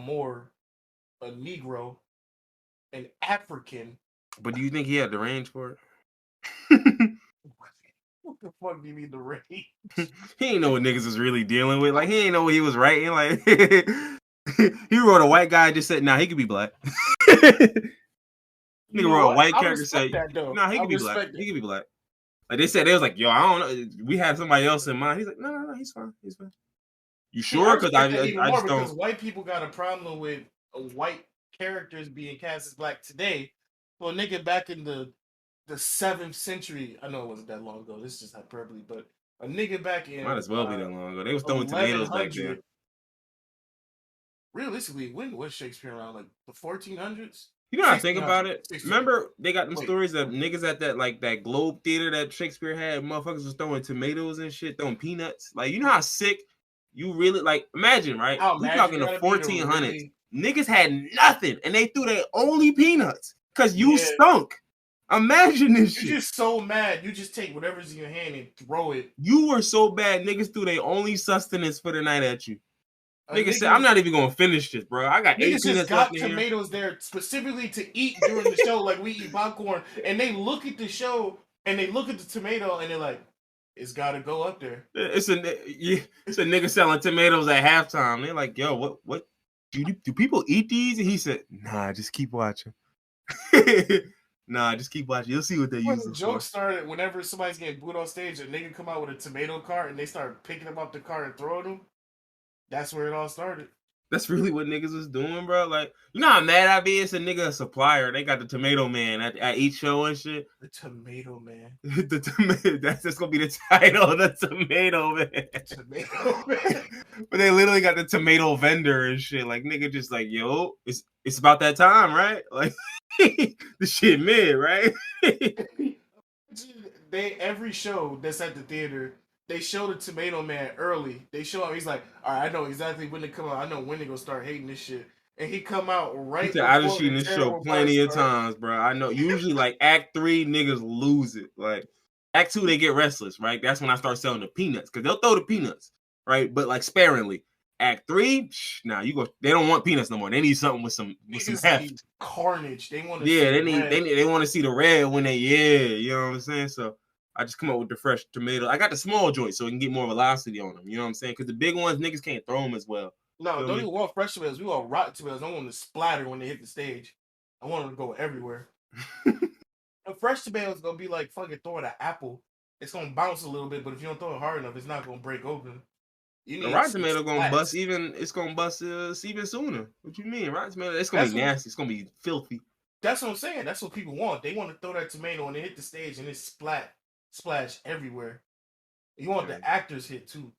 Negro, an African. But do you think he had the range for it? What the fuck do you mean the range? He ain't know what niggas was really dealing with. Like, he ain't know what he was writing. Like, he wrote a white guy just said, nah, he could be black. Nigga wrote a white character say, nah, he could be black. He could be black. Like, they was like, yo, I don't know. We had somebody else in mind. He's like, no, he's fine. He's fine. You sure? Because I just don't. Because white people got a problem with white characters being cast as black today. Well, nigga, back in the 7th century, I know it wasn't that long ago. This is just hyperbole, but a nigga back in might as well be that long ago. They was throwing tomatoes back then. Realistically, when was Shakespeare around? Like the 1400s? You know how I think about it? Remember, they got them stories that niggas at that Globe Theater that Shakespeare had, motherfuckers was throwing tomatoes and shit, throwing peanuts. Like, you know how sick you really, like, imagine, right? We're talking the 1400s. Niggas had nothing, and they threw their only peanuts because you stunk. Imagine this You're shit. just so mad. You just take whatever's in your hand and throw it. You were so bad, niggas threw their only sustenance for the night at you. Niggas said, I'm Niggas, not even gonna finish this, bro. I got 8 niggas just peanuts left got in here. tomatoes there specifically to eat during the show, like we eat popcorn. And they look at the show and they look at the tomato and they're like, it's got to go up there. It's a nigga selling tomatoes at halftime. They're like, yo, what? Do people eat these? And he said, nah, just keep watching. Nah, just keep watching. You'll see what they When use the it joke for. started, whenever somebody's getting booed on stage, a nigga come out with a tomato cart and they start picking them up the cart and throwing them. That's where it all started. That's really what niggas was doing, bro. Like, you know how mad I be? It's a nigga, a supplier. They got the tomato man at each show and shit. The tomato man. The tomato. That's gonna be the title. The tomato man. Tomato man. But they literally got the tomato vendor and shit. Like, nigga, just like, yo, it's about that time, right? Like, the shit mid, right? They every show that's at the theater, they show the tomato man early. They show him. He's like, all right, I know exactly when to come out. I know when to go start hating this shit. And he come out right I done before seen the this show terrible plenty part of starts. times, bro. I know. Usually, like Act 3, niggas lose it. Like Act 2, they get restless, right? That's when I start selling the peanuts because they'll throw the peanuts, right? But like sparingly. Act 3, nah, you go. They don't want peanuts no more. They need something with some heft. Carnage. They want to. Yeah, they want to see the red when you know what I'm saying. So I just come up with the fresh tomato. I got the small joints so we can get more velocity on them. You know what I'm saying? Because the big ones, niggas can't throw them as well. No, don't even want fresh tomatoes. We want rotten tomatoes. I want them to splatter when they hit the stage. I want them to go everywhere. A fresh tomato is gonna be like fucking throwing an apple. It's gonna bounce a little bit, but if you don't throw it hard enough, it's not gonna break open. The rotten tomato gonna bust even. It's gonna bust even sooner. What you mean, rotten tomato? It's gonna be nasty. It's gonna be filthy. That's what I'm saying. That's what people want. They want to throw that tomato and they hit the stage and it splash everywhere. You want the actors hit too.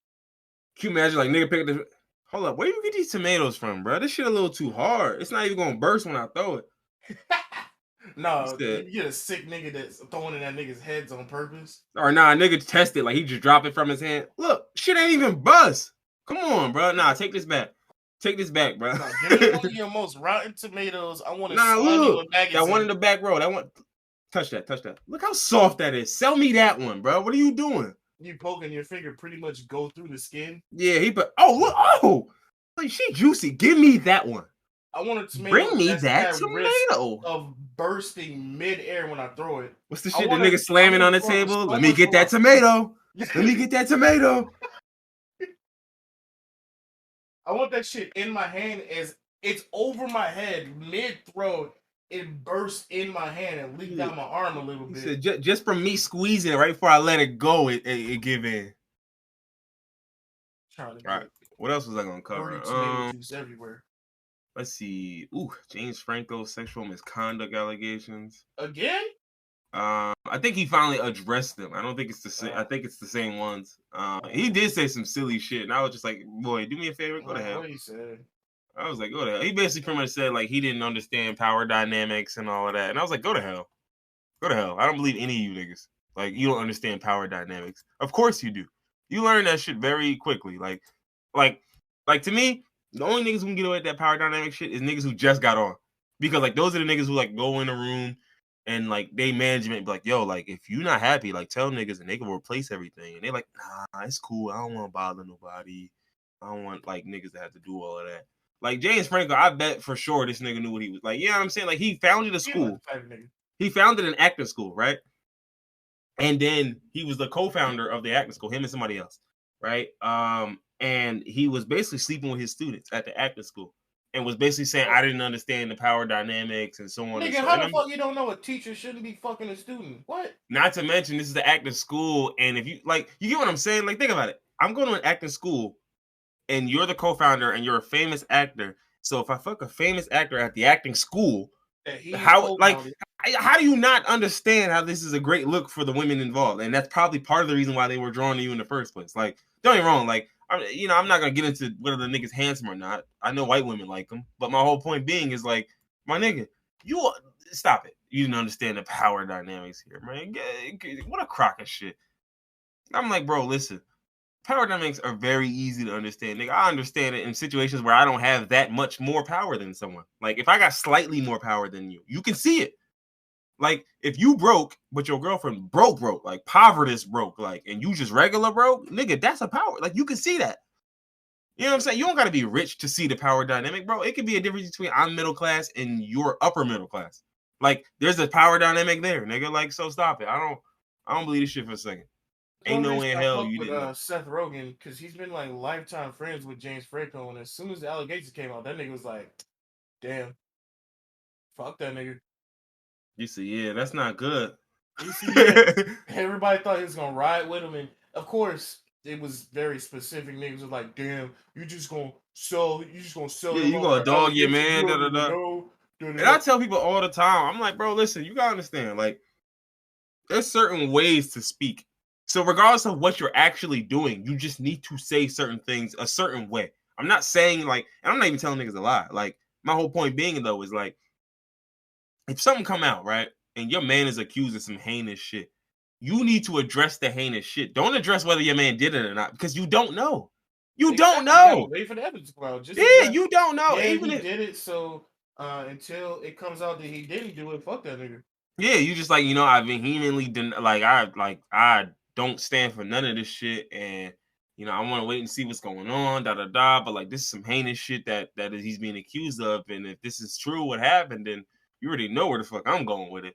Can you imagine like nigga pick the? Hold up, where you get these tomatoes from, bro? This shit a little too hard. It's not even gonna burst when I throw it. No, you get a sick nigga that's throwing in that nigga's heads on purpose. Or nah, nigga test it like he just dropped it from his hand. Look, shit ain't even bust. Come on, bro. Nah, take this back. Take this back, bro. Nah, give me one of your most rotten tomatoes. I want to look, that one in the back row. That one. Touch that. Look how soft that is. Sell me that one, bro. What are you doing? You poking your finger pretty much go through the skin. Yeah, he put. Oh, look. Oh, like she juicy. Give me that one. I want a tomato. Bring me that tomato. Of bursting mid-air when I throw it. What's the shit the nigga slamming on the table? Let me get that tomato. Let me get that tomato. I want that shit in my hand as it's over my head mid-throw. It bursts in my hand and leaked down my arm a little bit. Said, just from me squeezing it right before I let it go, it give in. All right. What else was I gonna cover? Tomato juice everywhere. Let's see. Ooh, James Franco sexual misconduct allegations. Again? I think he finally addressed them. I don't think it's the same. I think it's the same ones. He did say some silly shit, and I was just like, "Boy, do me a favor, go to hell." What he said? I was like, "Go to hell." He basically pretty much said like he didn't understand power dynamics and all of that, and I was like, "Go to hell, go to hell." I don't believe any of you niggas. Like you don't understand power dynamics. Of course you do. You learn that shit very quickly. Like to me. The only niggas who can get away with that power dynamic shit is niggas who just got on. Because, like, those are the niggas who, like, go in a room and, like, they management be like, yo, like, if you not happy, like, tell niggas and they can replace everything. And they like, nah, it's cool. I don't want to bother nobody. I don't want, like, niggas to have to do all of that. Like, James Franco, I bet for sure this nigga knew what he was. Like, you know what I'm saying? Like, he founded a school. He founded an acting school, right? And then he was the co-founder of the acting school, him and somebody else, right? And he was basically sleeping with his students at the acting school and was basically saying, I didn't understand the power dynamics and so on. Nigga, how the fuck you don't know a teacher shouldn't be fucking a student? What? Not to mention, this is the acting school. And if you, like, you get what I'm saying? Like, think about it. I'm going to an acting school and you're the co-founder and you're a famous actor. So if I fuck a famous actor at the acting school, how do you not understand how this is a great look for the women involved? And that's probably part of the reason why they were drawn to you in the first place. Like, don't get me wrong. Like, I'm not gonna get into whether the nigga's handsome or not. I know white women like him, but my whole point being is like, my nigga, you stop it. You didn't understand the power dynamics here, man. What a crock of shit. I'm like, bro, listen. Power dynamics are very easy to understand. Nigga, I understand it in situations where I don't have that much more power than someone. Like, if I got slightly more power than you, you can see it. Like, if you broke, but your girlfriend broke, like poverty broke, like, and you just regular broke, nigga, that's a power. Like, you can see that. You know what I'm saying? You don't gotta be rich to see the power dynamic, bro. It could be a difference between I'm middle class and you're upper middle class. Like, there's a power dynamic there, nigga. Like, so stop it. I don't believe this shit for a second. Ain't One no way reason in I hell fuck you with didn't know. Seth Rogen because he's been like lifetime friends with James Franco, and as soon as the allegations came out, that nigga was like, "Damn, fuck that nigga." You see, yeah, that's not good. You see, yeah, everybody thought he was gonna ride with him, and of course, it was very specific. Niggas was like, "Damn, you just gonna sell Yeah, them you out gonna for dog your allegations you man, da don't da even da. know." Da, da, And I da. tell people all the time, I'm like, bro, listen, you gotta understand, like, there's certain ways to speak. So regardless of what you're actually doing, you just need to say certain things a certain way. I'm not saying like, and I'm not even telling niggas a lie. Like, my whole point being though is like, if something come out, right, and your man is accused of some heinous shit, you need to address the heinous shit. Don't address whether your man did it or not, because you don't know. You don't Exactly, you gotta know. wait for the evidence to come out. Just Yeah, address, you don't know. yeah, Even he if did it. So until it comes out that he didn't do it, fuck that nigga. yeah, you just like, I vehemently I don't stand for none of this shit, and I want to wait and see what's going on, da da da. But like, this is some heinous shit that he's being accused of, and if this is true, what happened, then you already know where the fuck I'm going with it.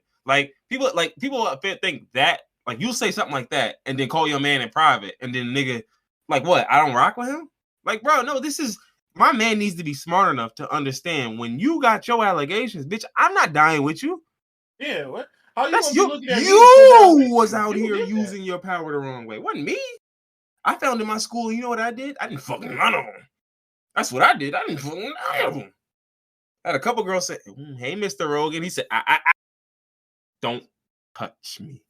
People up there think that like you'll say something like that, and then call your man in private, and then nigga, like what? I don't rock with him. Like, bro, no, this is my man needs to be smart enough to understand when you got your allegations, bitch. I'm not dying with you. Yeah, what? How you That's gonna be you. looking at me to put down You was bitches? out You here did that. using your power the wrong way. Wasn't me. I found in my school. You know what I did? I didn't fuck none of them. That's what I did. I didn't fuck none of them. I had a couple girls say, "Hey, Mr. Rogan." He said, "I don't touch me.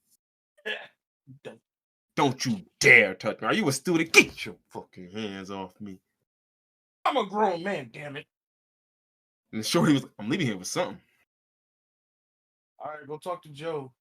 Don't you dare touch me. Are you a student? Get your fucking hands off me." I'm a grown man, damn it. And sure, he was. I'm leaving here with something. All right, go talk to Joe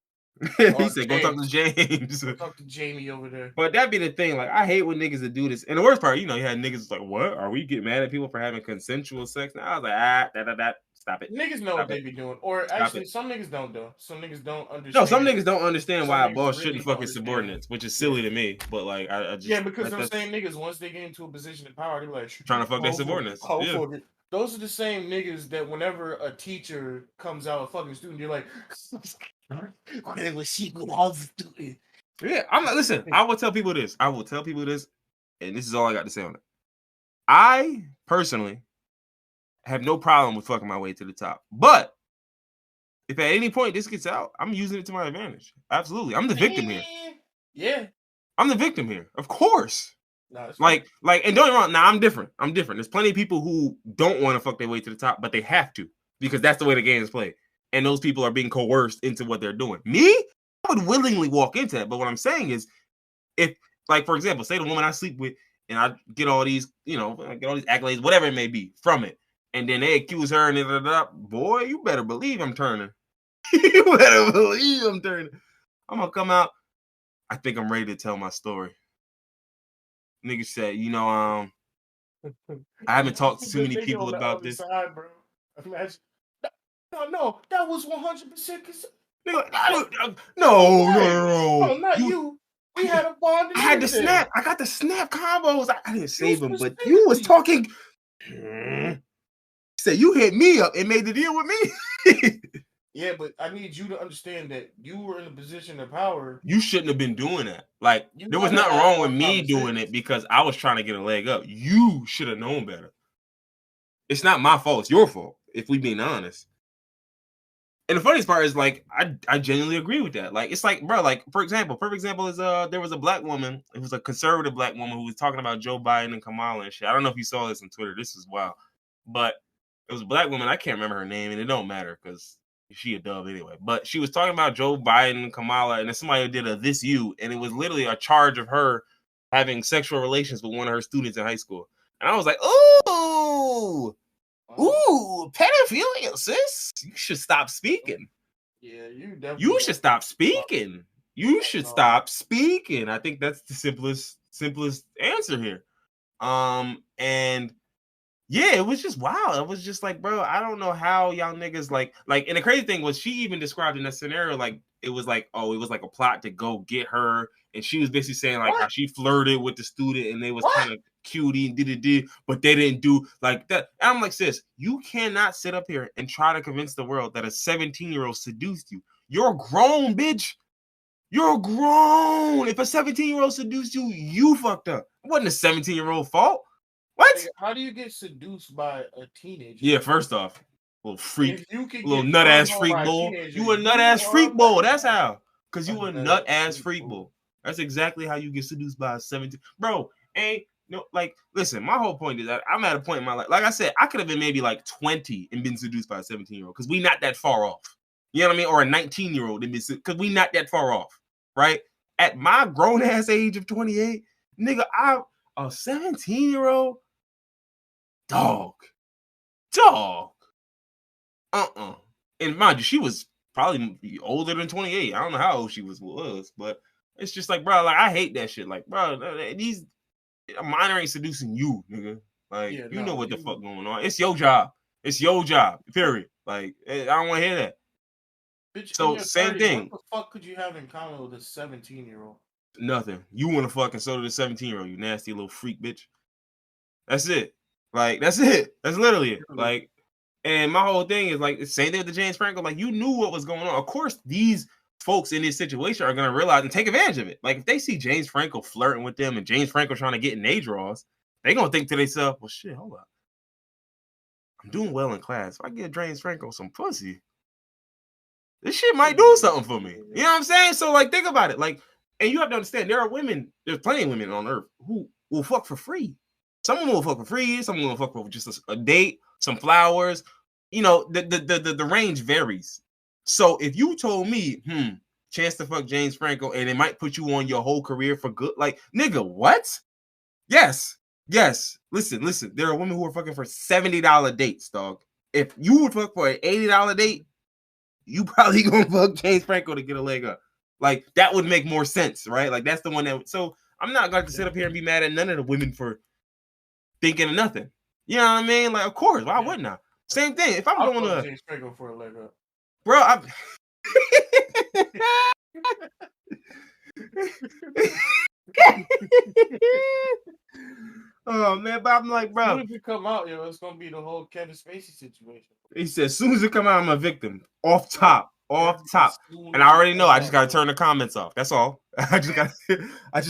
He or said, "Go talk to James. James." Go talk to Jamie over there. But that be the thing. Like, I hate when niggas that do this. And the worst part, you had niggas like, what? Are we getting mad at people for having consensual sex? Now I was like, stop it. Niggas know what Stop they it. be doing, or Stop actually, it. some niggas don't though. Some niggas don't No, some understand. niggas don't understand Some why a niggas boss really shouldn't don't fuck his understand. subordinates, which is Yeah, silly to me. But like, I yeah, just because them that's same niggas once they get into a position of power, they're like, trying to fuck their oh fuck, subordinates. oh Yeah. fuck it. Those are the same niggas that whenever a teacher comes out a fucking student, they're like, whatever she could all student. Yeah. I'm not listen, I will tell people this. And this is all I got to say on it. I personally have no problem with fucking my way to the top. But if at any point this gets out, I'm using it to my advantage. Absolutely. I'm the victim here. Yeah. I'm the victim here. Of course. No, it's Like, and don't get me wrong. Now I'm different. There's plenty of people who don't want to fuck their way to the top, but they have to because that's the way the game is played. And those people are being coerced into what they're doing. Me, I would willingly walk into that. But what I'm saying is, if, like, for example, say the woman I sleep with, and I get all these, I get all these accolades, whatever it may be, from it, and then they accuse her and boy, you better believe I'm turning. You better believe I'm turning. I'm gonna come out. I think I'm ready to tell my story. Nigga said, I haven't talked to too many people about this. Side, bro. Imagine. No, that was 100%. No. Not you. We had a bond. I had the snap. I got the snap combos. I didn't save them, but you was talking. Said you hit me up and made the deal with me. Yeah, but I need you to understand that you were in a position of power. You shouldn't have been doing that. Like, there was nothing wrong with me doing it because I was trying to get a leg up. You should have known better. It's not my fault. It's your fault, if we being honest. And the funniest part is, like, I genuinely agree with that. Like, it's like, bro, like, perfect example is there was a black woman. It was a conservative black woman who was talking about Joe Biden and Kamala and shit. I don't know if you saw this on Twitter. This is wild. But it was a black woman. I can't remember her name, and it don't matter because she a dub anyway. But she was talking about Joe Biden, Kamala, and then somebody did a "this you," and it was literally a charge of her having sexual relations with one of her students in high school. And I was like, ooh, pedophilia, sis. You should stop speaking. Yeah, you definitely. You should stop speaking. You should stop speaking. I think that's the simplest answer here. And Yeah, it was just wild. It was just like, bro, I don't know how y'all niggas like, and the crazy thing was she even described in that scenario like it was like, oh, it was like a plot to go get her, and she was basically saying like how What? she flirted with the student and they was What? kind of cutie and did, but they didn't do like that. And I'm like, sis, you cannot sit up here and try to convince the world that a 17-year-old seduced you. You're grown, bitch. You're grown. If a 17-year-old seduced you, you fucked up. It wasn't a 17-year-old fault. What? How do you get seduced by a teenager? Yeah, first off, little freak, If you can little get nut turned ass on freak by a bull. teenager, You a nut you ass are freak bull. That's how. Cause a you a nut nut ass ass freak freak bull. bull. That's exactly how you get seduced by a 17. Bro, ain't no like. Listen, my whole point is that I'm at a point in my life. Like I said, I could have been maybe like 20 and been seduced by a 17-year-old because we not that far off. You know what I mean? Or a 19-year-old and been because we not that far off, right? At my grown ass age of 28, nigga, I a 17-year-old dog. Dog. And mind you, she was probably older than 28. I don't know how old she was, but it's just like, bro, like I hate that shit. Like, bro, these a minor ain't seducing you, nigga. Like, Yeah, you know no, what the you, fuck going on. It's your job. It's your job. Period. Like, I don't want to hear that. bitch, in So your same 30s, what thing. the fuck could you have in common with a 17-year-old? Nothing. You want to fucking so to the 17-year-old, you nasty little freak bitch. That's it. Like, that's it. That's literally it. Like, and my whole thing is like the same thing with the James Franco. Like, you knew what was going on. Of course, these folks in this situation are gonna realize and take advantage of it. Like, if they see James Franco flirting with them and James Franco trying to get in their draws, they gonna think to themselves, well, shit, hold up. I'm doing well in class. If I get James Franco some pussy, this shit might do something for me. You know what I'm saying? So, like, think about it. Like, and you have to understand, there are women, there's plenty of women on earth who will fuck for free. Some of them will fuck for free, some of them will fuck for just a date, some flowers. You know, the range varies. So if you told me, chance to fuck James Franco, and it might put you on your whole career for good, like, nigga, what? Yes. Yes. Listen. There are women who are fucking for $70 dates, dog. If you would fuck for an $80 date, you probably gonna fuck James Franco to get a leg up. Like, that would make more sense, right? Like, that's the one that. So I'm not going to sit up here and be mad at none of the women for thinking of nothing. You know what I mean? Like, of course, why wouldn't I? Same thing. If I'm I'll going fuck to, James Franco for a leg up. bro, I'm. Oh man, but I'm like, As bro. soon as you come out, yo, it's gonna be the whole Kevin Spacey situation. He said, as soon as it come out, I'm a victim. Off top. As soon And I as you already know come I just out, gotta yo. turn the comments off. That's all. I just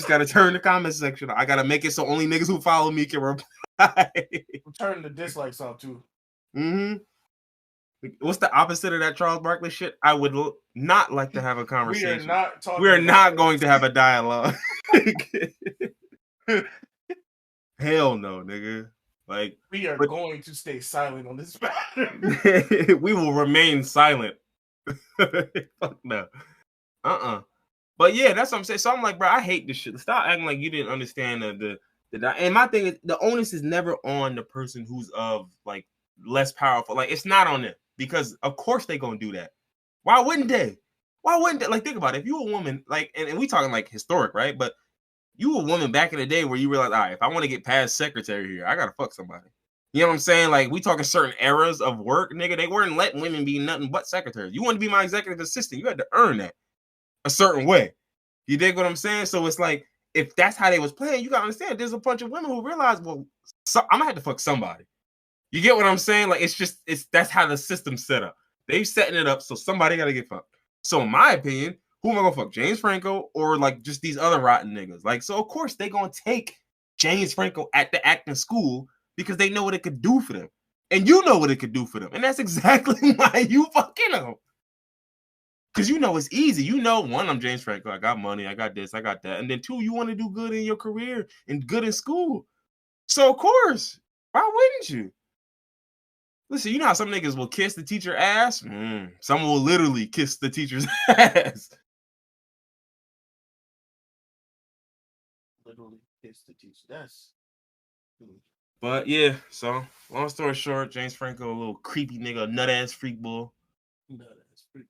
gotta turn the comment section off. I gotta make it so only niggas who follow me can reply. Turn the dislikes off too. Mm-hmm. What's the opposite of that Charles Barkley shit? I would not like to have a conversation. We are not talking. We are not going to have a dialogue. Hell no, nigga. Like, We are going to stay silent on this matter. we will remain silent. Fuck no. But yeah, that's what I'm saying. So I'm like, bro, I hate this shit. Stop acting like you didn't understand the and my thing is the onus is never on the person who's of like less powerful. Like, it's not on them because of course they gonna do that. Why wouldn't they? Why wouldn't they? Like, think about it. If you a woman, like, and we talking like historic, right? But you a woman back in the day where you realize, all right, if I want to get past secretary here, I gotta fuck somebody. You know what I'm saying? Like, we talking certain eras of work, nigga. They weren't letting women be nothing but secretaries. You want to be my executive assistant, you had to earn that a certain way. You dig what I'm saying? So it's like, if that's how they was playing, you gotta understand there's a bunch of women who realize, well, I'm gonna have to fuck somebody. You get what I'm saying? Like, it's that's how the system's set up. They setting it up so somebody gotta get fucked. So in my opinion, who am I gonna fuck? James Franco or like just these other rotten niggas? Like, so of course they gonna take James Franco at the acting school because they know what it could do for them. And you know what it could do for them. And that's exactly why you fucking them. Because you know it's easy. You know, one, I'm James Franco. I got money. I got this. I got that. And then two, you want to do good in your career and good in school. So, of course, why wouldn't you? Listen, you know how some niggas will kiss the teacher ass? Some will literally kiss the teacher's ass. Literally kiss the teacher. That's. But yeah, so long story short, James Franco, a little creepy nigga, nut ass freak bull. Nut ass freak.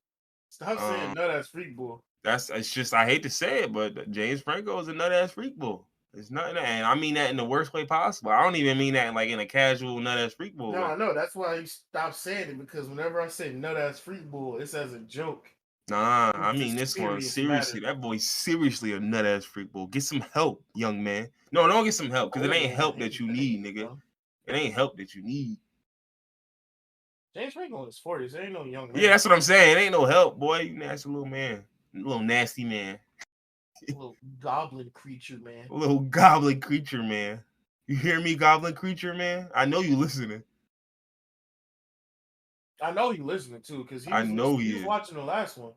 Stop saying nut ass freak bull. It's just I hate to say it, but James Franco is a nut ass freak bull. It's nothing, and I mean that in the worst way possible. I don't even mean that like in a casual nut ass freak bull No, way. I know. That's why I stopped saying it because whenever I say nut ass freak bull, it's as a joke. Nah, I It's a mean this one serious matter. seriously. That boy's seriously a nut ass freak bull. Get some help, young man. No, don't get some help because it Old ain't man, help that you need, nigga. bro. It ain't help that you need. James Franco in his 40s. Ain't no young Yeah, man. that's what I'm saying. It ain't no help, boy. You nasty little man, little nasty man, A little goblin creature, man. a little goblin creature, man. You hear me, goblin creature, man? I know you listening. I know he listening too because I know he he was is. watching the last one.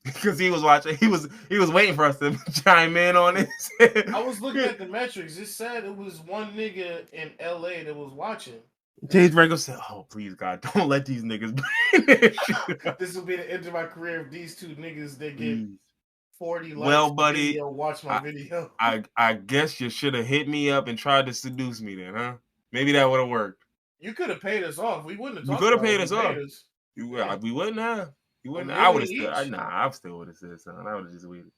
Because he was watching, he was waiting for us to chime in on this. I was looking at the metrics. It said it was one nigga in LA that was watching. James Franco said, "Oh, please God, don't let these niggas bring this shit." This will be the end of my career if these two niggas that get Please. 40 likes Well, a buddy, video watch my I, video. I guess you should have hit me up and tried to seduce me then, huh? Maybe that would have worked. You could have paid us off. We wouldn't have You talked could have about it. paid You us paid off. us. You, Yeah. we wouldn't have. You wouldn't. $1 I would million have still. each. Nah, I still would have said something. I would have just waited.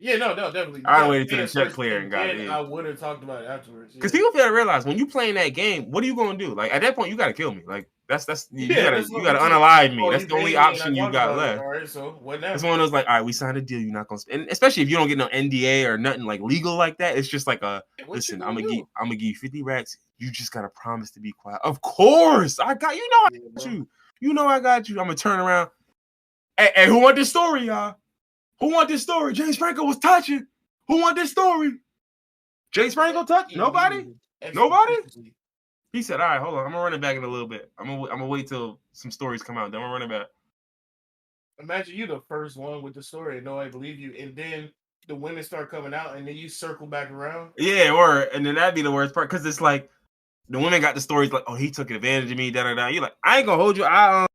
Yeah, no, definitely. You I gotta waited till pay the us check first, clear and and got then it. I would have talked about it afterwards. Because Yeah. people fail to realize when you playing that game, what are you gonna do? Like at that point, you gotta kill me. Like that's you gotta That's what unalive me. oh, That's you the only paid me and I option you talked got about it. left. All right, so what It's now? one of those like, all right, we signed a deal. You're not gonna, and especially if you don't get no NDA or nothing like legal like that. It's just like What you listen, gonna do? I'm gonna give you 50 racks. You just gotta promise to be quiet. Of course, I got you. Know I got you. You know I got you. I'm gonna turn around. Hey, who want this story, y'all? Who want this story? James Franco was touching. Who want this story? James Franco touched? Nobody? Nobody? Expeditiously. He said, all right, hold on. I'm gonna run it back in a little bit. I'm gonna wait till some stories come out. Then I'm gonna run it back. Imagine you the first one with the story and nobody believe you, and then the women start coming out, and then you circle back around. Yeah, and then that'd be the worst part because it's like the women got the stories like, oh, he took advantage of me, da da da. You're like, I ain't gonna hold you. How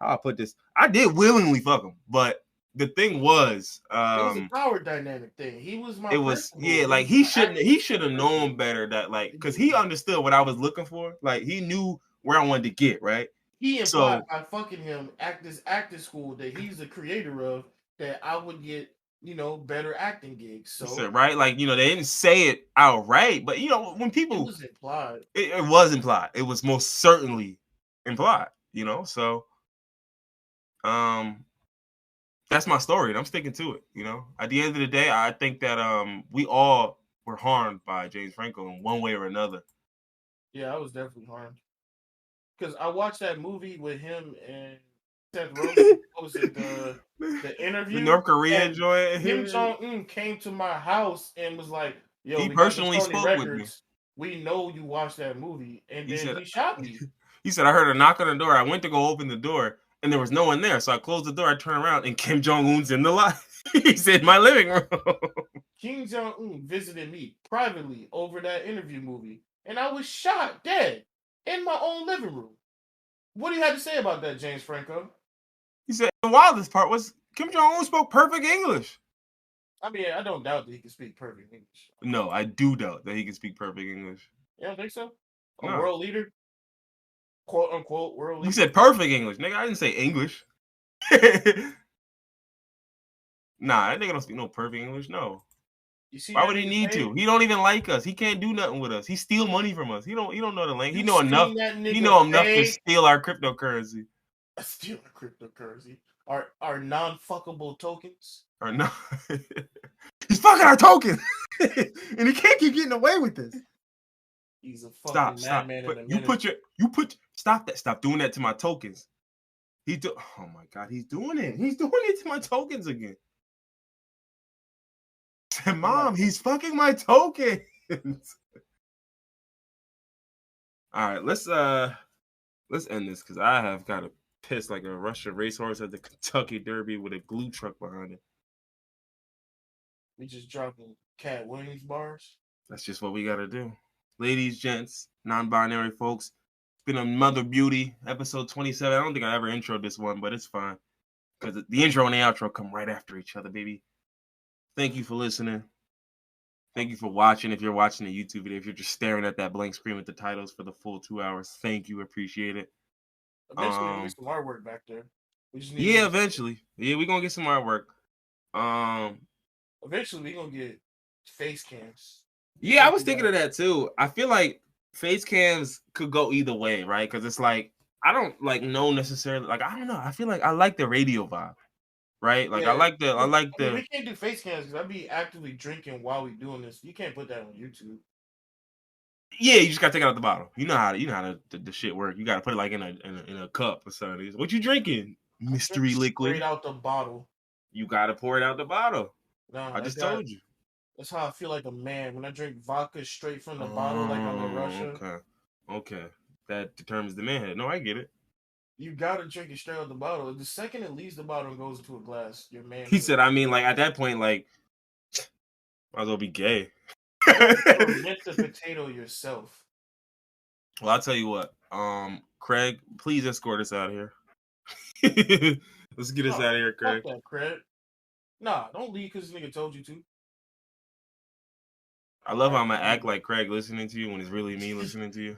I put this? I did willingly fuck him, but the thing was, It was a power dynamic thing. He was my it was principal. like he should have known better that like because he understood what I was looking for. Like he knew where I wanted to get, right? He implied So by fucking him at this acting school that he's the creator of that I would get, better acting gigs. So said, right, like they didn't say it outright, but when it people was implied. it was implied. It was most certainly implied. So that's my story, and I'm sticking to it. At the end of the day, I think that we all were harmed by James Franco in one way or another. Yeah, I was definitely harmed because I watched that movie with him and Seth Rogen. What was it? The interview. The North Korea joint. Kim Jong-un came to my house and was like, "Yo, He we got the personally Sony spoke with me. records. We know you watched that movie," and He then said, he shot me. He said, I heard a knock on the door. I went to go open the door, and there was no one there. So I closed the door. I turned around, and Kim Jong-un's in the lot. He said, my living room. Kim Jong-un visited me privately over that interview movie, and I was shot dead in my own living room. What do you have to say about that, James Franco? He said, the wildest part was Kim Jong-un spoke perfect English. I mean, I don't doubt that he can speak perfect English. No, I do doubt that he can speak perfect English. You don't think so? A No. world leader? Quote unquote world leader? You said perfect English, nigga. I didn't say English. Nah, that nigga don't speak no perfect English. No. Why would he need to? He don't even like us. He can't do nothing with us. He steal money from us. He don't know the language. He know enough. He know enough to steal our cryptocurrency. Steal our cryptocurrency. Our non-fuckable tokens. Or no. He's fucking our tokens. And he can't keep getting away with this. He's a fucking madman in a minute. Stop that. Stop doing that to my tokens. Oh my God, he's doing it. He's doing it to my tokens again. Mom, he's fucking my tokens. All right, let's end this because I have got to piss like a Russian racehorse at the Kentucky Derby with a glue truck behind it. We just dropping Cat Williams bars. That's just what we got to do. Ladies, gents, non-binary folks, it's been another beauty, episode 27. I don't think I ever introed this one, but it's fine because the intro and the outro come right after each other, baby. Thank you for listening. Thank you for watching. If you're watching the YouTube video, if you're just staring at that blank screen with the titles for the full 2 hours, thank you. Appreciate it. Eventually, we'll get some artwork back there. Eventually. Yeah, we're going to get some artwork. Eventually, we're going to get face cams. Yeah, I was Something thinking that of that too. I feel like face cams could go either way, right? Because it's like I don't like know necessarily. Like I don't know. I feel like I like the radio vibe, right? Like yeah. I like I mean, the we can't do face cams because I'd be actively drinking while we doing this. You can't put that on YouTube. yeah. You just gotta take it out the bottle. You know how the shit work. You gotta put it like in a cup or something. What you drinking? I drink Mystery straight liquid. out the bottle. You gotta pour it out the bottle. No, I just told you. that's how I feel like a man when I drink vodka straight from the bottle, like I'm in Oh, Russia. okay, okay. That determines the manhood. No, I get it. You gotta drink it straight out the bottle. The second it leaves the bottle and goes into a glass, your He manhood. said. I mean, like at that point, like might as well be gay. Ferment the potato yourself. Well, I'll tell you what. Craig, please escort us out of here. Let's get us No, out of here, fuck Craig. that, Craig. Nah, don't leave because this nigga told you to. I love All how right, I'm gonna act leave. like Craig listening to you when it's really me listening to you.